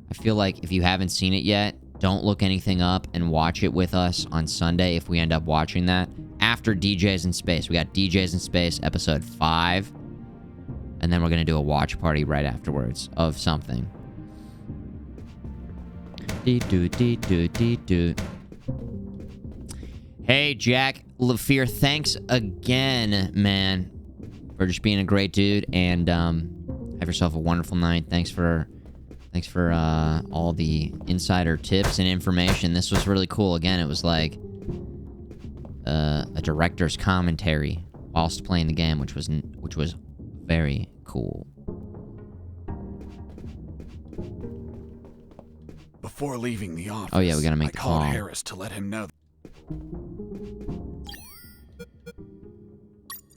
I feel like if you haven't seen it yet, don't look anything up and watch it with us on Sunday if we end up watching that. After DJs in Space. We got DJs in Space episode 5. And then we're going to do a watch party right afterwards of something. Hey, Jack LaFear, thanks again, man, for just being a great dude, and have yourself a wonderful night. Thanks for all the insider tips and information. This was really cool. Again, it was like a director's commentary whilst playing the game, which was very cool. Before leaving the office, oh yeah, we gotta make the call. I called Harris to let him know.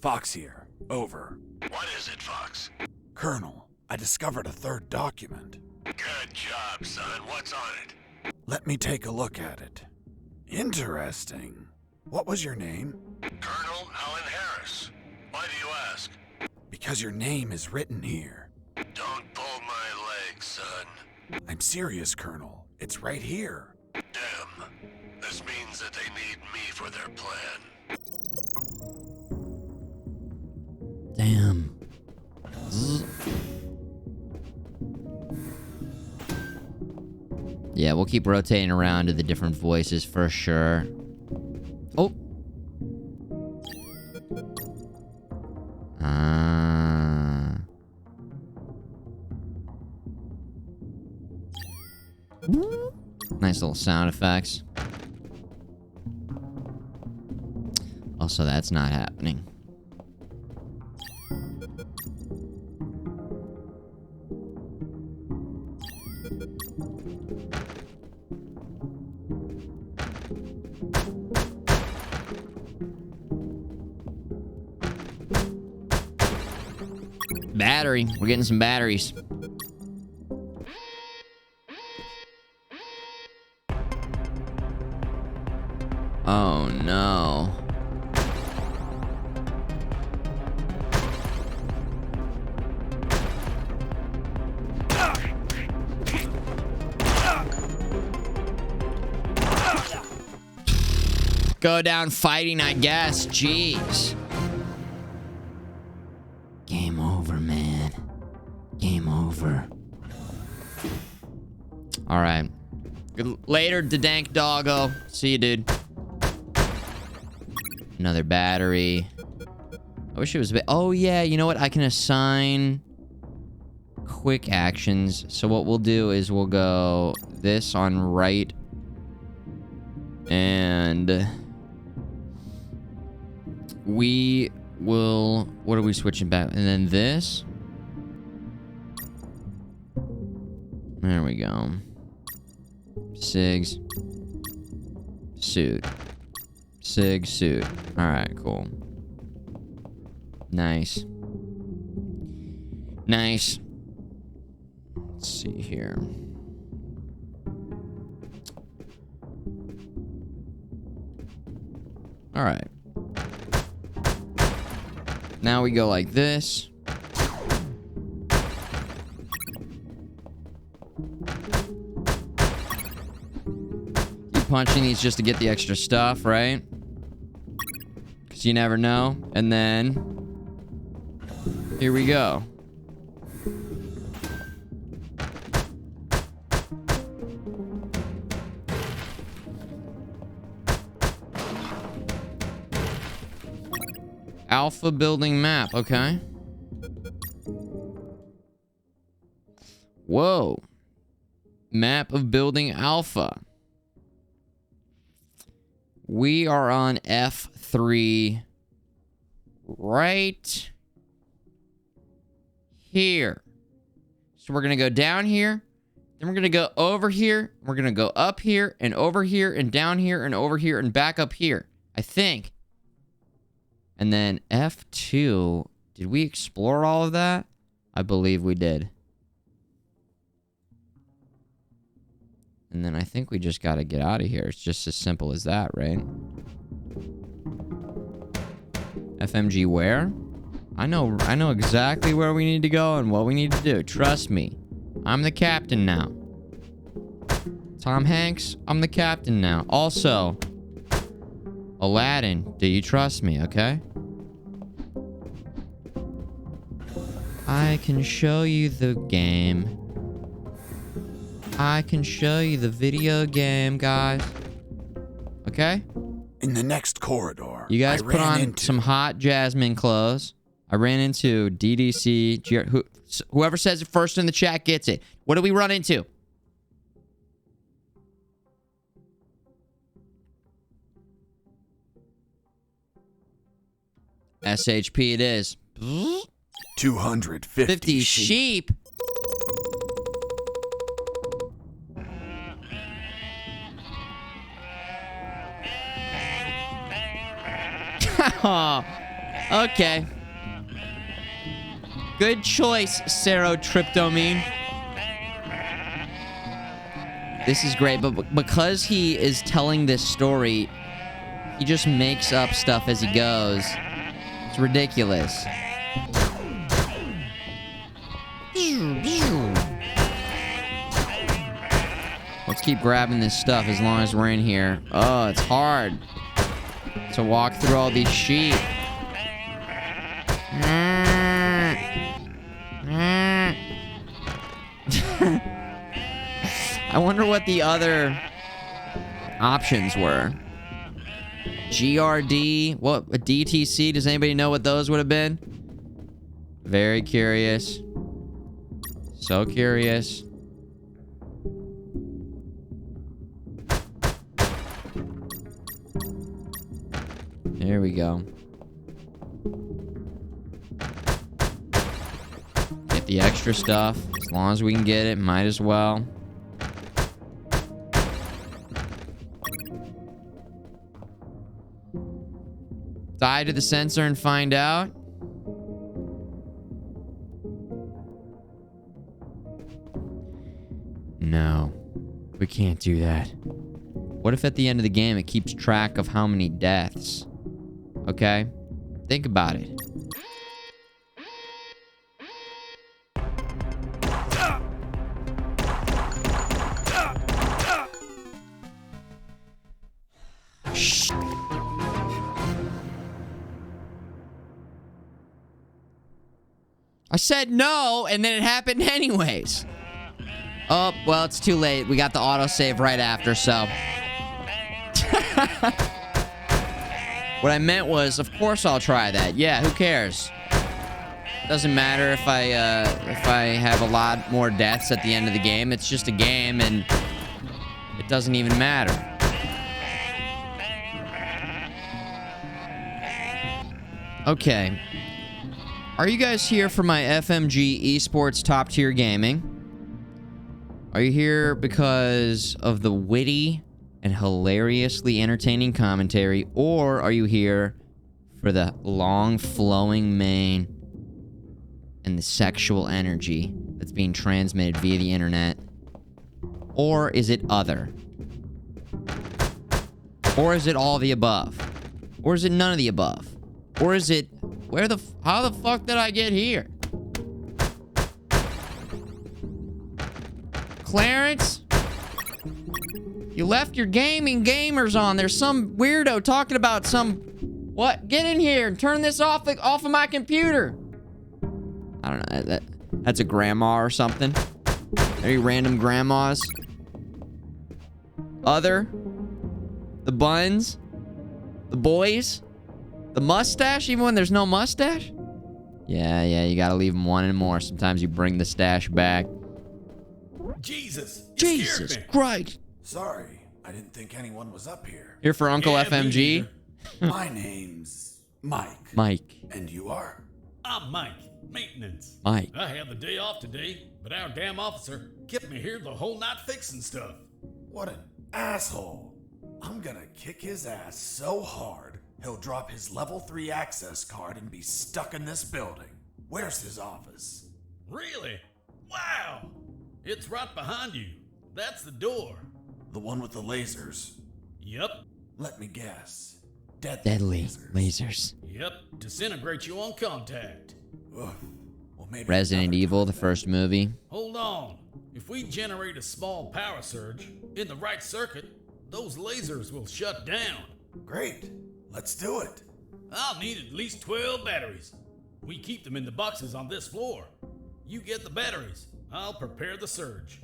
Fox here. Over. What is it, Fox? Colonel, I discovered a third document. Good job, son. What's on it? Let me take a look at it. Interesting. What was your name? Colonel Alan Harris. Why do you ask? Because your name is written here. Don't pull my leg, son. I'm serious, Colonel. It's right here. Damn. This means that they need me for their plan. Damn. Yeah, we'll keep rotating around to the different voices for sure. Oh. Nice little sound effects. Also, that's not happening. Battery. We're getting some batteries. Oh no. Go down fighting, I guess. Jeez. Game over, man. Game over. All right. Later, Dank Doggo. See you, dude. Another battery. I wish it was a bit... Oh, yeah. You know what? I can assign quick actions. So what we'll do is we'll go this on right. And we will... What are we switching back? And then this. There we go. Sigs. Suit. Sig, suit. Alright, cool. Nice. Nice. Let's see here. Alright. Now we go like this. Keep punching these just to get the extra stuff, right? just you never know. And then here we go. Alpha building map, okay. Whoa. Map of building Alpha. We are on F3 right here. So we're going to go down here. Then we're going to go over here. We're going to go up here and over here and down here and over here and back up here, I think. And then F2. Did we explore all of that? I believe we did. And then I think we just got to get out of here. It's just as simple as that, right? FMG where? I know exactly where we need to go and what we need to do. Trust me. I'm the captain now. Tom Hanks, I'm the captain now. Also, Aladdin, do you trust me, okay? I can show you the game. I can show you the video game, guys. Okay? In the next corridor, You guys put on some hot Jasmine clothes. I ran into DDC. Whoever says it first in the chat gets it. What do we run into? SHP it is. 250 sheep. Okay. Good choice, Serotryptomine. This is great, but because he is telling this story, he just makes up stuff as he goes. It's ridiculous. Let's keep grabbing this stuff as long as we're in here. Oh, it's hard to walk through all these sheep. I wonder what the other options were. GRD, what, a DTC? Does anybody know what those would have been? Very curious. So curious. Here we go. Get the extra stuff. As long as we can get it, might as well. Die to the sensor and find out. No, we can't do that. What if at the end of the game it keeps track of how many deaths? Okay? Think about it. Shh. I said no, and then it happened anyways. Oh, well, it's too late. We got the autosave right after, so. What I meant was, of course I'll try that. Yeah, who cares? Doesn't matter if I have a lot more deaths at the end of the game. It's just a game, and it doesn't even matter. Okay. Are you guys here for my FMG Esports Top Tier Gaming? Are you here because of the witty and hilariously entertaining commentary, or are you here for the long flowing mane and the sexual energy that's being transmitted via the internet? Or is it other? Or is it all the above? Or is it none of the above? Or is it, how the fuck did I get here? Clarence? You left your gamers on. There's some weirdo talking about some What? Get in here and turn this off of my computer. I don't know. That's a grandma or something. Any random grandmas? Other? The buns? The boys? The mustache, even when there's no mustache? Yeah, you gotta leave them wanting more. Sometimes you bring the stash back. Jesus Christ. Sorry, I didn't think anyone was up here. Here for Uncle FMG? My name's Mike. Mike. And you are? I'm Mike, maintenance. Mike. I had the day off today, but our damn officer kept me here the whole night fixing stuff. What an asshole. I'm gonna kick his ass so hard, he'll drop his level 3 access card and be stuck in this building. Where's his office? Really? Wow! It's right behind you. That's the door. The one with the lasers? Yep. Let me guess. Deadly lasers. Yep. Disintegrate you on contact. Well, maybe Resident Evil, the first movie. Hold on. If we generate a small power surge in the right circuit, those lasers will shut down. Great. Let's do it. I'll need at least 12 batteries. We keep them in the boxes on this floor. You get the batteries. I'll prepare the surge.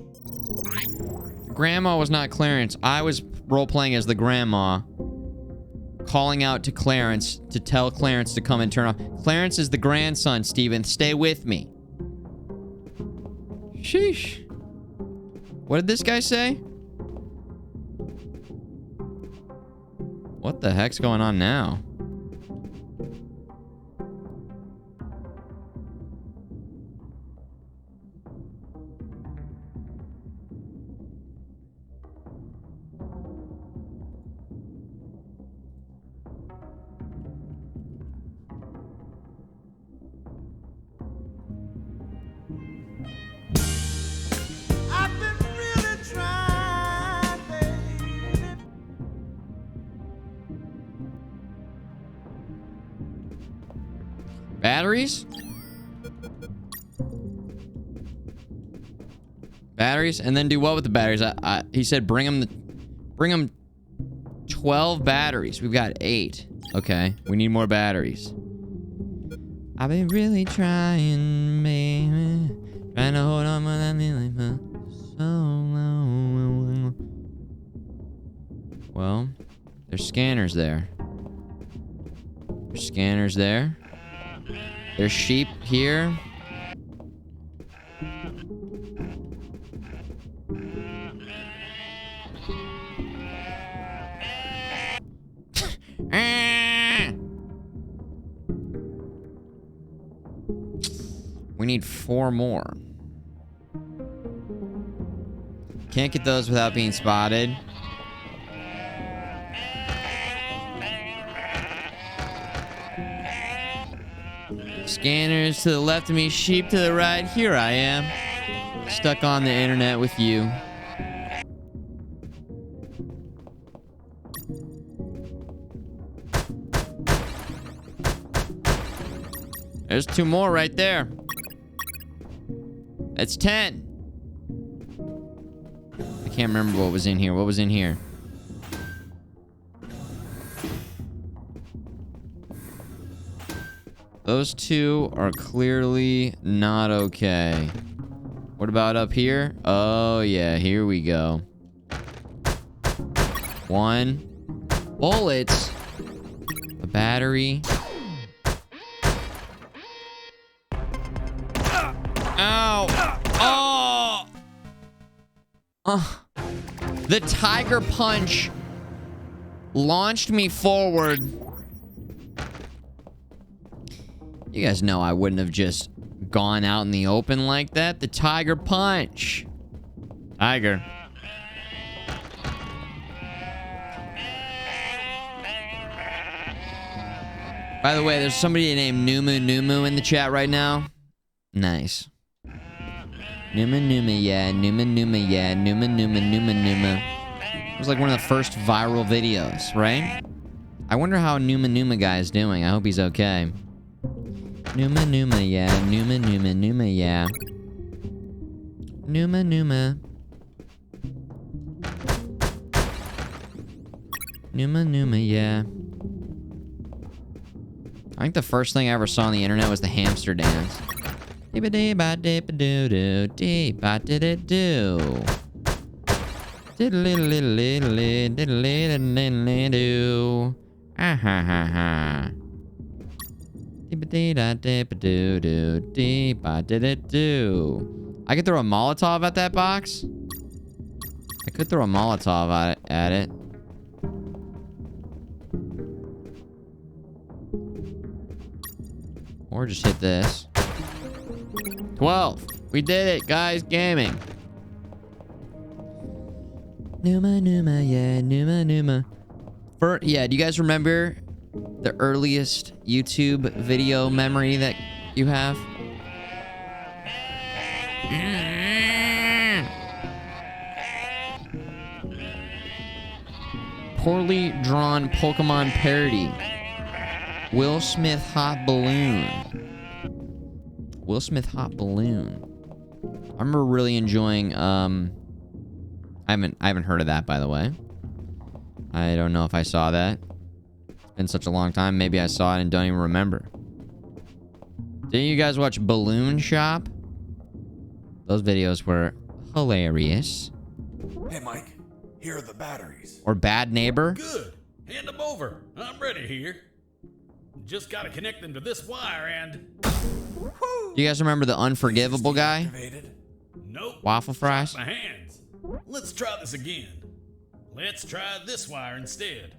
Grandma was not Clarence. I was role-playing as the grandma, calling out to Clarence to tell Clarence to come and turn off. Clarence is the grandson, Steven. Stay with me. Sheesh. What did this guy say? What the heck's going on now? Batteries? Batteries? And then do what with the batteries? He said bring him 12 batteries. We've got 8. Okay, we need more batteries. I've been really trying, baby. Trying to hold on with that feeling for so long. Well, there's scanners there. There's scanners there. There's sheep here. We need 4 more. Can't get those without being spotted. Scanners to the left of me, sheep to the right. Here I am, stuck on the internet with you. There's 2 more right there. That's 10. I can't remember what was in here. What was in here? Those 2 are clearly not okay. What about up here? Oh, yeah. Here we go. 1. Bullets. A battery. Ow. Oh. The tiger punch launched me forward. You guys know I wouldn't have just gone out in the open like that. The tiger punch. Tiger. By the way, there's somebody named Numu in the chat right now. Nice. Numa, yeah. Numa, yeah. Numa. It was like one of the first viral videos, right? I wonder how Numa guy is doing. I hope he's okay. Numa, yeah. Numa, yeah. Numa. Numa, yeah. I think the first thing I ever saw on the internet was the hamster dance. Dee-ba-dee-ba-dee-ba-doo-doo. Diddle-diddle-diddle-diddle-diddle-diddle-diddle-diddle-diddle-diddle-diddle-diddle. Ah-ha-ha-ha. Dee-ba-dee-da-dee-ba-doo-doo-dee-ba-dee-da-doo. I could throw a Molotov at that box. I could throw a Molotov at it. Or just hit this. 12. We did it, guys. Gaming. Numa, yeah. Numa. Yeah, do you guys remember the earliest YouTube video memory that you have? Poorly drawn Pokemon parody. Will Smith Hot Balloon. Will Smith Hot Balloon. I remember really enjoying, I haven't heard of that, by the way. I don't know if I saw that. It's been such a long time. Maybe I saw it and don't even remember. Didn't you guys watch Balloon Shop? Those videos were hilarious. Hey, Mike. Here are the batteries. Or Bad Neighbor. Good. Hand them over. I'm ready here. Just gotta connect them to this wire and... Do you guys remember the Unforgivable guy? Nope. Waffle fries? My hands. Let's try this again. Let's try this wire instead.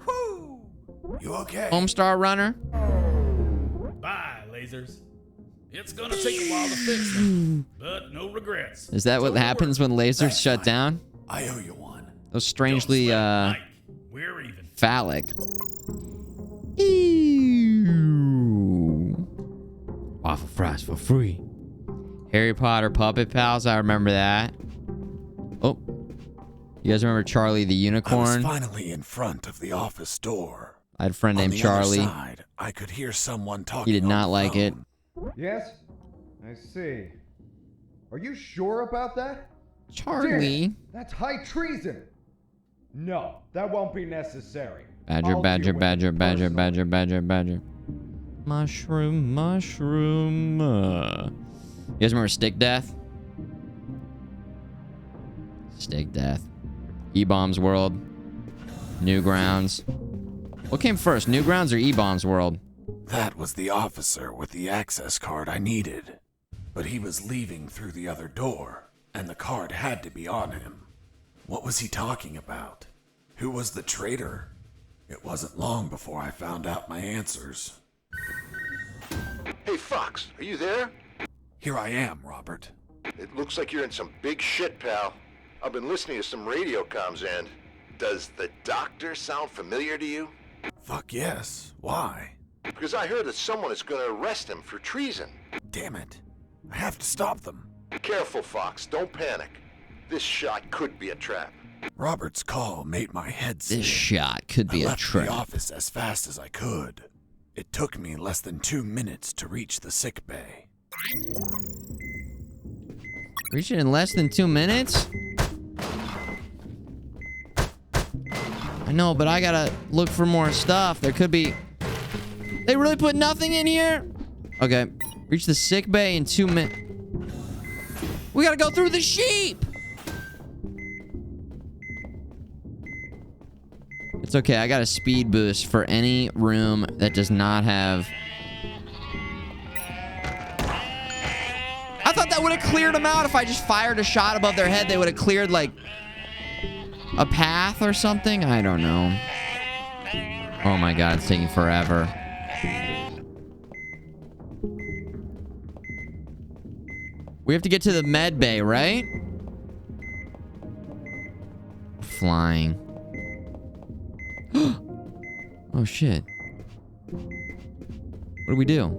You okay? Homestar Runner? Bye, lasers. It's gonna take a while to fix them, but no regrets. Is that what happens when lasers shut down? I owe you one. Those strangely, We're even. phallic. Ew. Waffle fries for free. Harry Potter Puppet Pals, I remember that. Oh. You guys remember Charlie the Unicorn? I was finally in front of the office door. I had a friend named Charlie. On the other side, I could hear someone talking. He did not like it. Yes? I see. Are you sure about that? Charlie. Damn, that's high treason. No, that won't be necessary. Badger. Mushroom. You guys remember Stick Death? Stick Death. E-Bombs World. Newgrounds. What came first, Newgrounds or E-Bombs World? That was the officer with the access card I needed. But he was leaving through the other door, and the card had to be on him. What was he talking about? Who was the traitor? It wasn't long before I found out my answers. Hey, Fox, are you there? Here I am, Robert. It looks like you're in some big shit, pal. I've been listening to some radio comms and... Does the doctor sound familiar to you? Fuck yes. Why? Because I heard that someone is going to arrest him for treason. Damn it. I have to stop them. Careful, Fox. Don't panic. This shot could be a trap. Robert's call made my head spin. This shot could be a trap. I left the office as fast as I could. It took me less than 2 minutes to reach the sick bay. Reach it in less than 2 minutes? I know, but I gotta look for more stuff. There could be... They really put nothing in here? Okay. Reach the sick bay in 2 minutes. We gotta go through the sheep! It's okay, I got a speed boost for any room that does not have... I thought that would have cleared them out if I just fired a shot above their head. They would have cleared, like, a path or something? I don't know. Oh my god, it's taking forever. We have to get to the med bay, right? Flying. Oh shit. What do we do?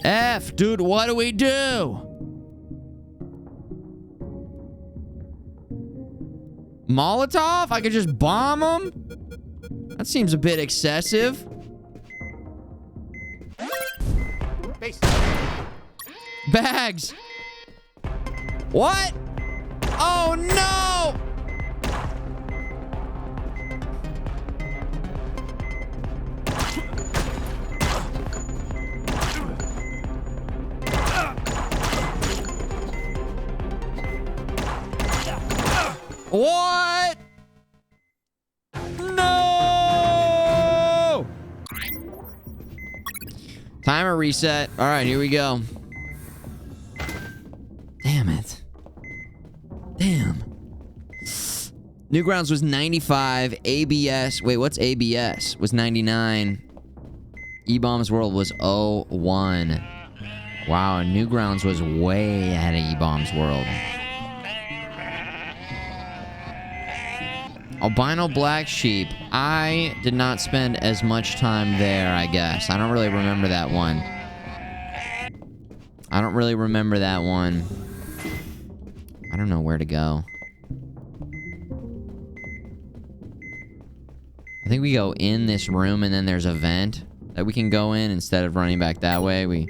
F, dude, what do we do? Molotov? I could just bomb them? That seems a bit excessive. Bags. What? Oh, no! What? No! Timer reset. All right, here we go. Damn it. Damn. Newgrounds was 95. ABS. Wait, what's ABS? Was 99. E-Bombs World was 01. Wow, Newgrounds was way ahead of E-Bombs World. Albino Black Sheep. I did not spend as much time there, I guess. I don't really remember that one. I don't really remember that one. I don't know where to go. I think we go in this room and then there's a vent that we can go in instead of running back that way.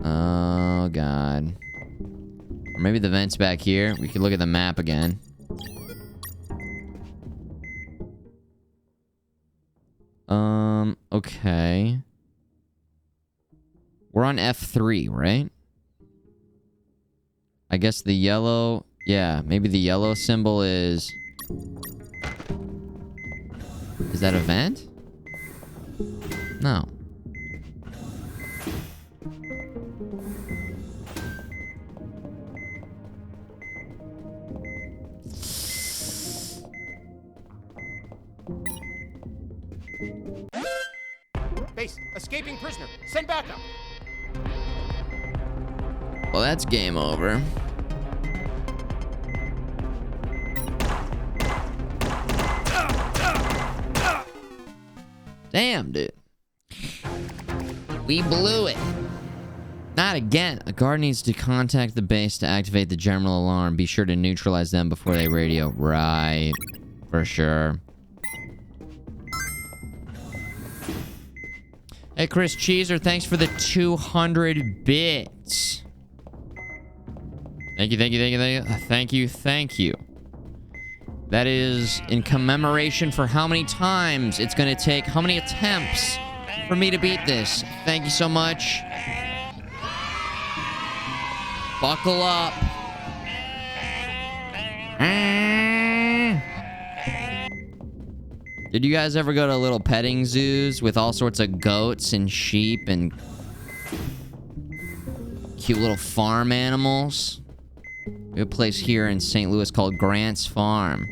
Oh, God. Or maybe the vent's back here. We could look at the map again. Okay. We're on F3, right? I guess the yellow... Yeah, maybe the yellow symbol is... Is that a vent? No. Base, escaping prisoner. Send backup. Well, that's game over. Damn, dude. We blew it. Not again. A guard needs to contact the base to activate the general alarm. Be sure to neutralize them before they radio. Right. For sure. Hey, Chris Cheeser, thanks for the 200 bits. Thank you, thank you, thank you, thank you. Thank you, thank you. That is in commemoration for how many times it's going to take, how many attempts for me to beat this. Thank you so much. Buckle up. Did you guys ever go to little petting zoos with all sorts of goats and sheep and cute little farm animals? We have a place here in St. Louis called Grant's Farm.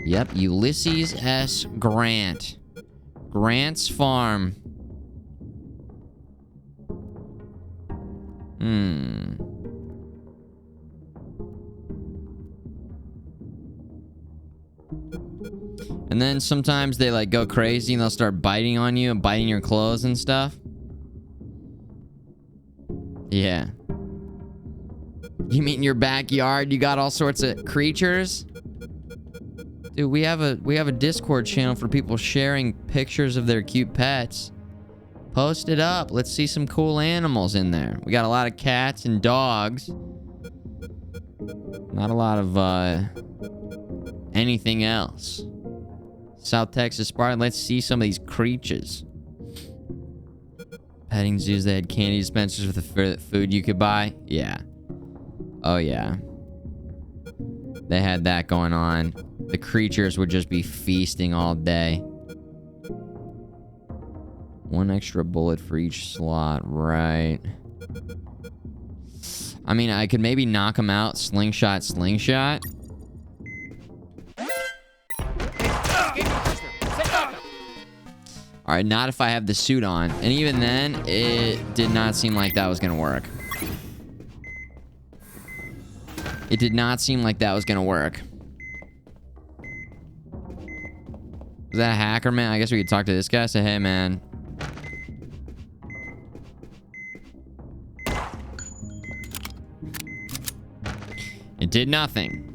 Yep, Ulysses S. Grant. Grant's Farm. And then sometimes they like go crazy and they'll start biting on you and biting your clothes and stuff. Yeah. You mean in your backyard you got all sorts of creatures? Dude, we have a Discord channel for people sharing pictures of their cute pets. Post it up. Let's see some cool animals in there. We got a lot of cats and dogs. Not a lot of anything else. South Texas Spartan, let's see some of these creatures. Petting zoos, they had candy dispensers with the food you could buy. Yeah. Oh, yeah. They had that going on. The creatures would just be feasting all day. One extra bullet for each slot, right. I mean, I could maybe knock them out. Slingshot. Alright, not if I have the suit on. And even then, it did not seem like that was gonna work. It did not seem like that was gonna work. Is that a hacker, man? I guess we could talk to this guy. Say, hey, man. It did nothing.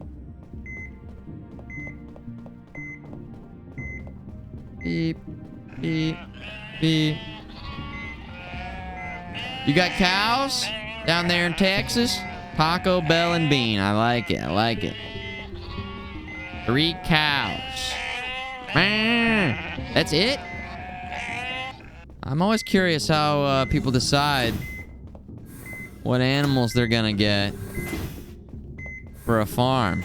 Beep. Beep. Beep. You got cows? Down there in Texas? Taco Bell and Bean. I like it. I like it. 3 cows. That's it? I'm always curious how people decide what animals they're gonna get for a farm.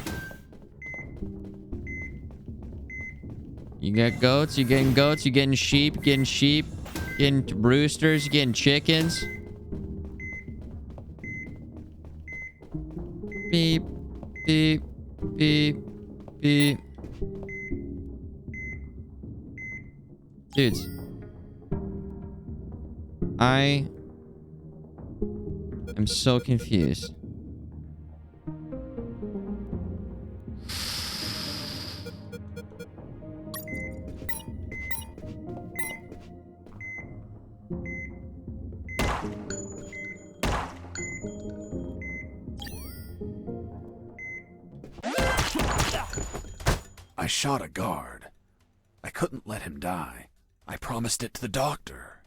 You get goats, you getting goats, you getting sheep, getting roosters, you getting chickens. Beep, beep, beep, beep. Dudes, I am so confused. I shot a guard. I couldn't let him die. I promised it to the doctor.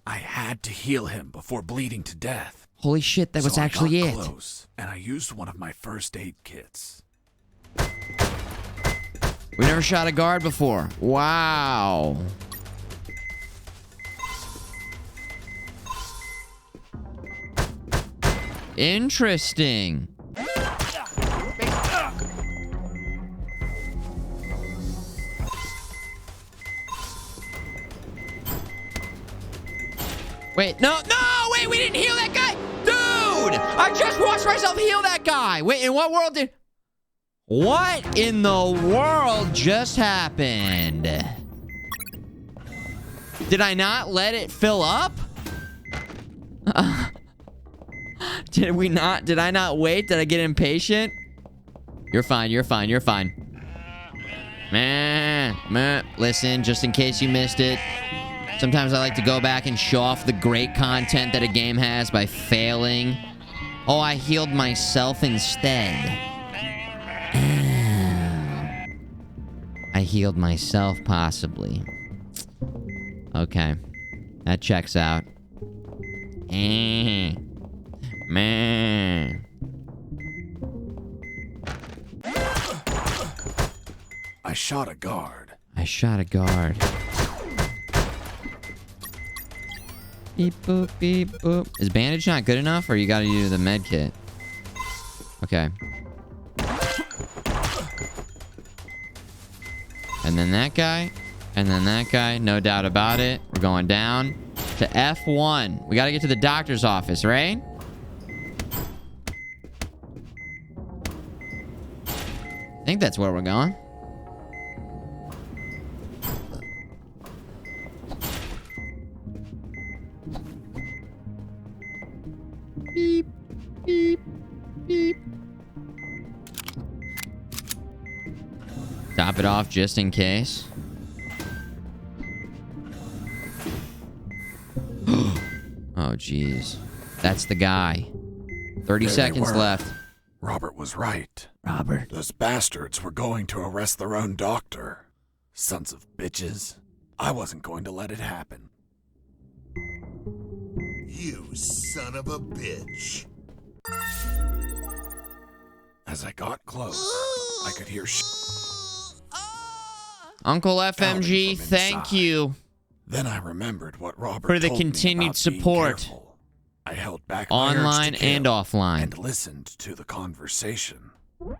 I had to heal him before bleeding to death. Holy shit, that was actually I it. got close, and I used one of my first aid kits. We never shot a guard before. Wow. Interesting. Wait, no, wait, we didn't heal that guy. Dude, I just watched myself heal that guy. Wait, in what world did... What in the world just happened? Did I not let it fill up? Did I not wait? Did I get impatient? You're fine, you're fine, you're fine. Listen, just in case you missed it. Sometimes I like to go back and show off the great content that a game has by failing. Oh, I healed myself instead. I healed myself, possibly. Okay. That checks out. Man. I shot a guard. Beep, boop, beep, boop. Is bandage not good enough, or you gotta use the med kit? Okay. And then that guy. And then that guy. No doubt about it. We're going down to F1. We gotta get to the doctor's office, right? I think that's where we're going. Beep, beep, beep. Top it off just in case. Oh, jeez. That's the guy. 30 seconds left. Robert was right. Robert. Those bastards were going to arrest their own doctor. Sons of bitches. I wasn't going to let it happen. You son of a bitch. As I got close, I could hear Uncle FMG, thank you. Then I remembered what Robert for the told me continued about being support. careful. I held back my online urge to kill and offline. And listened to the conversation.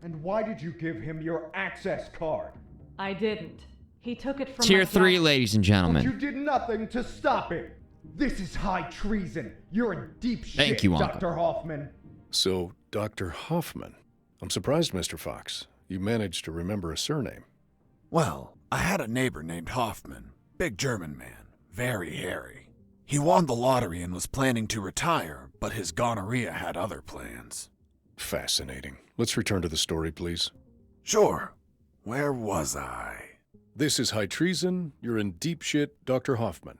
And why did you give him your access card? I didn't. He took it from Tier my 3, jacket. ladies and gentlemen. But you did nothing to stop it. This is high treason. You're in deep shit, Thank you, Uncle. Dr. Hoffman. So, Dr. Hoffman. I'm surprised, Mr. Fox. You managed to remember a surname. Well, I had a neighbor named Hoffman. Big German man. Very hairy. He won the lottery and was planning to retire, but his gonorrhea had other plans. Fascinating. Let's return to the story, please. Sure. Where was I? This is high treason. You're in deep shit, Dr. Hoffman.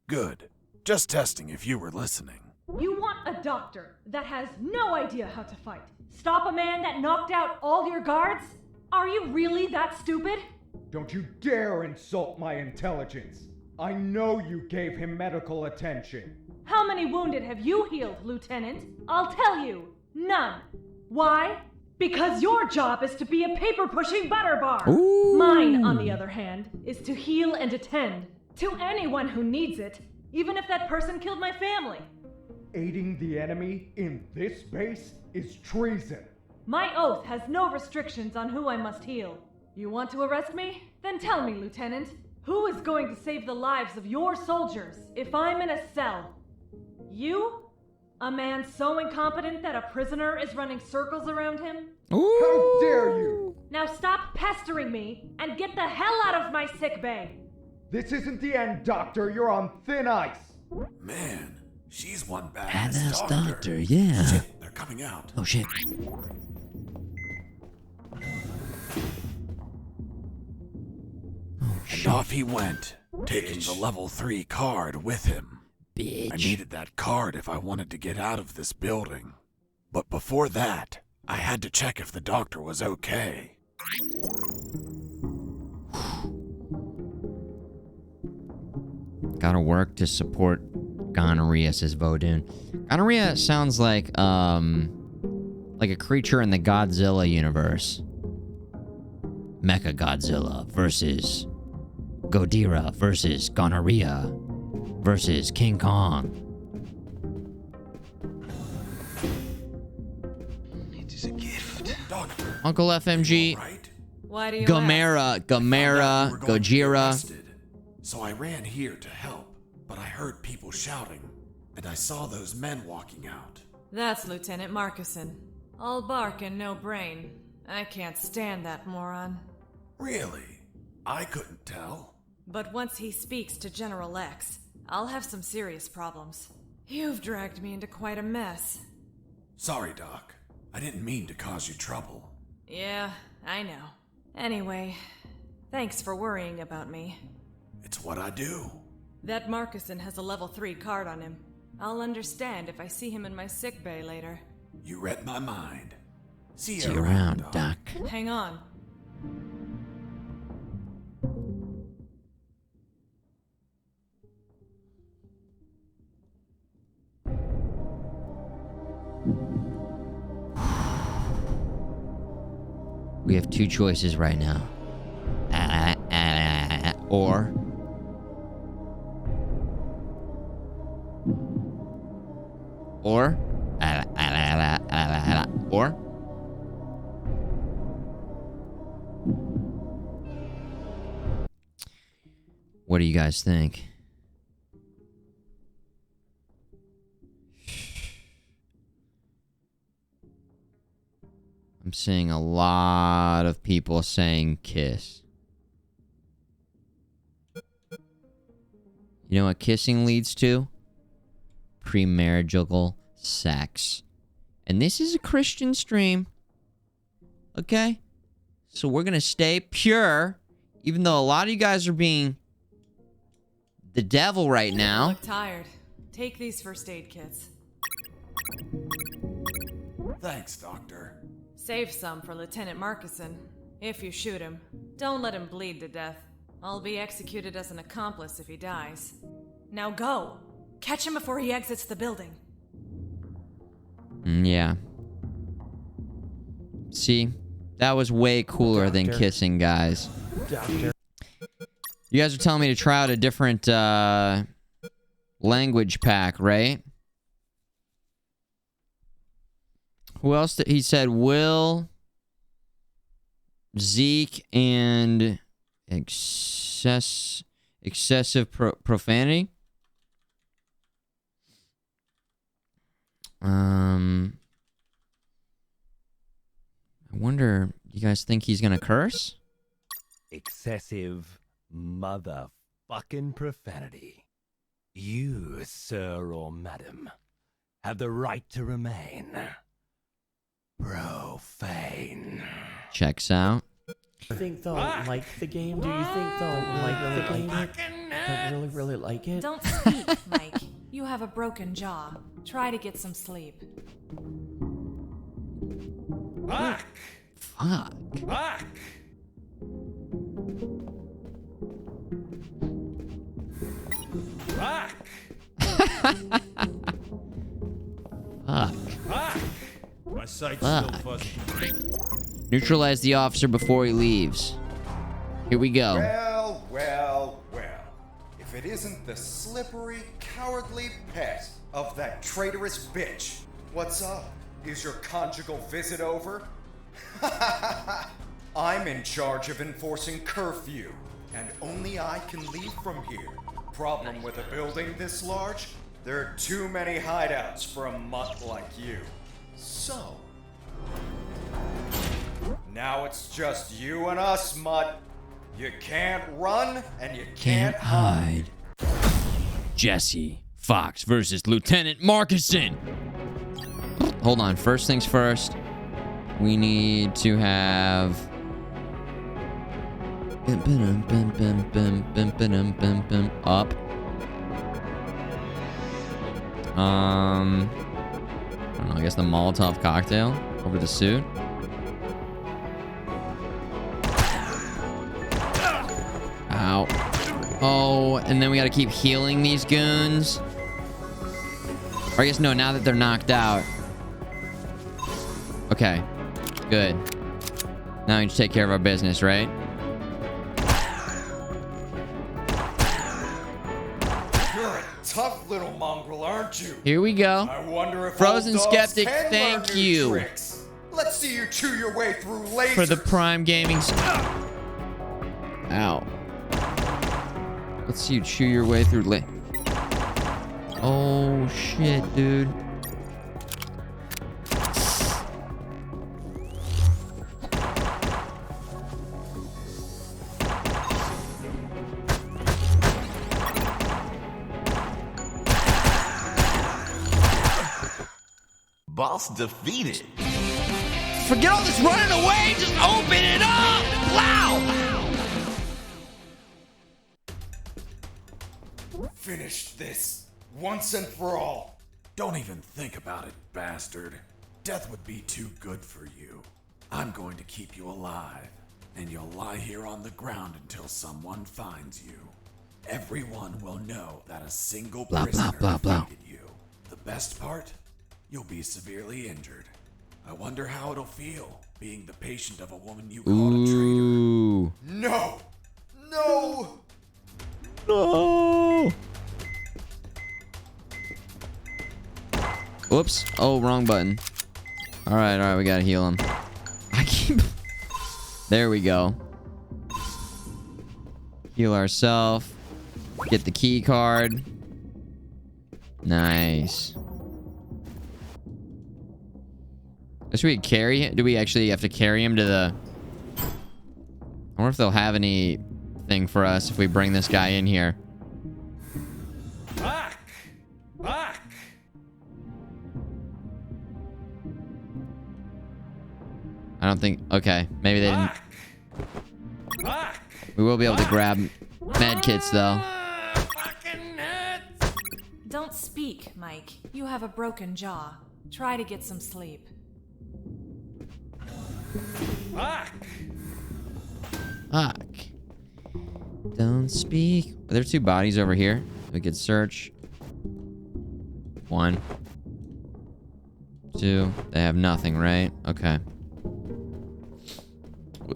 Good. Just testing if you were listening. You want a doctor that has no idea how to fight. Stop a man that knocked out all your guards? Are you really that stupid? Don't you dare insult my intelligence. I know you gave him medical attention. How many wounded have you healed, Lieutenant? I'll tell you. None. Why? Because your job is to be a paper-pushing butterbar. Ooh. Mine, on the other hand, is to heal and attend to anyone who needs it, even if that person killed my family. Aiding the enemy in this base is treason. My oath has no restrictions on who I must heal. You want to arrest me? Then tell me, Lieutenant, who is going to save the lives of your soldiers if I'm in a cell? You? A man so incompetent that a prisoner is running circles around him? Ooh. How dare you! Now stop pestering me and get the hell out of my sick bay! This isn't the end, Doctor. You're on thin ice. Man, she's one badass Badass doctor. doctor, yeah. Shit, they're coming out. Oh shit. And off he went, taking the level 3 card with him. Bitch. I needed that card if I wanted to get out of this building. But before that, I had to check if the doctor was okay. Gotta work to support gonorrhea, says Vodun. Gonorrhea sounds like a creature in the Godzilla universe. Mecha Godzilla versus Godira versus gonorrhea versus King Kong. It is a gift. Doctor, Uncle FMG. right? Why do you Gamera, We're going to be Gojira. arrested. So I ran here to help, but I heard people shouting, and I saw those men walking out. That's Lieutenant Marcuson. All bark and no brain. I can't stand that moron. Really? I couldn't tell. But once he speaks to General X, I'll have some serious problems. You've dragged me into quite a mess. Sorry, Doc. I didn't mean to cause you trouble. Yeah, I know. Anyway, thanks for worrying about me. It's what I do. That Marcuson has a level 3 card on him. I'll understand if I see him in my sickbay later. You read my mind. See See you you around, Doc. Hang on. We have two choices right now. Or what do you guys think? I'm seeing a lot of people saying kiss. You know what kissing leads to? Premarital sex. And this is a Christian stream. Okay? So we're gonna stay pure, even though a lot of you guys are being the devil right You now. look tired. Take these first aid kits. Thanks, Doctor. Save some for Lieutenant Marcuson. If you shoot him, don't let him bleed to death. I'll be executed as an accomplice if he dies. Now go! Catch him before he exits the building. Yeah. See? That was way cooler than kissing, guys. Doctor. You guys are telling me to try out a different language pack, right? Who else? He said Will, Zeke, and excessive profanity. I wonder, you guys think he's gonna curse? Excessive motherfucking profanity. You, sir or madam, have the right to remain profane. Checks out. Do you think they'll like the game? Do you think they'll like the game? Don't really like it? Don't speak, Mike. You have a broken jaw. Try to get some sleep. Fuck! Fuck. Fuck! Fuck! Sight's Fuck. still fuzzy. Neutralize the officer before he leaves. Here we go. Well, well, well. If it isn't the slippery, cowardly pet of that traitorous bitch. What's up? Is your conjugal visit over? I'm in charge of enforcing curfew, and only I can leave from here. Problem with a building this large? There are too many hideouts for a mutt like you. So, now it's just you and us, mutt. You can't run, and you can't hide. Jesse Fox versus Lieutenant Markison. Hold on. First things first. We need to have... up. I don't know. I guess the Molotov cocktail over the suit. Ow. Oh, and then we gotta keep healing these goons. Or I guess no, now that they're knocked out. Okay. Good. Now we need to take care of our business, right? You're a tough little mongrel, aren't you? Here we go. I wonder if Frozen old dogs Skeptic, can thank learn new you. tricks. Let's see you chew your way through lasers. For the Prime Gaming... Ow. Let's see you chew your way through oh, shit, dude. Boss defeated. Forget all this running away. Just open it up. Wow. Finish this once and for all. Don't even think about it, bastard. Death would be too good for you. I'm going to keep you alive, and you'll lie here on the ground until someone finds you. Everyone will know that a single prisoner defeated you. The best part? You'll be severely injured. I wonder how it'll feel, being the patient of a woman you called a traitor. No! No! No! Whoops. Oh, wrong button. Alright, we gotta heal him. I keep... There we go. Heal ourselves. Get the key card. Nice. Should we carry him? Do we actually have to carry him to the... I wonder if they'll have anything for us if we bring this guy in here. Back! Back! I don't think... Okay, maybe they didn't... Back! We will be able to grab med kits, though. Don't speak, Mike. You have a broken jaw. Try to get some sleep. Fuck! Fuck. Don't speak. Are there two bodies over here? We could search. 1. 2. They have nothing, right? Okay.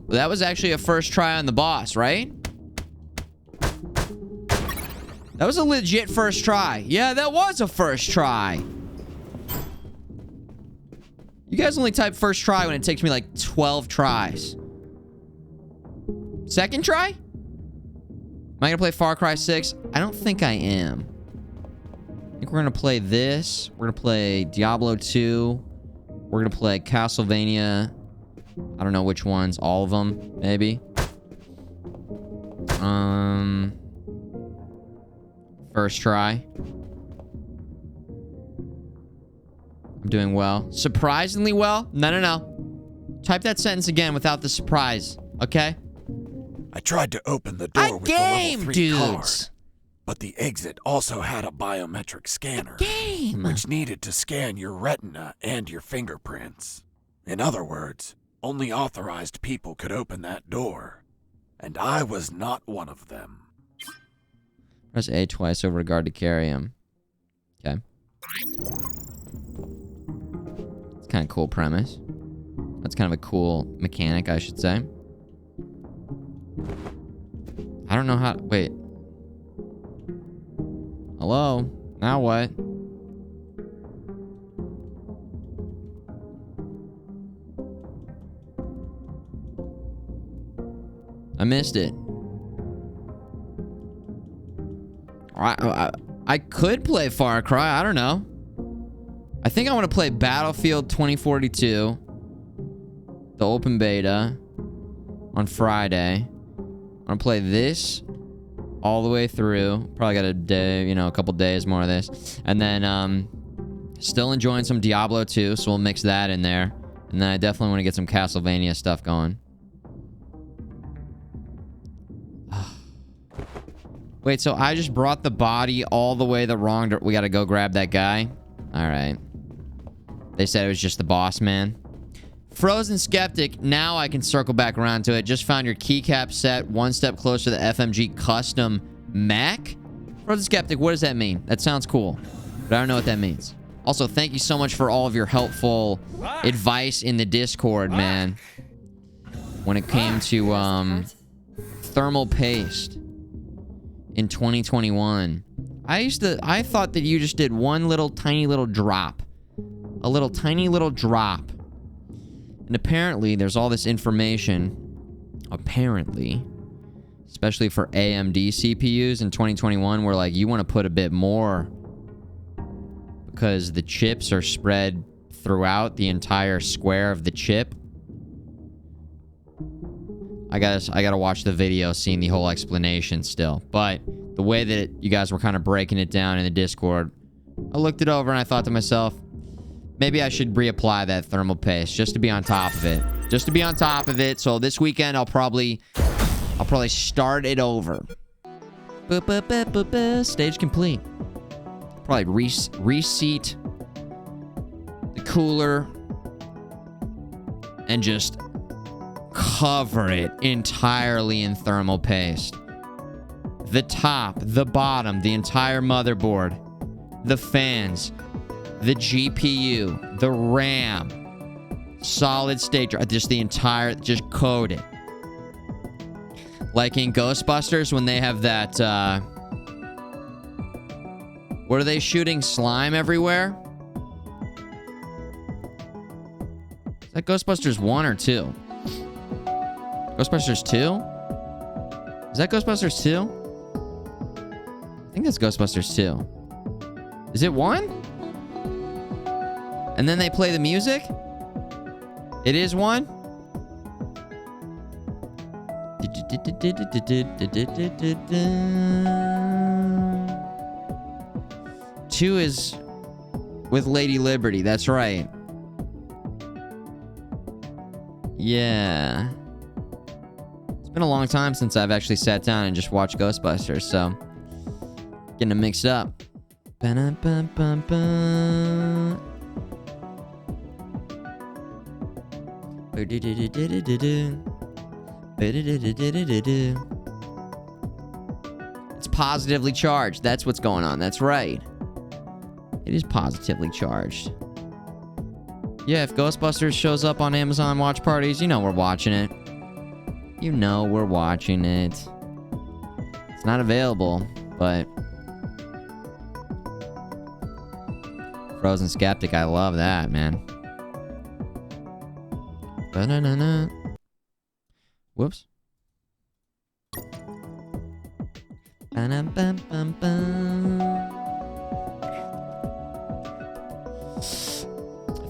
That was actually a first try on the boss, right? That was a legit first try. Yeah, that was a first try. You guys only type first try when it takes me like 12 tries. Second try? Am I gonna play Far Cry 6? I don't think I am. I think we're gonna play this. We're gonna play Diablo 2. We're gonna play Castlevania. I don't know which ones. All of them, maybe. First try. I'm doing well. Surprisingly well? No. Type that sentence again without the surprise, okay? I tried to open the door with the level 3 card, dudes. but the exit also had a biometric scanner, which needed to scan your retina and your fingerprints. In other words, only authorized people could open that door, and I was not one of them. Press A twice over guard to carry him. Okay. It's kind kind of cool premise. That's kind of a cool mechanic, I should say. I don't know how... Wait. Hello? Now what? I missed it. I could play Far Cry. I don't know. I think I want to play Battlefield 2042, the open beta, on Friday. I'm going to play this all the way through. Probably got a day, a couple days more of this. And then still enjoying some Diablo 2, so we'll mix that in there. And then I definitely want to get some Castlevania stuff going. Wait, so I just brought the body all the way the wrong... We gotta go grab that guy? Alright. They said it was just the boss man. Frozen Skeptic, now I can circle back around to it. Just found your keycap set, one step closer to the FMG custom mech. Frozen Skeptic, what does that mean? That sounds cool, but I don't know what that means. Also, thank you so much for all of your helpful advice in the Discord, man. When it came to thermal paste in 2021. I thought that you just did one little tiny little drop. A little tiny little drop. And apparently there's all this information, apparently, especially for AMD CPUs in 2021, where like you want to put a bit more because the chips are spread throughout the entire square of the chip. I gotta watch the video, seeing the whole explanation still. But the way that you guys were kind of breaking it down in the Discord, I looked it over and I thought to myself, maybe I should reapply that thermal paste just to be on top of it. Just to be on top of it. So this weekend I'll probably start it over. Stage complete. Probably reseat the cooler and just cover it entirely in thermal paste. The top, the bottom, the entire motherboard, the fans, the GPU, the RAM, solid state drive, just the entire, just coat it. Like in Ghostbusters when they have that, what are they shooting? Slime everywhere? Is that Ghostbusters 1 or 2? Ghostbusters 2? Is that Ghostbusters 2? I think that's Ghostbusters 2. Is it 1? And then they play the music? It is 1? 2 is with Lady Liberty. That's right. Yeah. It's been a long time since I've actually sat down and just watched Ghostbusters, so getting it mixed up. It's positively charged. That's what's going on. That's right. It is positively charged. Yeah, if Ghostbusters shows up on Amazon watch parties, you know we're watching it. You know we're watching it. It's not available, but... Frozen Skeptic, I love that, man. Ba-na-na-na. Whoops. Ba-na-bum-bum-bum.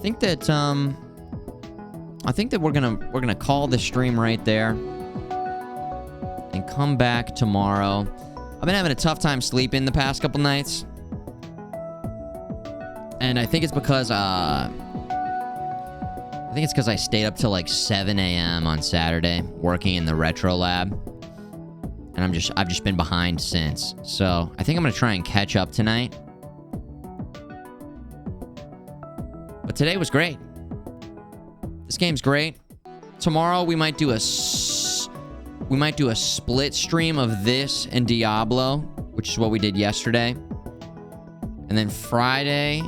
I think that we're gonna call the stream right there and come back tomorrow. I've been having a tough time sleeping the past couple nights, and I think it's because I stayed up till like 7 a.m. on Saturday working in the retro lab, and I've just been behind since. So I think I'm gonna try and catch up tonight. But today was great. This game's great. Tomorrow we might do a split stream of this and Diablo, which is what we did yesterday. And then Friday,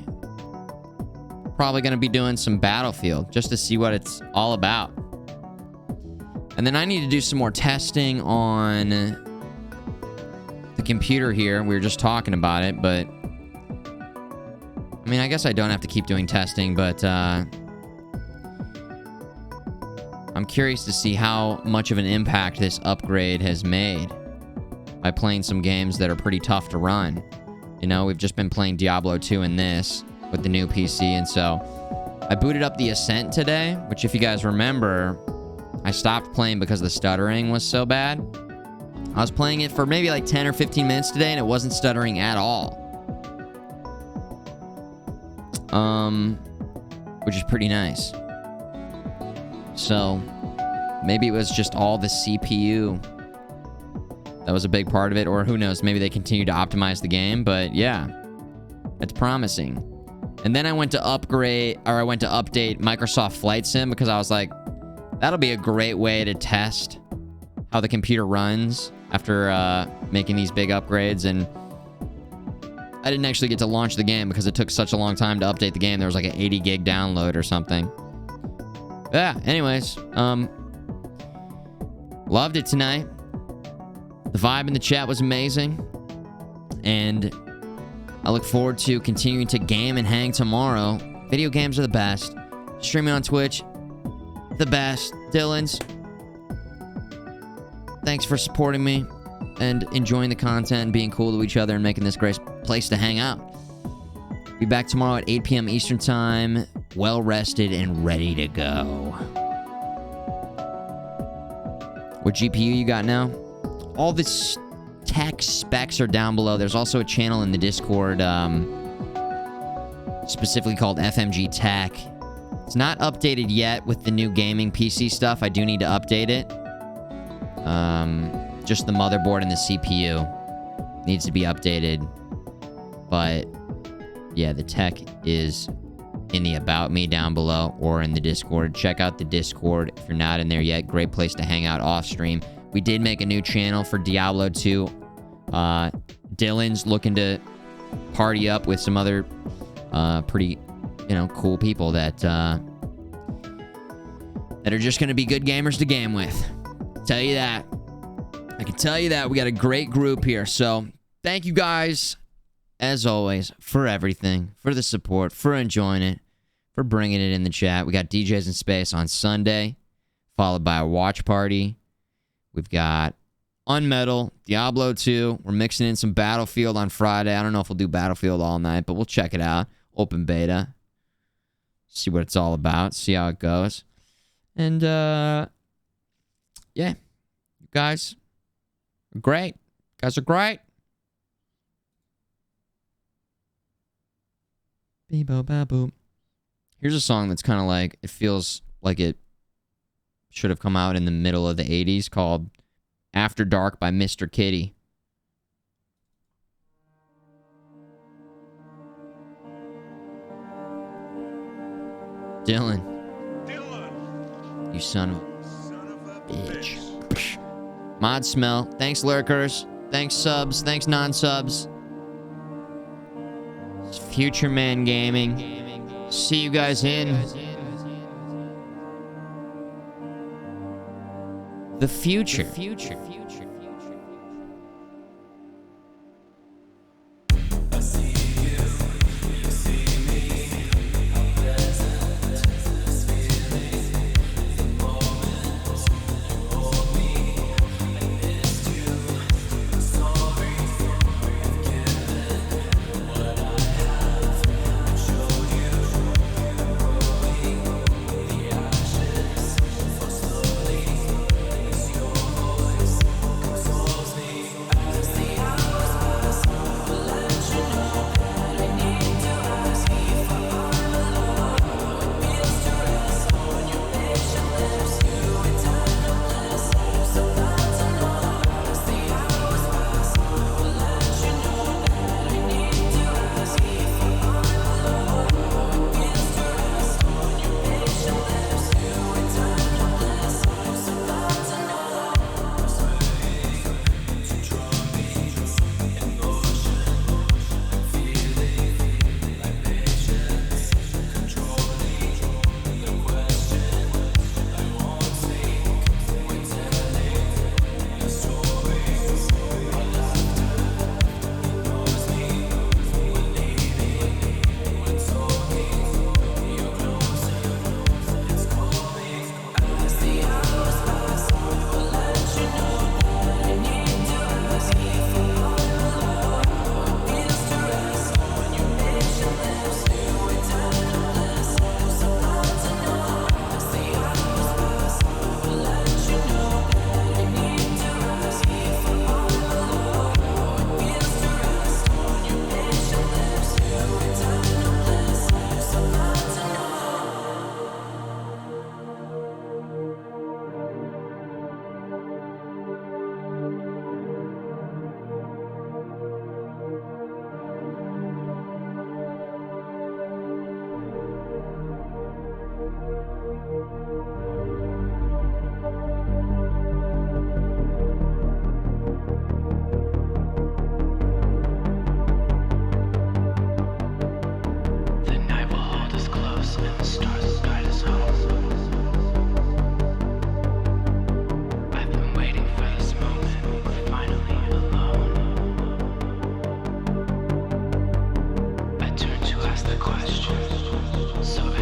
probably going to be doing some Battlefield just to see what it's all about. And then I need to do some more testing on the computer here. We were just talking about it, but I mean, I guess I don't have to keep doing testing, but I'm curious to see how much of an impact this upgrade has made by playing some games that are pretty tough to run. You know, we've just been playing Diablo 2 and this with the new PC, and so I booted up the Ascent today, which if you guys remember, I stopped playing because the stuttering was so bad. I was playing it for maybe like 10 or 15 minutes today, and it wasn't stuttering at all. Which is pretty nice. So, maybe it was just all the CPU that was a big part of it, or who knows, maybe they continue to optimize the game, but yeah, it's promising. And then I went to update Microsoft Flight Sim because I was like, that'll be a great way to test how the computer runs after making these big upgrades. And I didn't actually get to launch the game because it took such a long time to update the game. There was like an 80 gig download or something. Yeah, anyways, loved it tonight. The vibe in the chat was amazing. And I look forward to continuing to game and hang tomorrow. Video games are the best. Streaming on Twitch, the best. Dylan's, thanks for supporting me and enjoying the content and being cool to each other and making this great place to hang out. Be back tomorrow at 8 p.m. Eastern Time, well rested and ready to go. What GPU you got now? All the tech specs are down below. There's also a channel in the Discord specifically called FMG Tech. It's not updated yet with the new gaming PC stuff. I do need to update it. Just the motherboard and the CPU needs to be updated. But yeah, the tech is in the About Me down below or in the Discord. Check out the Discord if you're not in there yet. Great place to hang out off stream. We did make a new channel for Diablo 2. Dylan's looking to party up with some other pretty, cool people that are just going to be good gamers to game with. Tell you that. I can tell you that. We got a great group here. So thank you guys, as always, for everything, for the support, for enjoying it, for bringing it in the chat. We got DJs in Space on Sunday, followed by a watch party. We've got UnMetal, Diablo 2. We're mixing in some Battlefield on Friday. I don't know if we'll do Battlefield all night, but we'll check it out. Open beta. See what it's all about. See how it goes. And, yeah. You guys are great. You guys are great. Beebo baboop. Here's a song that's kind of like, it feels like it should have come out in the middle of the 80s, called After Dark by Mr. Kitty. Dylan. You son of a bitch. Mod Smell. Thanks, lurkers. Thanks, subs. Thanks, non-subs. It's Futureman Gaming. See you guys in the future. question. So